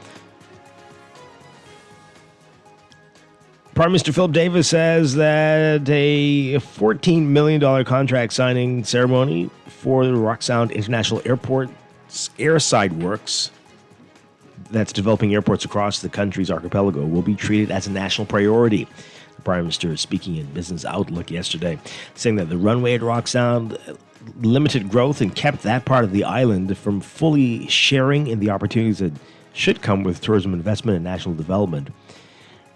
Prime Minister Philip Davis says that a $14 million contract signing ceremony for the Rock Sound International Airport's airside works that's developing airports across the country's archipelago will be treated as a national priority. The Prime Minister is speaking in Business Outlook yesterday, saying that the runway at Rock Sound limited growth and kept that part of the island from fully sharing in the opportunities that should come with tourism investment and national development.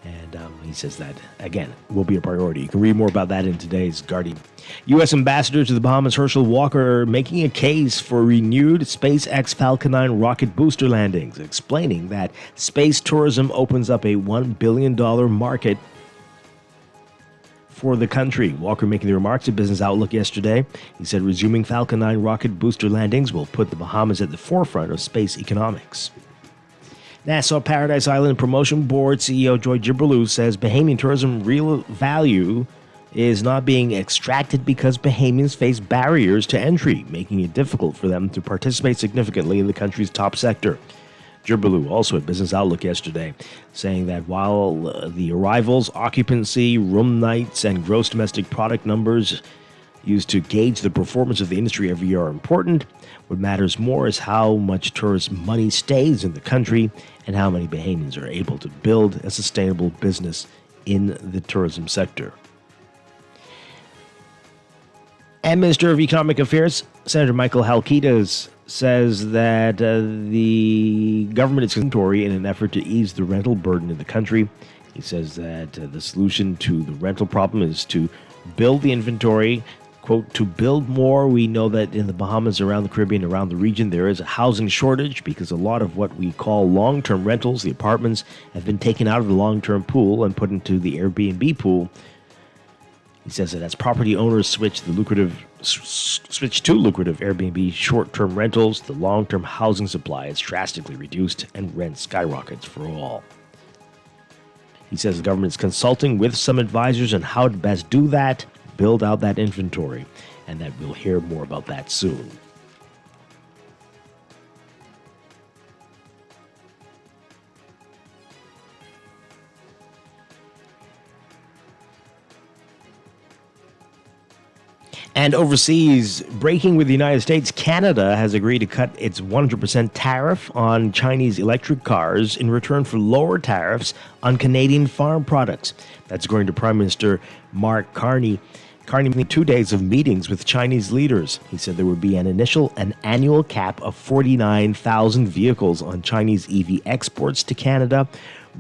And he says that, again, will be a priority. You can read more about that in today's Guardian. U.S. Ambassador to the Bahamas, Herschel Walker, making a case for renewed SpaceX Falcon 9 rocket booster landings, explaining that space tourism opens up a $1 billion market for the country. Walker making the remarks at Business Outlook yesterday. He said resuming Falcon 9 rocket booster landings will put the Bahamas at the forefront of space economics. Nassau Paradise Island Promotion Board CEO Joy Gibberlew says Bahamian tourism real value is not being extracted because Bahamians face barriers to entry, making it difficult for them to participate significantly in the country's top sector. Gibberlew also at Business Outlook yesterday, saying that while the arrivals, occupancy, room nights, and gross domestic product numbers used to gauge the performance of the industry every year are important, what matters more is how much tourist money stays in the country and how many Bahamians are able to build a sustainable business in the tourism sector. And Minister of Economic Affairs, Senator Michael Halkitas, says that the government is inventory in an effort to ease the rental burden in the country. He says that the solution to the rental problem is to build the inventory. Quote, to build more. We know that in the Bahamas, around the Caribbean, around the region, there is a housing shortage because a lot of what we call long-term rentals, the apartments, have been taken out of the long-term pool and put into the Airbnb pool. He says that as property owners switch to lucrative Airbnb short-term rentals, the long-term housing supply is drastically reduced and rent skyrockets for all. He says the government is consulting with some advisors on how to best do that, build out that inventory, and that we'll hear more about that soon. And overseas, breaking with the United States, Canada has agreed to cut its 100% tariff on Chinese electric cars in return for lower tariffs on Canadian farm products. That's according to Prime Minister Mark Carney. Carney made 2 days of meetings with Chinese leaders. He said there would be an annual cap of 49,000 vehicles on Chinese EV exports to Canada,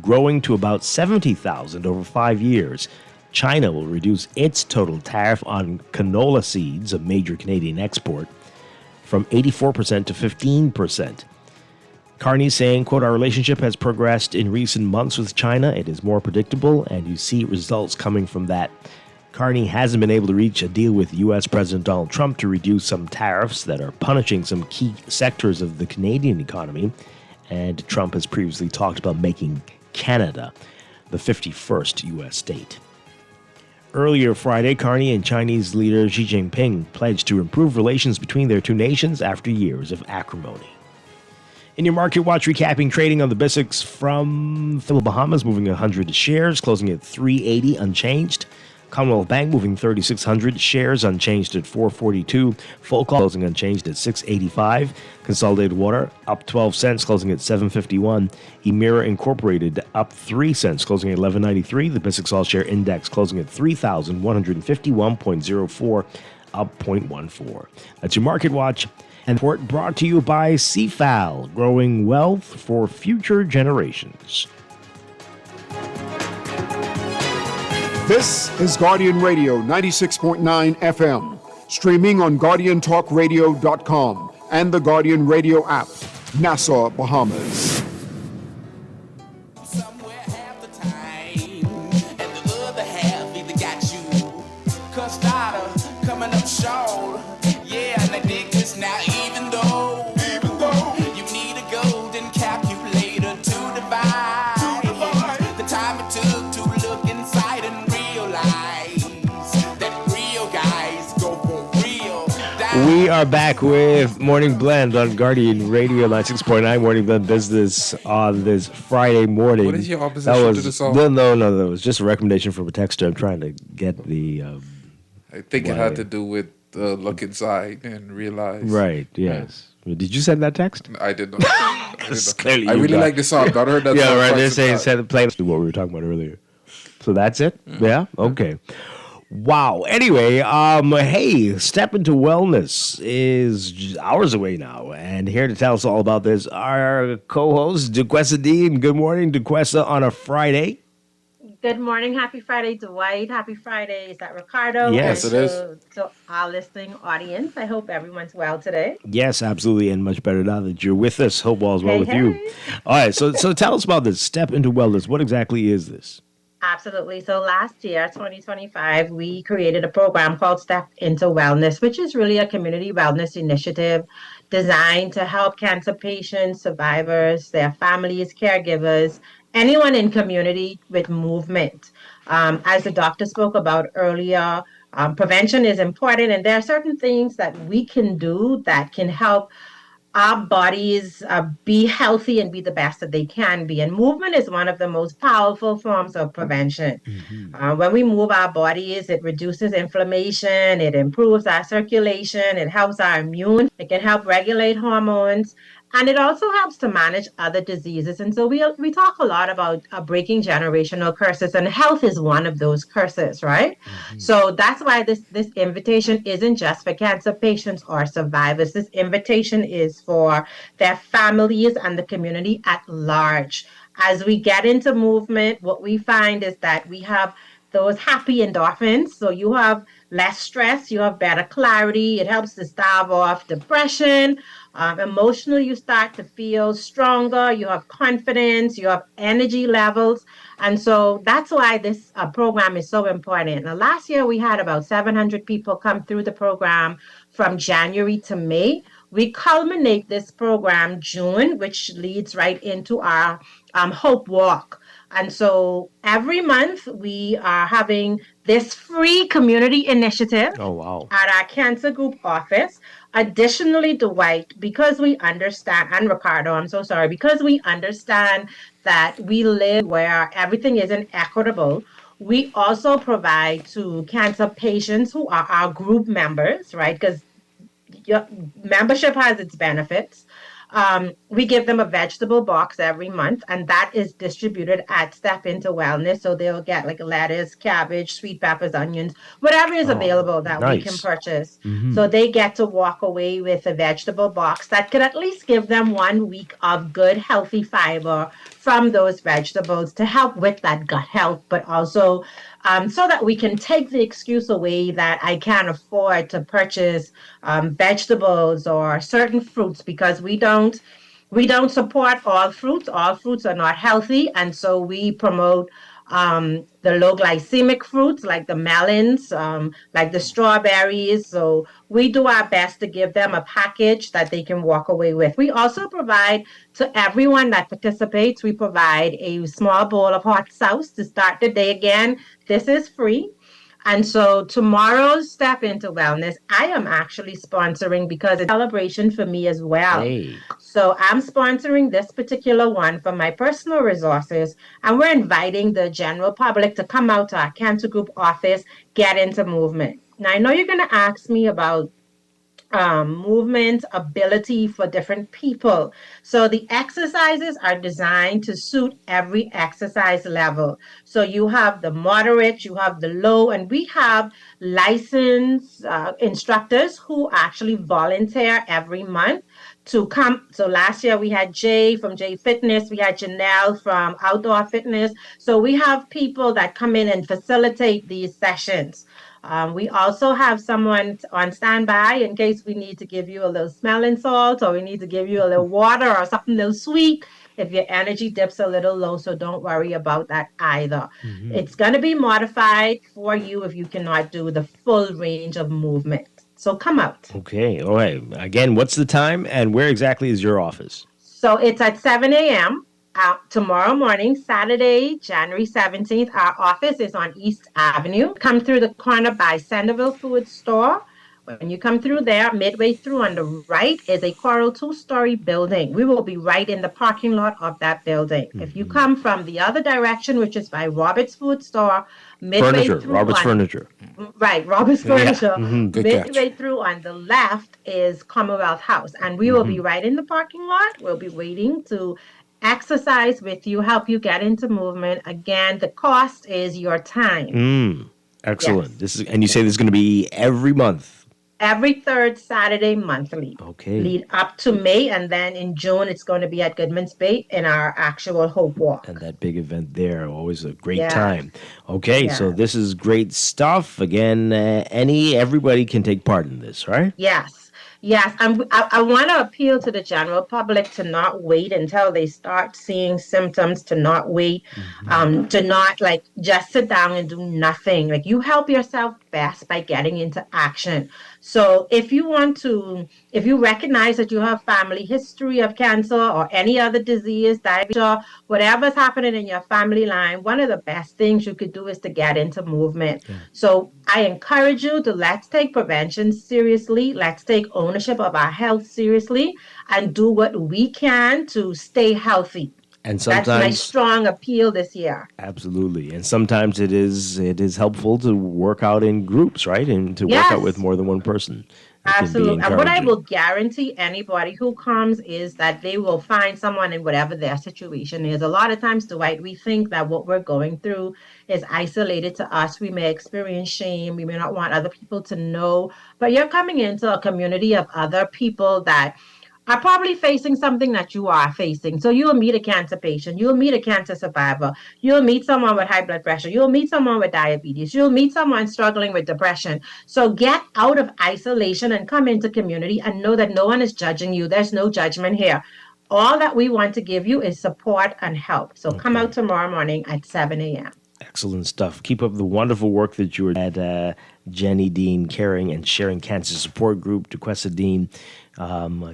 growing to about 70,000 over 5 years. China will reduce its total tariff on canola seeds, a major Canadian export, from 84% to 15%. Carney saying, quote, our relationship has progressed in recent months with China. It is more predictable, and you see results coming from that. Carney hasn't been able to reach a deal with U.S. President Donald Trump to reduce some tariffs that are punishing some key sectors of the Canadian economy, and Trump has previously talked about making Canada the 51st U.S. state. Earlier Friday, Carney and Chinese leader Xi Jinping pledged to improve relations between their two nations after years of acrimony. In your Market Watch, recapping trading on the BISX from the Bahamas, moving 100 shares, closing at 380 unchanged. Commonwealth Bank moving 3,600 shares, unchanged at 442. Full call closing unchanged at 685. Consolidated Water up 12 cents, closing at 751. Emira Incorporated up 3 cents, closing at 1193. The BISX All Share Index closing at 3,151.04, up 0.14. That's your Market Watch. And report brought to you by CFAL, growing wealth for future generations. This is Guardian Radio 96.9 FM, streaming on GuardianTalkRadio.com and the Guardian Radio app, Nassau, Bahamas. We are back with Morning Blend on Guardian Radio 96.9, Morning Blend Business on this Friday morning. What is your opposition to the song? No, that was just a recommendation from a texter. I'm trying to get the... I think it had to do with look inside and realize. Right, yes. Did you send that text? I did not. I really like the song. I heard that song. Yeah, right. They're saying play what we were talking about earlier. So that's it? Yeah? Okay. Wow. Anyway, hey, Step Into Wellness is hours away now. And here to tell us all about this, our co-host, Duquesa Dean. Good morning, Duquesa, on a Friday. Good morning. Happy Friday, Dwight. Happy Friday. Is that Ricardo? Yes, it is. To our listening audience, I hope everyone's well today. Yes, absolutely, and much better now that you're with us. Hope all is well with you. All right, so tell us about this Step Into Wellness. What exactly is this? Absolutely. So last year, 2025, we created a program called Step Into Wellness, which is really a community wellness initiative designed to help cancer patients, survivors, their families, caregivers, anyone in community with movement. As the doctor spoke about earlier, prevention is important, and there are certain things that we can do that can help our bodies be healthy and be the best that they can be. And movement is one of the most powerful forms of prevention. When we move our bodies, it reduces inflammation, it improves our circulation, it helps our immune, it can help regulate hormones, And it also helps to manage other diseases. And so we talk a lot about breaking generational curses, and health is one of those curses, right? So that's why this invitation isn't just for cancer patients or survivors. This invitation is for their families and the community at large. As we get into movement, what we find is that we have those happy endorphins. So you have less stress, you have better clarity. It helps to stave off depression. Emotionally, you start to feel stronger. You have confidence, you have energy levels. And so that's why this program is so important. Now, last year, we had about 700 people come through the program from January to May. We culminate this program June, which leads right into our Hope Walk. And so every month we are having this free community initiative Oh, wow. at our cancer group office. Additionally, Dwight, because we understand, and Ricardo, I'm so sorry, because we understand that we live where everything isn't equitable, we also provide to cancer patients who are our group members, right? Because your membership has its benefits. We give them a vegetable box every month, and that is distributed at Step Into Wellness. So they'll get like lettuce, cabbage, sweet peppers, onions, whatever is available that we can nice. purchase. Mhm. So they get to walk away with a vegetable box that could at least give them 1 week of good, healthy fiber from those vegetables to help with that gut health, but also so that we can take the excuse away that I can't afford to purchase vegetables or certain fruits, because we don't support all fruits. All fruits are not healthy, and so we promote the low glycemic fruits like the melons, like the strawberries. So we do our best to give them a package that they can walk away with. We also provide to everyone that participates, we provide a small bowl of hot sauce to start the day. Again, this is free. And so tomorrow's Step Into Wellness, I am actually sponsoring because it's a celebration for me as well. Hey. So I'm sponsoring this particular one from my personal resources, and we're inviting the general public to come out to our cancer group office, get into movement. Now, I know you're going to ask me about movement ability for different people. So the exercises are designed to suit every exercise level. So you have the moderate, you have the low, and we have licensed instructors who actually volunteer every month to come. So last year we had Jay from Jay Fitness, we had Janelle from Outdoor Fitness. So we have people that come in and facilitate these sessions. We also have someone on standby in case we need to give you a little smelling salt, or we need to give you a little water or something a little sweet if your energy dips a little low. So don't worry about that either. It's going to be modified for you if you cannot do the full range of movement. So come out. Okay. All right. Again, what's the time and where exactly is your office? So it's at 7 a.m. Tomorrow morning, Saturday, January 17th. Our office is on East Avenue. Come through the corner by Centerville Food Store. When you come through there, midway through on the right is a coral 2-story building. We will be right in the parking lot of that building. If you come from the other direction, which is by Robert's Food Store, midway Furniture. through Robert's on- Furniture. Right, Robert's Yeah. Furniture. Mhm. Good Midway through on the left is Commonwealth House, and we will be right in the parking lot. We'll be waiting to exercise with you, help you get into movement. Again, the cost is your time. Excellent. And you say this is going to be every month. Every third Saturday monthly. Okay. Lead up to May, and then in June it's going to be at Goodman's Bay in our actual Hope Walk. And that big event there, always a great Yeah. time. Okay, so this is great stuff. Again, everybody can take part in this, right? Yes. Yes, I want to appeal to the general public to not wait until they start seeing symptoms, to not wait, to not like just sit down and do nothing. Like, you help yourself best by getting into action. So if you recognize that you have family history of cancer or any other disease, diabetes, whatever's happening in your family line, one of the best things you could do is to get into movement. So I encourage you to let's take prevention seriously. Let's take ownership of our health seriously and do what we can to stay healthy. And That's my sometimes, strong appeal this year. absolutely, and sometimes it is helpful to work out in groups, right? And to work out Yes. with more than one person. Absolutely. And what I encouraging. will guarantee anybody who comes is that they will find someone in whatever their situation is. A lot of times, Dwight, we think that what we're going through is isolated to us. We may experience shame. We may not want other people to know. But you're coming into a community of other people that are probably facing something that you are facing. So you'll meet a cancer patient, you'll meet a cancer survivor, you'll meet someone with high blood pressure, you'll meet someone with diabetes, you'll meet someone struggling with depression. So get out of isolation and come into community and know that no one is judging you. There's no judgment here. All that we want to give you is support and help. So come out tomorrow morning at 7 a.m. Excellent stuff. Keep up the wonderful work that you're at Jenny Dean Caring and Sharing Cancer Support Group, DeQuesta Dean.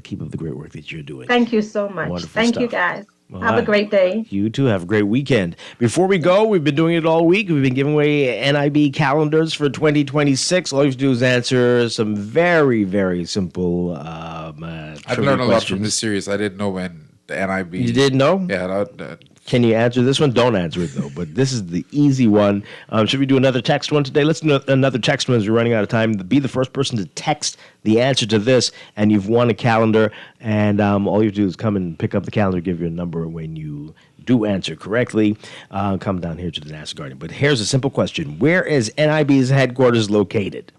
Keep up the great work that you're doing. Thank you so much. Wonderful Thank you, stuff. guys. All Have a right. great day. You too. Have a great weekend. Before we go, we've been doing it all week. We've been giving away NIB calendars for 2026. All you have to do is answer some very, very simple I've trivia learned a lot questions. from this series. I didn't know when the NIB. You didn't know? Yeah. Can you answer this one? Don't answer it, though. But this is the easy one. Should we do another text one today? Let's do another text one as we're running out of time. Be the first person to text the answer to this, and you've won a calendar. And all you have to do is come and pick up the calendar, give your number when you do answer correctly. Come down here to the NASA Guardian. But here's a simple question. Where is NIB's headquarters located?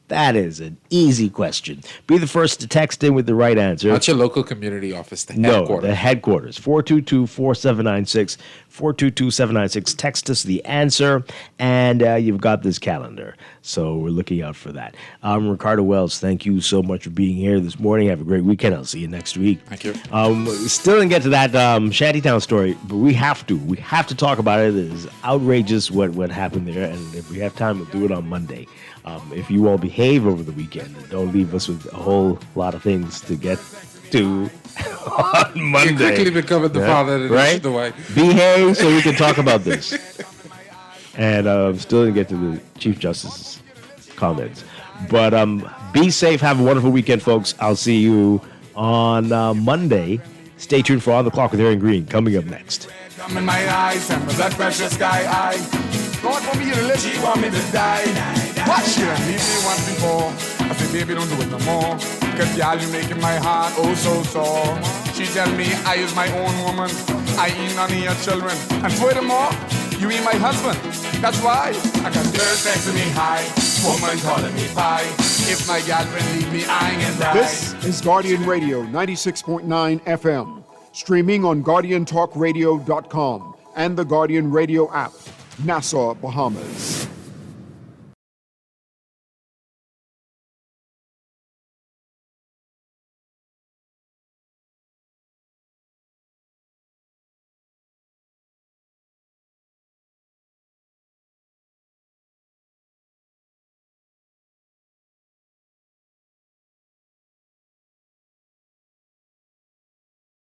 That is an easy question. Be the first to text in with the right answer. Not your local community office, the No, headquarters. the headquarters. 422-4796. 422-796. Text us the answer, and you've got this calendar. So we're looking out for that. Ricardo Wells, thank you so much for being here this morning. Have a great weekend. I'll see you next week. Thank you. Still didn't get to that Shantytown story, but we have to. We have to talk about it. It is outrageous what happened there, and if we have time, we'll do it on Monday. If you all behave over the weekend, don't leave us with a whole lot of things to get to on Monday. You quickly become the father of right? the wife. Behave so we can talk about this. And still didn't get to the Chief Justice's comments. But be safe. Have a wonderful weekend, folks. I'll see you on Monday. Stay tuned for On the Clock with Aaron Green coming up next. Come in my eyes and my blood pressure sky high. God want me to live, she want me to die. Watch you leave me once before. I said, baby, don't do it no more. Cause y'all, you making my heart oh so sore. She tell me I is my own woman. I ain't none of your children. And furthermore, you ain't my husband. That's why I got girls texting me high. Woman calling me pie. If my girlfriend leave me, I ain't gonna die. This is Guardian Radio 96.9 FM. Streaming on GuardianTalkRadio.com and the Guardian Radio app. Nassau, Bahamas.